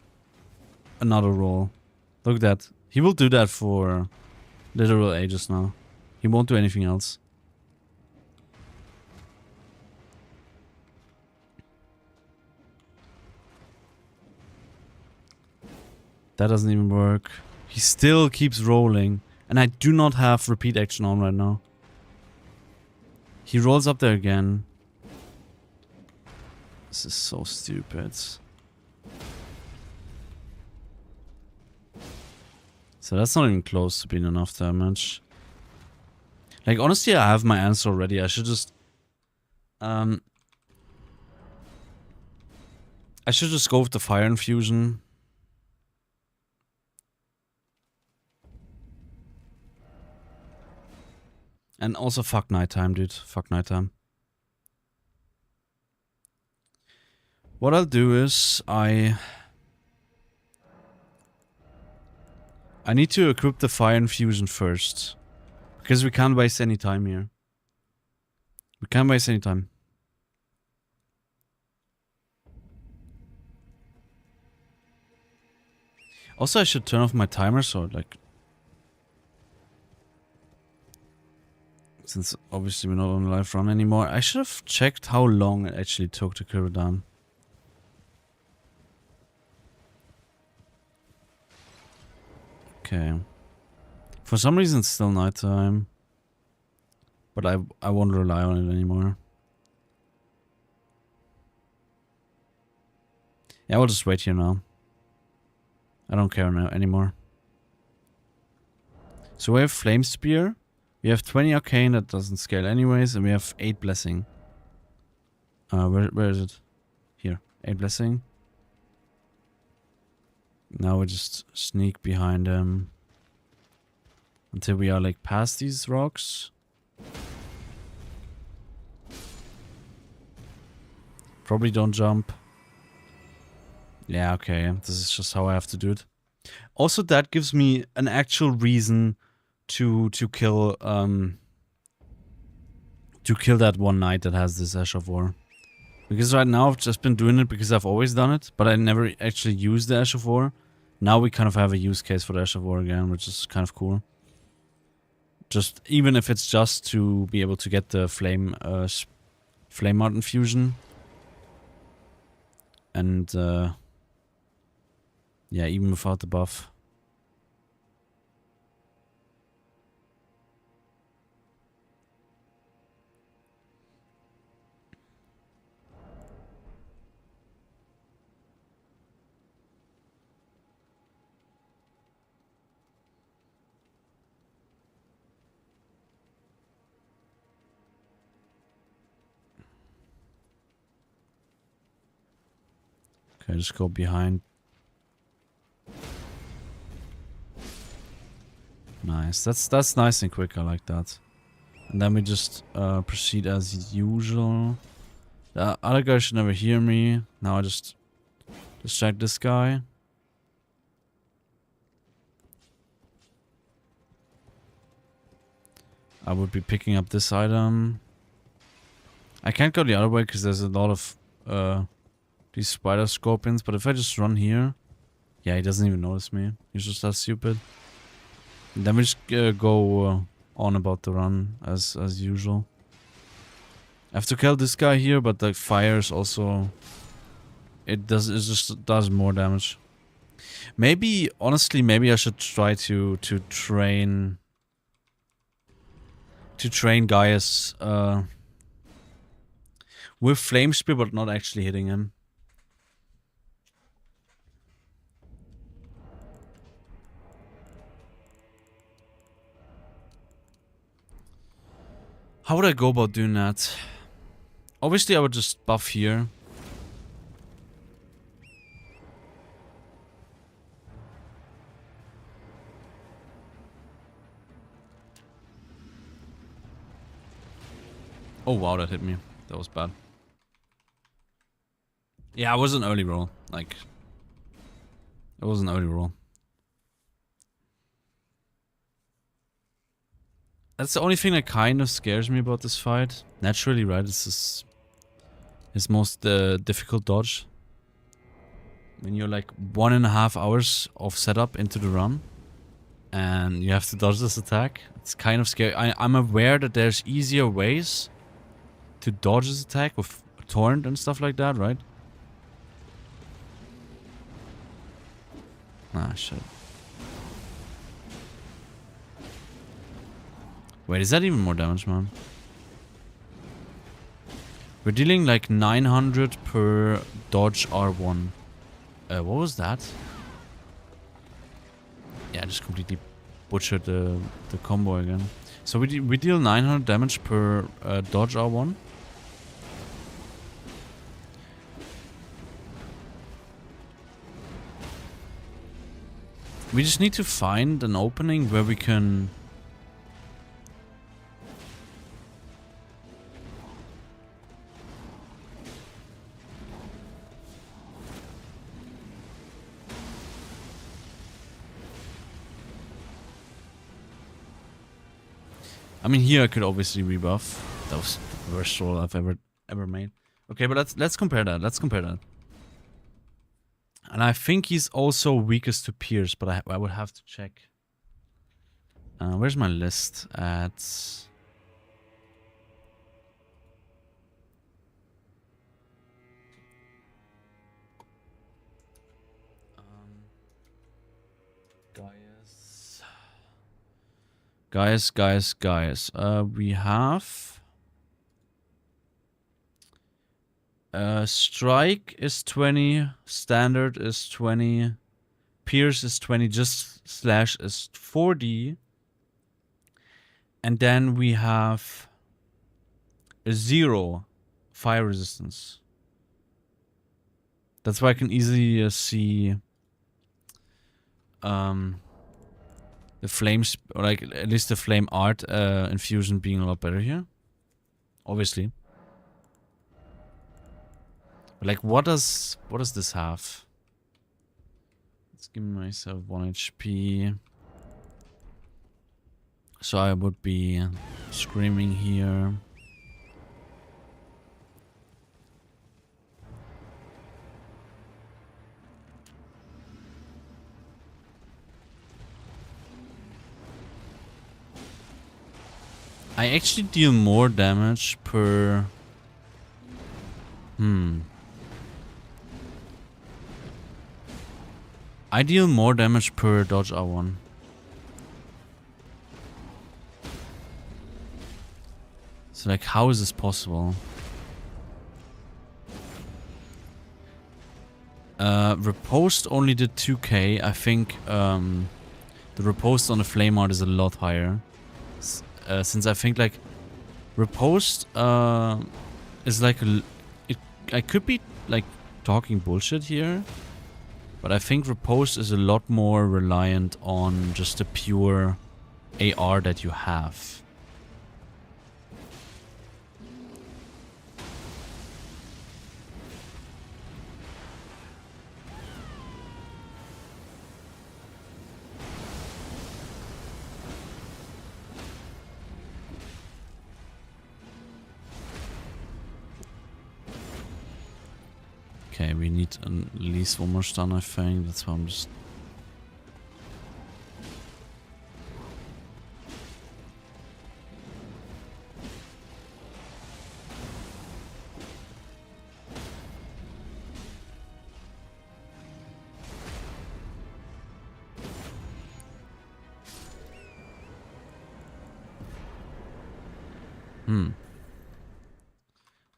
another roll. Look at that. He will do that for literal ages now. He won't do anything else. That doesn't even work. He still keeps rolling. And I do not have repeat action on right now. He rolls up there again. This is so stupid. So that's not even close to being enough damage. Like, honestly, I have my answer already. I should just... I should just go with the fire infusion. And also fuck nighttime, dude. Fuck nighttime. What I'll do is I need to equip the fire infusion first. Because we can't waste any time here. We can't waste any time. Also, I should turn off my timer so like... Since obviously we're not on live run anymore. I should have checked how long it actually took to clear it down. Okay. For some reason it's still nighttime. But I won't rely on it anymore. Yeah, we'll just wait here now. I don't care now anymore. So we have Flame Spear. We have 20 Arcane, that doesn't scale anyways, and we have 8 Blessing. Where is it? Here. 8 Blessing. Now we just sneak behind them. Until we are like past these rocks. Probably don't jump. Yeah, okay. This is just how I have to do it. Also, that gives me an actual reason to kill that one knight that has this Ash of War. Because right now I've just been doing it because I've always done it, but I never actually used the Ash of War. Now we kind of have a use case for the Ash of War again, which is kind of cool. Just even if it's just to be able to get the flame art infusion. And yeah, even without the buff. Okay, just go behind. Nice. That's nice and quick. I like that. And then we just proceed as usual. The other guy should never hear me. Now I just distract this guy. I would be picking up this item. I can't go the other way because there's a lot of these spider scorpions. But if I just run here, yeah, he doesn't even notice me. He's just that stupid. And then we just go on about the run as usual. I have to kill this guy here, but the fire is also it just does more damage. Maybe honestly, maybe I should try to train Gaius with flame spear, but not actually hitting him. How would I go about doing that? Obviously, I would just buff here. Oh wow, that hit me. That was bad. Yeah, it was an early roll. Like, it was an early roll. That's the only thing that kind of scares me about this fight. Naturally, right? This is his most difficult dodge. When you're like 1.5 hours of setup into the run, and you have to dodge this attack. It's kind of scary. I'm aware that there's easier ways to dodge this attack with torrent and stuff like that, right? Ah, shit. Wait, is that even more damage, man? We're dealing like 900 per dodge R1. What was that? Yeah, I just completely butchered the combo again. So we deal 900 damage per dodge R1. We just need to find an opening where we can... I mean, here I could obviously rebuff. That was the worst roll I've ever made. Okay, but let's compare that. Let's compare that. And I think he's also weakest to Pierce, but I would have to check. Where's my list at? Guys. We have... Strike is 20, Standard is 20, Pierce is 20, just Slash is 40. And then we have a 0 fire resistance. That's why I can easily see the flames, or like at least the flame art infusion being a lot better here. Obviously. But like, what does this have? Let's give myself 1 HP. So I would be screaming here. I actually deal more damage per... I deal more damage per dodge R1. So like, how is this possible? Riposte only did 2k. I think the riposte on the flame art is a lot higher. Since I think like riposte is like I could be like talking bullshit here, but I think riposte is a lot more reliant on just the pure AR that you have. Okay, we need at least one more stun, I think. That's why I'm just...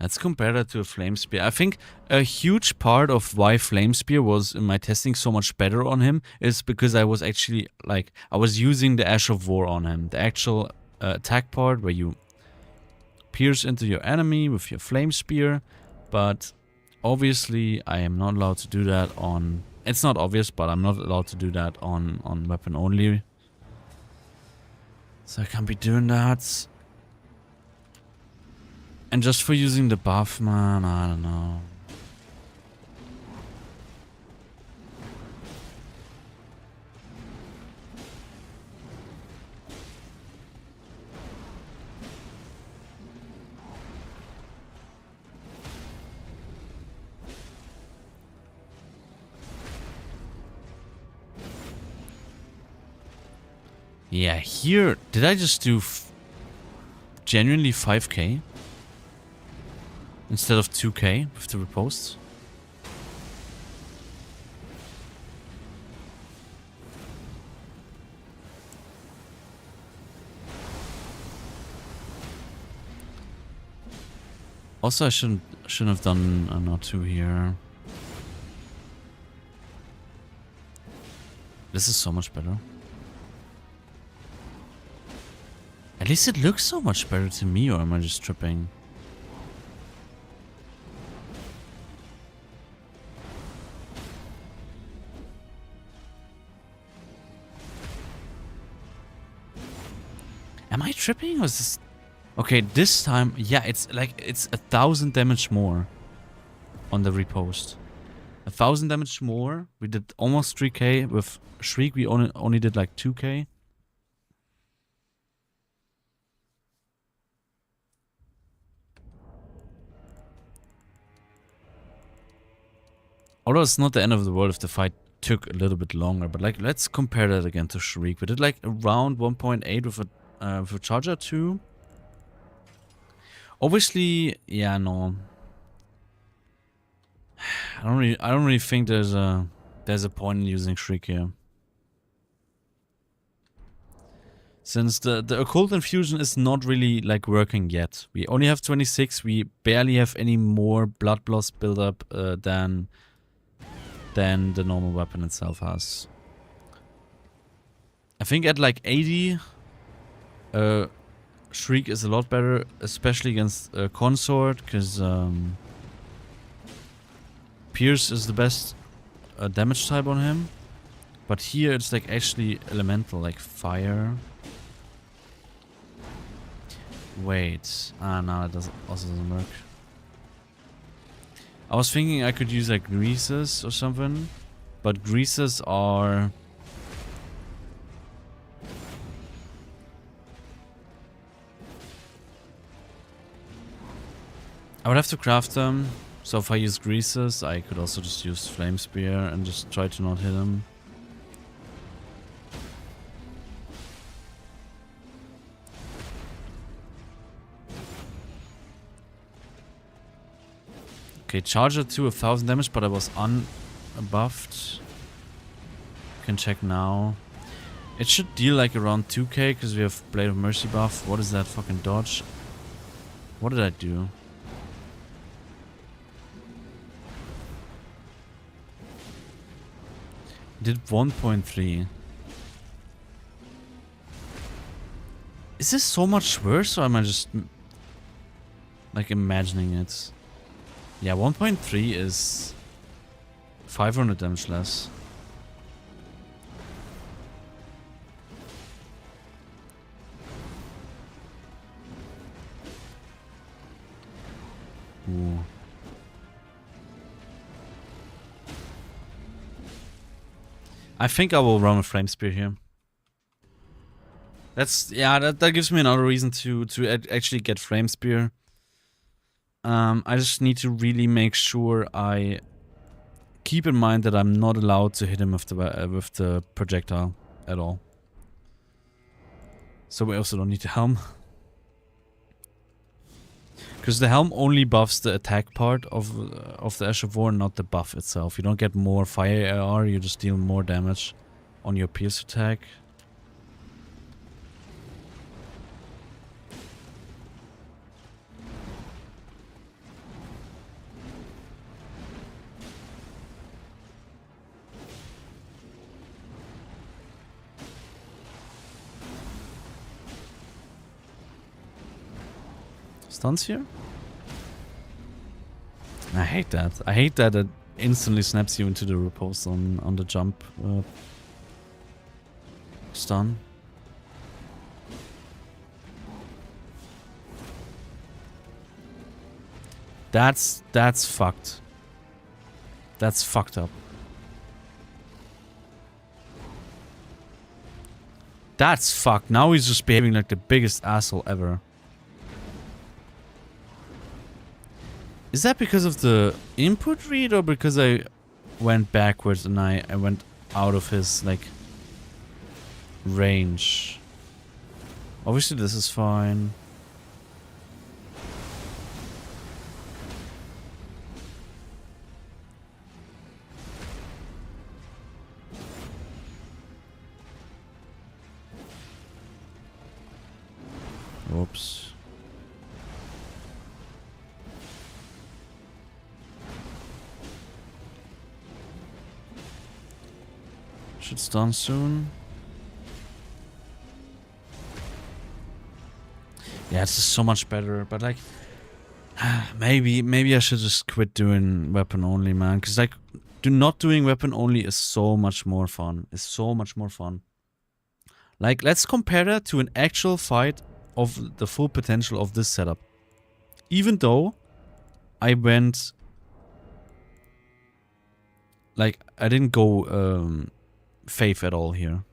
Let's compare that to a Flame Spear. I think a huge part of why Flame Spear was in my testing so much better on him is because I was actually, like, I was using the Ash of War on him. The actual attack part where you pierce into your enemy with your Flame Spear. But obviously I am not allowed to do that on... It's not obvious, but I'm not allowed to do that on weapon only. So I can't be doing that. And just for using the buff, man, I don't know. Yeah, here, did I just do genuinely 5k? Instead of 2k with the riposte? Also, I shouldn't have done an R2 here. This is so much better. At least it looks so much better to me, or am I just tripping? Am I tripping or is this... Okay, this time, yeah, it's like, it's 1,000 damage more on the riposte. 1,000 damage more. We did almost 3k. With Shriek, we only did like 2k. Although it's not the end of the world if the fight took a little bit longer. But like, let's compare that again to Shriek. We did like around 1.8 with a charger too. Obviously, yeah, no. I don't really think there's a point in using Shriek here. Since the occult infusion is not really like working yet. We only have 26. We barely have any more blood loss buildup than the normal weapon itself has. I think at like 80. Shriek is a lot better, especially against Consort, because Pierce is the best damage type on him. But here it's like actually elemental, like fire. Wait, no, it also doesn't work. I was thinking I could use like greases or something, but greases are... I would have to craft them, so if I use greases, I could also just use Flame Spear and just try to not hit him. Okay, Charger to 1,000 damage, but I was unbuffed. Can check now. It should deal like around 2k, because we have Blade of Mercy buff. What is that fucking dodge? What did I do? Did 1.3. Is this so much worse, or am I just like imagining it? Yeah, 1.3 is 500 damage less. Ooh. I think I will run a flame spear here. That's that gives me another reason to actually get flame spear. I just need to really make sure I keep in mind that I'm not allowed to hit him with the projectile at all. So we also don't need the helm. Because the helm only buffs the attack part of the Ash of War, not the buff itself. You don't get more fire AR, you just deal more damage on your pierce attack. Stuns here? I hate that. I hate that it instantly snaps you into the riposte on the jump stun. That's fucked. That's fucked up. That's fucked. Now he's just behaving like the biggest asshole ever. Is that because of the input read or because I went backwards and I went out of his, like, range? Obviously this is fine. Oops. Should stun soon. Yeah, it's just so much better, but like maybe I should just quit doing weapon only, man, cuz like not doing weapon only is so much more fun. It's so much more fun. Like, let's compare that to an actual fight of the full potential of this setup. Even though I went like I didn't go faith at all here.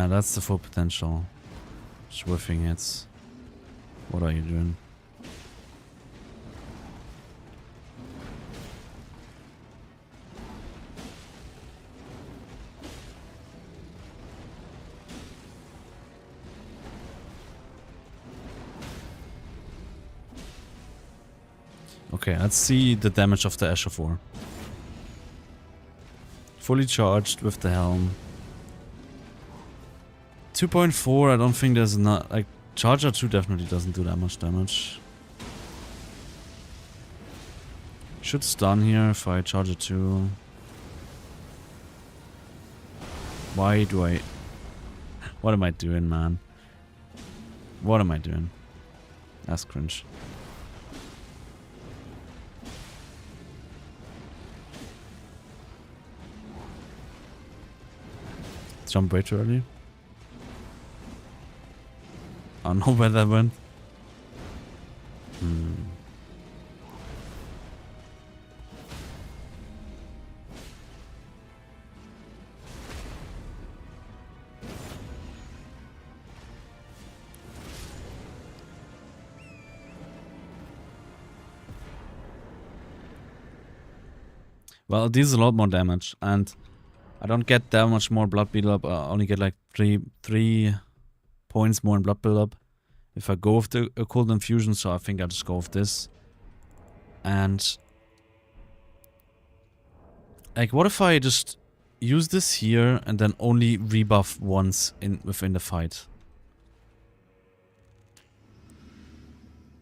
That's the full potential. Just whiffing hits. What are you doing? Okay, let's see the damage of the Ash of War. Fully charged with the helm. 2.4, I don't think there's not, like, Charger 2 definitely doesn't do that much damage. Should stun here if I Charger 2. Why do I... What am I doing, man? What am I doing? That's cringe. Jump way too early. I don't know where that went. Well, it deals a lot more damage, and I don't get that much more blood build-up. I only get like 3 points more in blood build-up if I go with the Occult Infusion, so I think I'll just go with this. And like, what if I just use this here and then only rebuff once within the fight?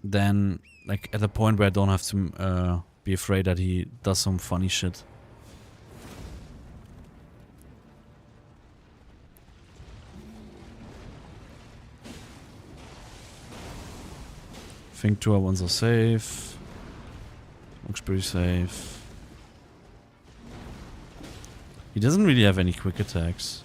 Then, like, at the point where I don't have to be afraid that he does some funny shit. I think 2R1s are safe. Looks pretty safe. He doesn't really have any quick attacks.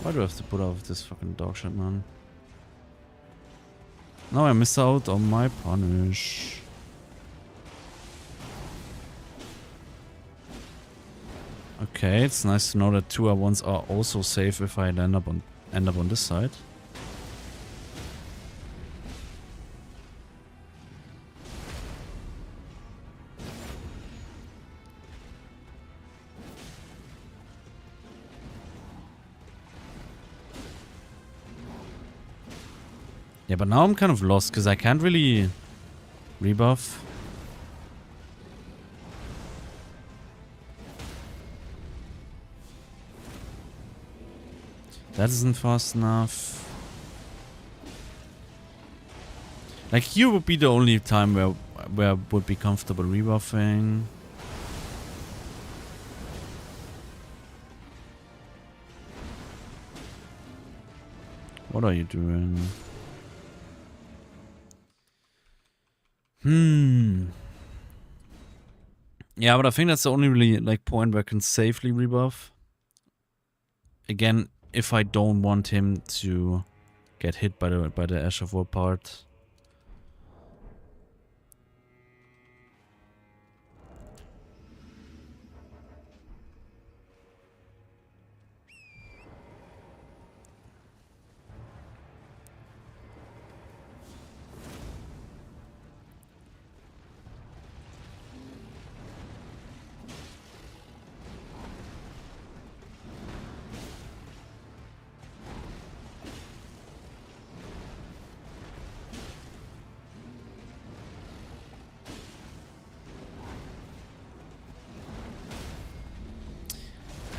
Why do I have to put off this fucking dog shit, man? Now I miss out on my punish. Okay, it's nice to know that 2R1s are also safe if I end up on this side. Yeah, but now I'm kind of lost because I can't really rebuff. That isn't fast enough. Like here would be the only time where I would be comfortable rebuffing. What are you doing? Yeah, but I think that's the only really like point where I can safely rebuff. Again, if I don't want him to get hit by the Ash of War part.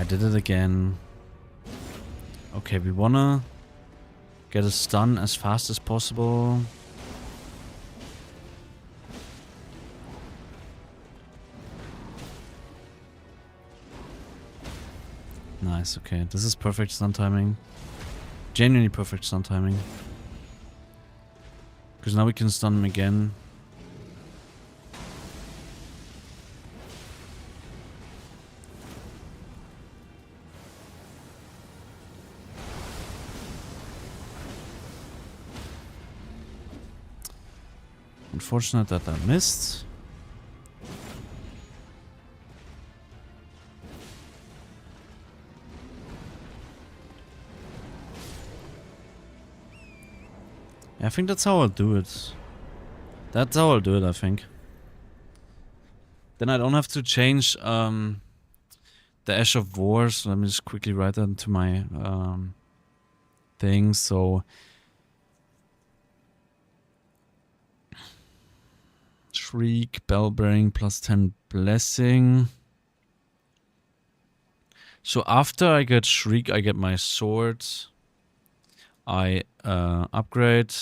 I did it again. Okay, we wanna get a stun as fast as possible. Nice, okay. This is perfect stun timing. Genuinely perfect stun timing. Because now we can stun him again. Unfortunate that I missed. Yeah, I think that's how I'll do it. That's how I'll do it, I think. Then I don't have to change the Ash of War, so let me just quickly write that into my thing. So Shriek, Bellbearing, plus 10 Blessing. So after I get Shriek, I get my sword. I upgrade.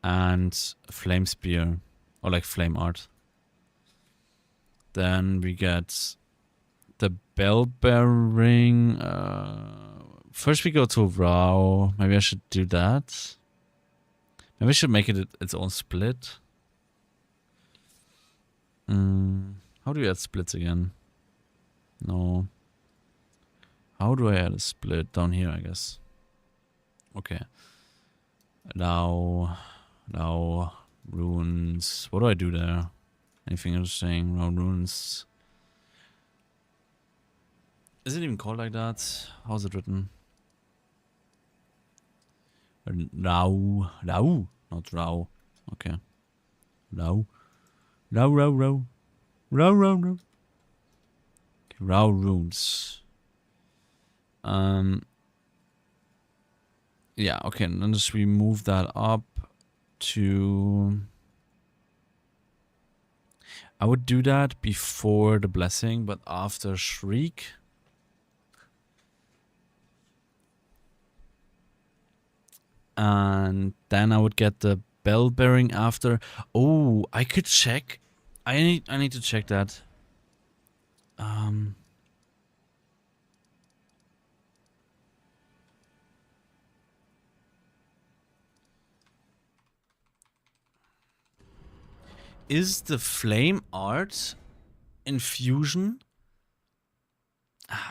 And Flame Spear. Or like Flame Art. Then we get the Bellbearing. First we go to Rao. Maybe I should do that. Maybe I should make it its own split. How do you add splits again? No. How do I add a split? Down here, I guess. Okay. Now, runes. What do I do there? Anything interesting? Now runes. Is it even called like that? How's it written? Rao, not Rao. Okay. Rao. Okay, Rao runes. Yeah, okay, and then just we move that up to... I would do that before the blessing, but after Shriek. And then I would get the bell bearing after. Oh, I could check. I need to check that. Is the flame art infusion?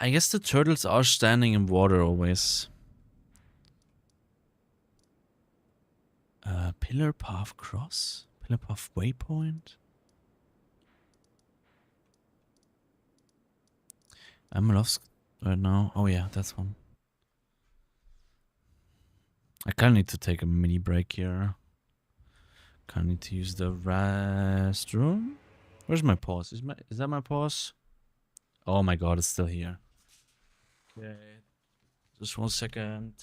I guess the turtles are standing in water always. Pillar path cross? Pillar path waypoint? I'm lost right now. Oh yeah, that's one. I kinda need to take a mini break here. Kinda need to use the restroom. Where's my pause? Is that my pause? Oh my god, it's still here. Okay. Just 1 second.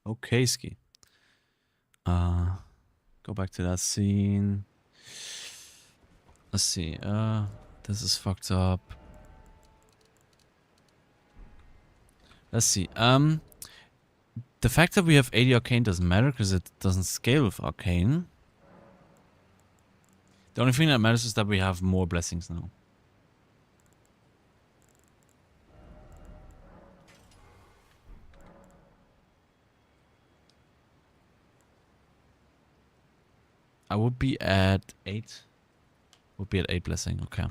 Okay, Ski. Go back to that scene. Let's see. This is fucked up. Let's see. The fact that we have 80 arcane doesn't matter because it doesn't scale with arcane. The only thing that matters is that we have more blessings now. I would be at 8. Would be at 8 blessing, okay.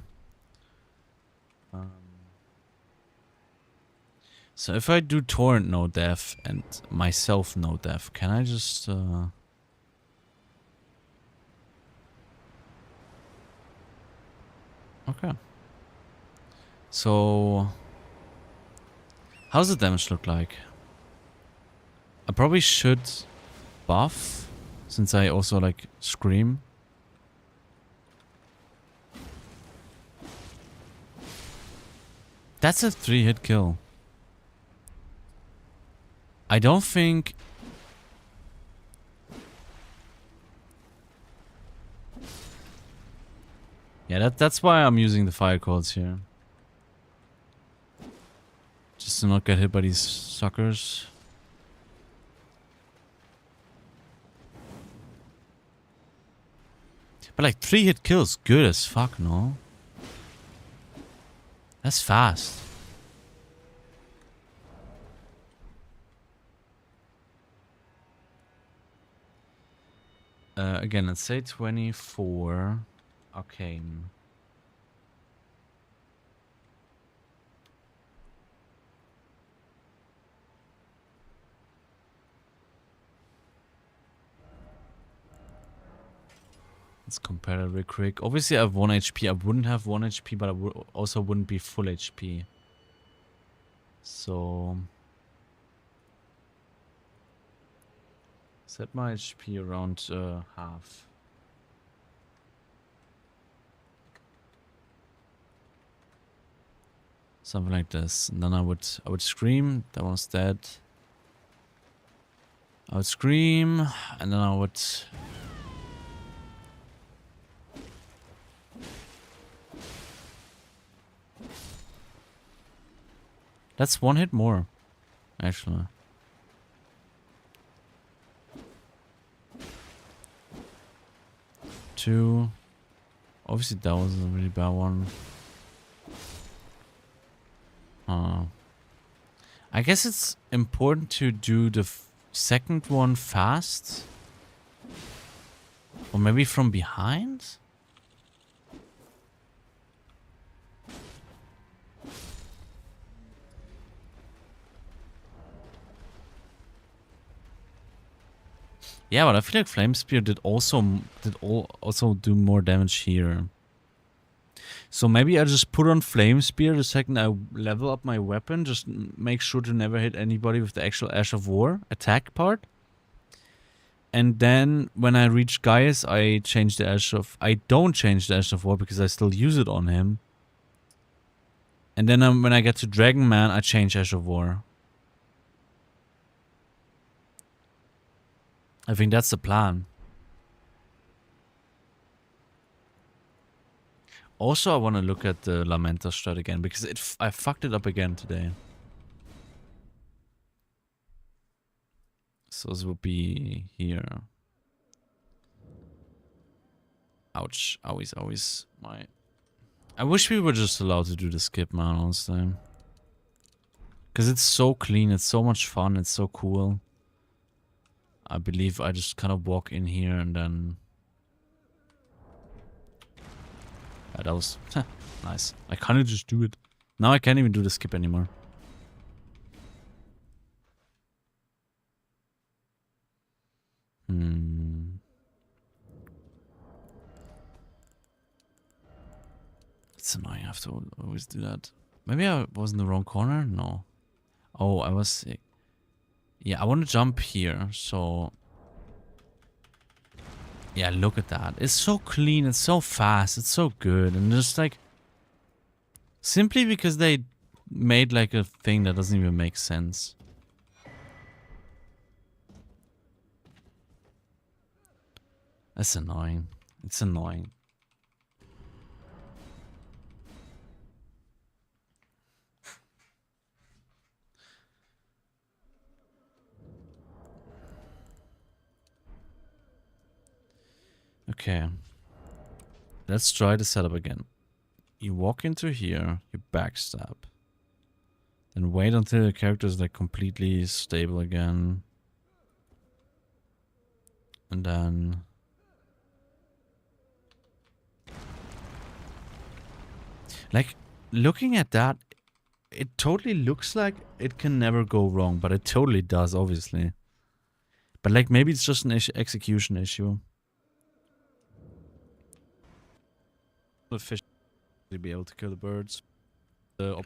So if I do torrent no death and myself no death, can I just okay. So how's the damage look like? I probably should buff since I also like scream. That's a 3-hit kill. I don't think... Yeah, that's why I'm using the fire codes here. Just to not get hit by these suckers. But like 3-hit kills, good as fuck, no? That's fast. Again, let's say 24 arcane. Let's compare it real quick. Obviously, I have 1 HP. I wouldn't have 1 HP, but I also wouldn't be full HP. So... set my HP around half. Something like this. And then I would scream. That one's dead. I would scream, and then I would... That's one hit more, actually. Two. Obviously, that was a really bad one. I guess it's important to do the second one fast. Or maybe from behind? Yeah, but I feel like Flame Spear did also do more damage here. So maybe I just put on Flame Spear the second I level up my weapon. Just make sure to never hit anybody with the actual Ash of War attack part. And then when I reach Gaius, I change the Ash of... I don't change the Ash of War because I still use it on him. And then when I get to Dragon Man, I change Ash of War. I think that's the plan. Also, I want to look at the Lamenta strat again because I fucked it up again today. So this will be here. Ouch. Always my... I wish we were just allowed to do the skip, man, honestly. Because it's so clean, it's so much fun, it's so cool. I believe I just kind of walk in here and then... Yeah, that was nice. I kind of just do it. Now I can't even do the skip anymore. It's annoying, I have to always do that. Maybe I was in the wrong corner? No. Oh, I was... Yeah, I want to jump here, so... Yeah, look at that. It's so clean, it's so fast, it's so good. And just like... Simply because they made like a thing that doesn't even make sense. That's annoying. It's annoying. Okay. Let's try the setup again. You walk into here, you backstab. Then wait until the character is like completely stable again. And then... Like, looking at that, it totally looks like it can never go wrong, but it totally does, obviously. But like, maybe it's just an execution issue. The fish will be able to kill the birds. I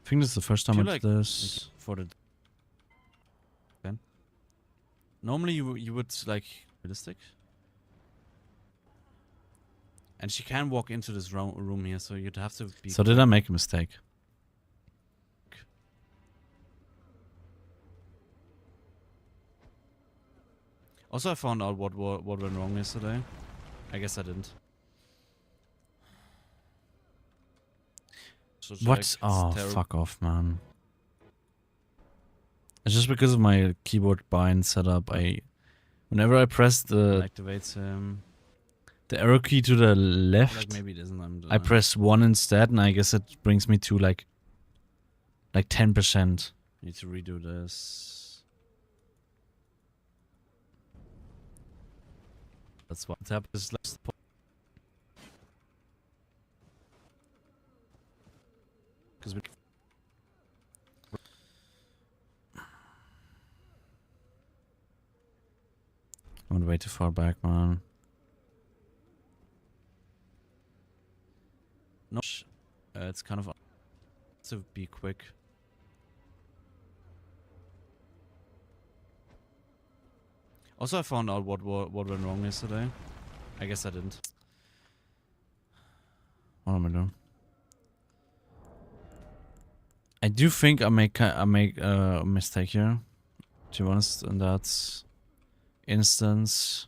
think this is the first time I did this. For the normally you would like realistic. And she can walk into this room here, so you'd have to be... So did I make a mistake? Also, I found out what went wrong yesterday. I guess I didn't. So what? Oh, fuck off, man. It's just because of my keyboard bind setup. Whenever I press the... Activates the arrow key to the left. Like maybe it isn't. I press 1 instead, and I guess it brings me to like 10%. Need to redo this. That's what happened. This last point. Because we... I went way too far back, man. No, it's kind of to be quick. Also, I found out what went wrong yesterday. I guess I didn't. What am I doing? I do think I make a mistake here, to be honest, and that's instance.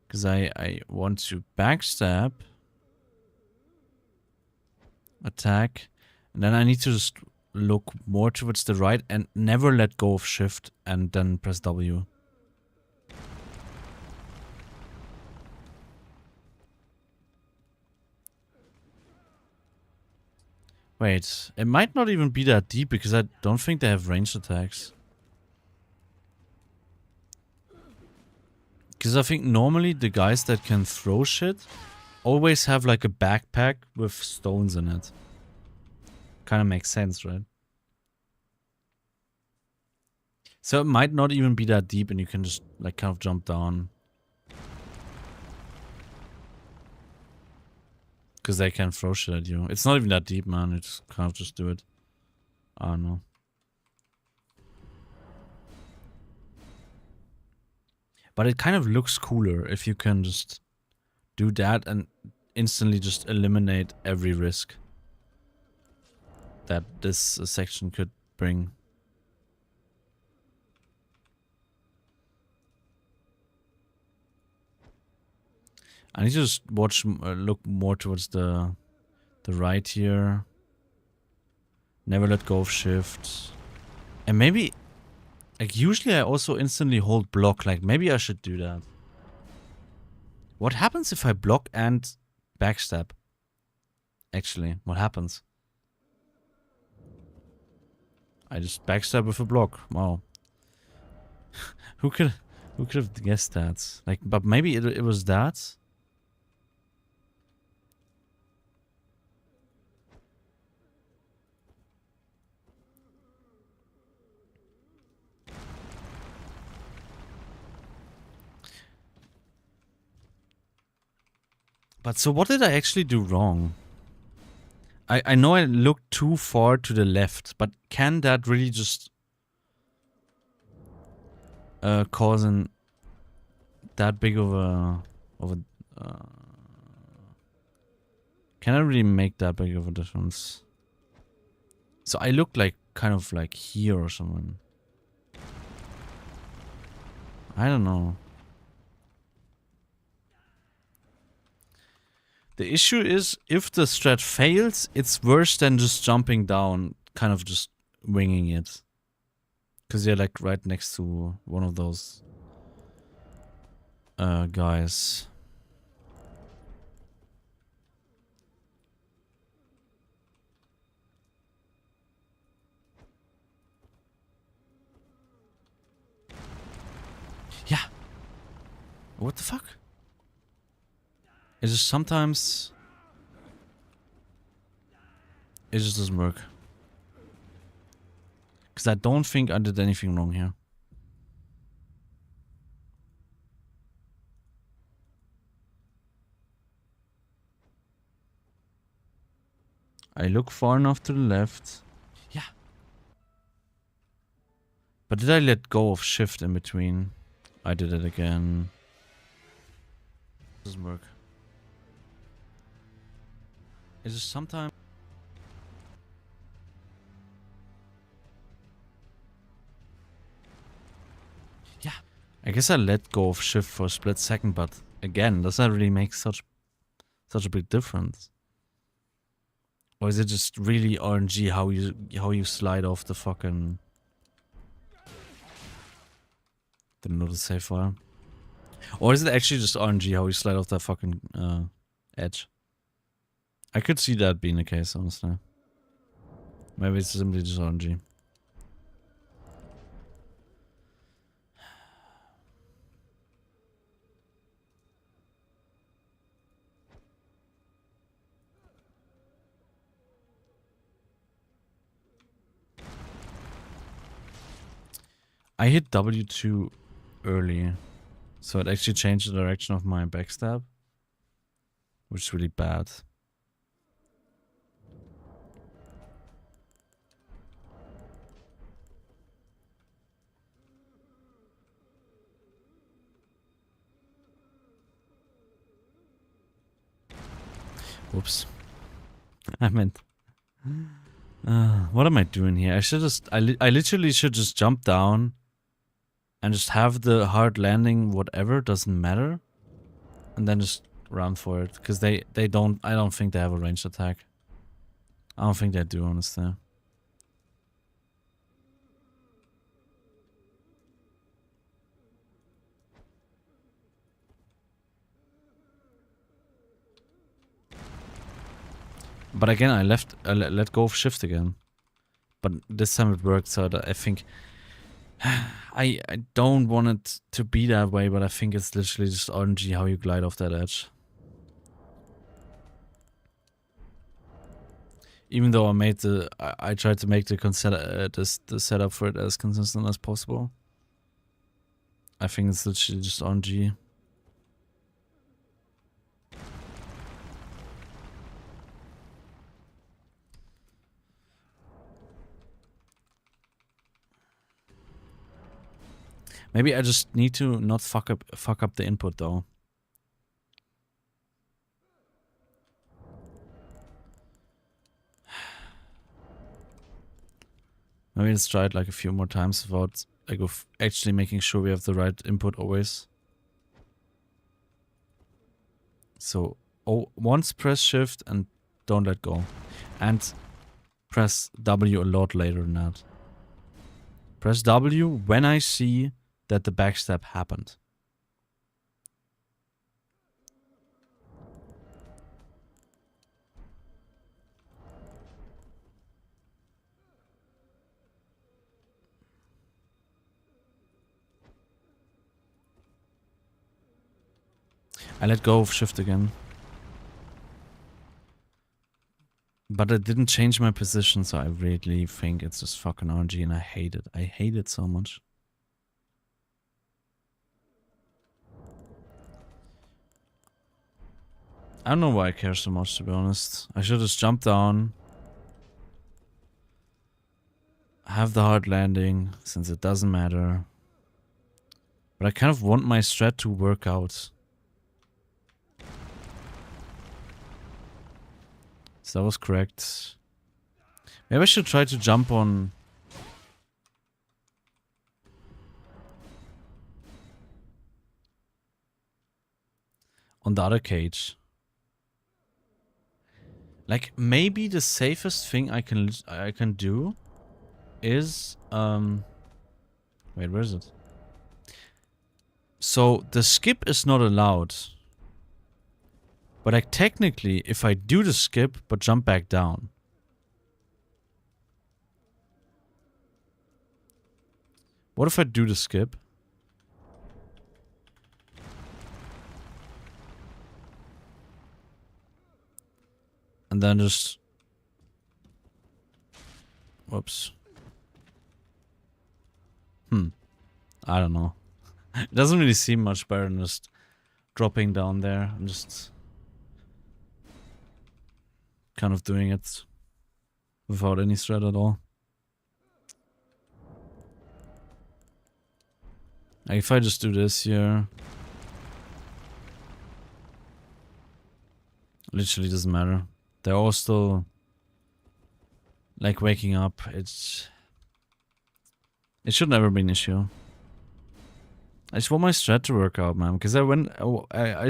Because I want to backstab. Attack. And then I need to just look more towards the right and never let go of shift and then press W. Wait, it might not even be that deep because I don't think they have ranged attacks. Because I think normally the guys that can throw shit always have like a backpack with stones in it. Kind of makes sense, right? So it might not even be that deep and you can just like kind of jump down. Because they can throw shit at you. It's not even that deep, man. You just kind of just do it. I don't know. But it kind of looks cooler if you can just do that and instantly just eliminate every risk that this section could bring. I need to just watch, look more towards the right here. Never let go of shift. And maybe, like usually I also instantly hold block, like maybe I should do that. What happens if I block and backstab? Actually, what happens? I just backstab with a block. Wow. Who could have guessed that? Like, but maybe it was that. But so what did I actually do wrong? I know I looked too far to the left, but can that really just cause that big of a can I really make that big of a difference? So I look like kind of like here or something. I don't know. The issue is, if the strat fails, it's worse than just jumping down, kind of just winging it. Because you're like right next to one of those guys. Yeah. What the fuck? It just sometimes it just doesn't work. Because I don't think I did anything wrong here. I look far enough to the left. Yeah. But did I let go of shift in between? I did it again. Doesn't work. It's just sometimes. Yeah. I guess I let go of shift for a split second, but again, does that really make such a big difference? Or is it just really RNG how you slide off the fucking... Didn't know the save file. Or is it actually just RNG how you slide off that fucking edge? I could see that being the case, honestly. Maybe it's simply just RNG. I hit W too early, so it actually changed the direction of my backstab, which is really bad. Whoops. I meant... what am I doing here? I should just... I literally should just jump down and just have the hard landing, whatever, doesn't matter, and then just run for it, because they don't, I don't think they have a ranged attack. I don't think they do, honestly. But again, I let go of shift again. But this time it worked, so I think I don't want it to be that way, but I think it's literally just RNG how you glide off that edge. Even though I tried to make the setup for it as consistent as possible. I think it's literally just RNG. Maybe I just need to not fuck up the input though. Maybe let's try it like a few more times without like actually making sure we have the right input always. So once press shift and don't let go. And press W a lot later than that. Press W when I see that the backstep happened. I let go of shift again. But it didn't change my position, so I really think it's just fucking RNG and I hate it. I hate it so much. I don't know why I care so much, to be honest. I should just jump down. Have the hard landing, since it doesn't matter. But I kind of want my strat to work out. So that was correct. Maybe I should try to jump on the other cage. Like, maybe the safest thing I can do is wait, where is it? So the skip is not allowed. But like technically, if I do the skip but jump back down, what if I do the skip? And then just... Whoops. I don't know. It doesn't really seem much better than just dropping down there. I'm just kind of doing it without any threat at all. Like if I just do this here, literally doesn't matter. They're all still like waking up. It should never be an issue. I just want my strat to work out, man, because I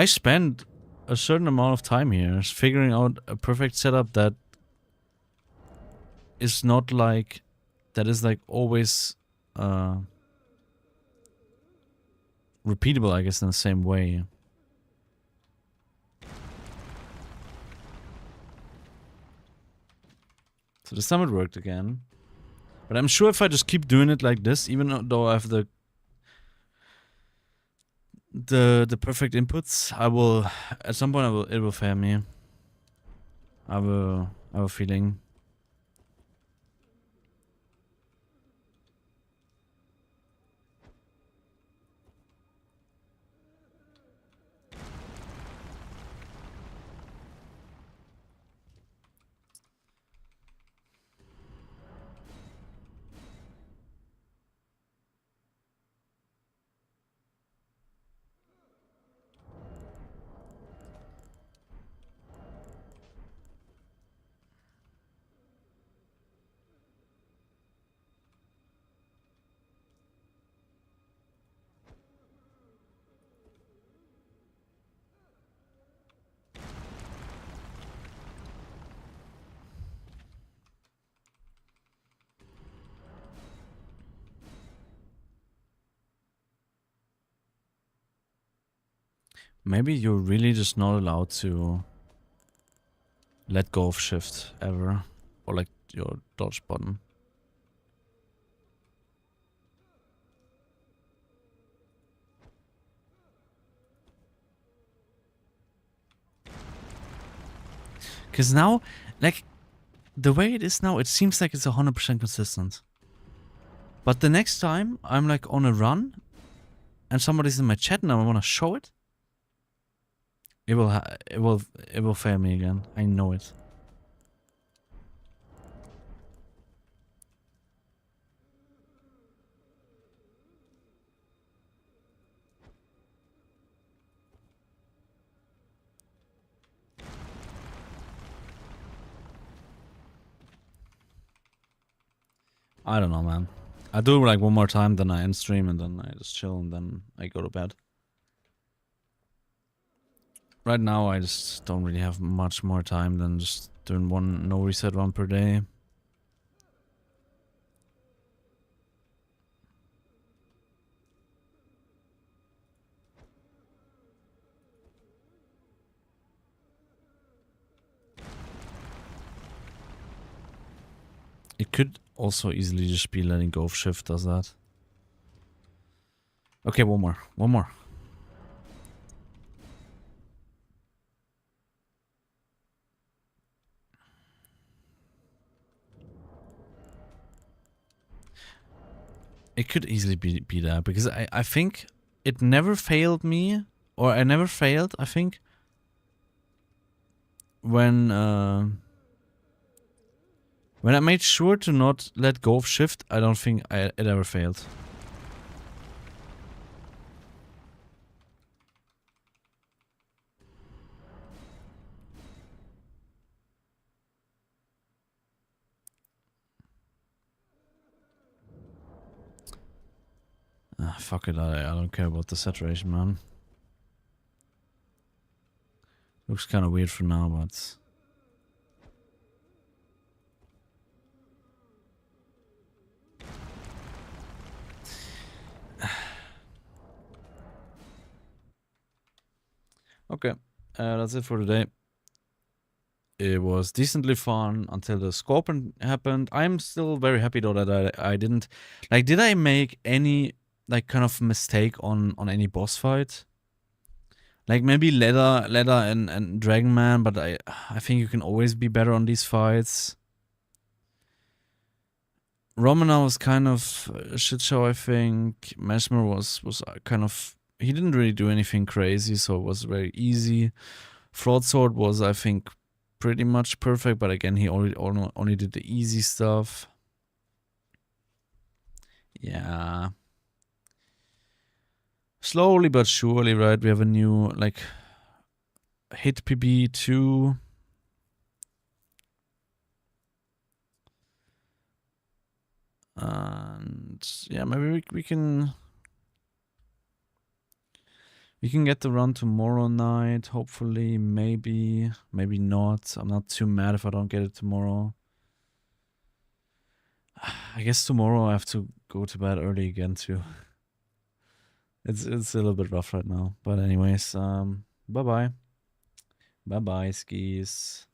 spent a certain amount of time here figuring out a perfect setup that is not like, that is like always repeatable, I guess, in the same way. So this time it worked again. But I'm sure if I just keep doing it like this, even though I have the perfect inputs, I will, at some point it will fail me. I have a feeling. Maybe you're really just not allowed to let go of shift ever. Or like your dodge button. Because now, like, the way it is now, it seems like it's 100% consistent. But the next time I'm like on a run and somebody's in my chat and I want to show it, it will fail me again. I know it. I don't know, man. I do like one more time, then I end stream, and then I just chill, and then I go to bed. Right now, I just don't really have much more time than just doing one no reset run per day. It could also easily just be letting go of shift does that. Okay, one more. One more. It could easily be that, because I think it never failed me, or I never failed, I think, when I made sure to not let go of shift. I don't think it ever failed. Fuck it, I don't care about the saturation, man. Looks kind of weird for now, but... Okay, that's it for today. It was decently fun until the scorpion happened. I'm still very happy though that I didn't... Like, did I make any, like, kind of mistake on any boss fight? Like, maybe Leather and Dragon Man, but I think you can always be better on these fights. Romana was kind of a shit show, I think. Mesmer was kind of... He didn't really do anything crazy, so it was very easy. Broadsword was, I think, pretty much perfect, but again, he only did the easy stuff. Yeah. Slowly but surely, right? We have a new, like, hit PB2. And yeah, maybe we can... We can get the run tomorrow night, hopefully, maybe not. I'm not too mad if I don't get it tomorrow. I guess tomorrow I have to go to bed early again too. It's a little bit rough right now. But anyways, bye-bye. Bye-bye, skis.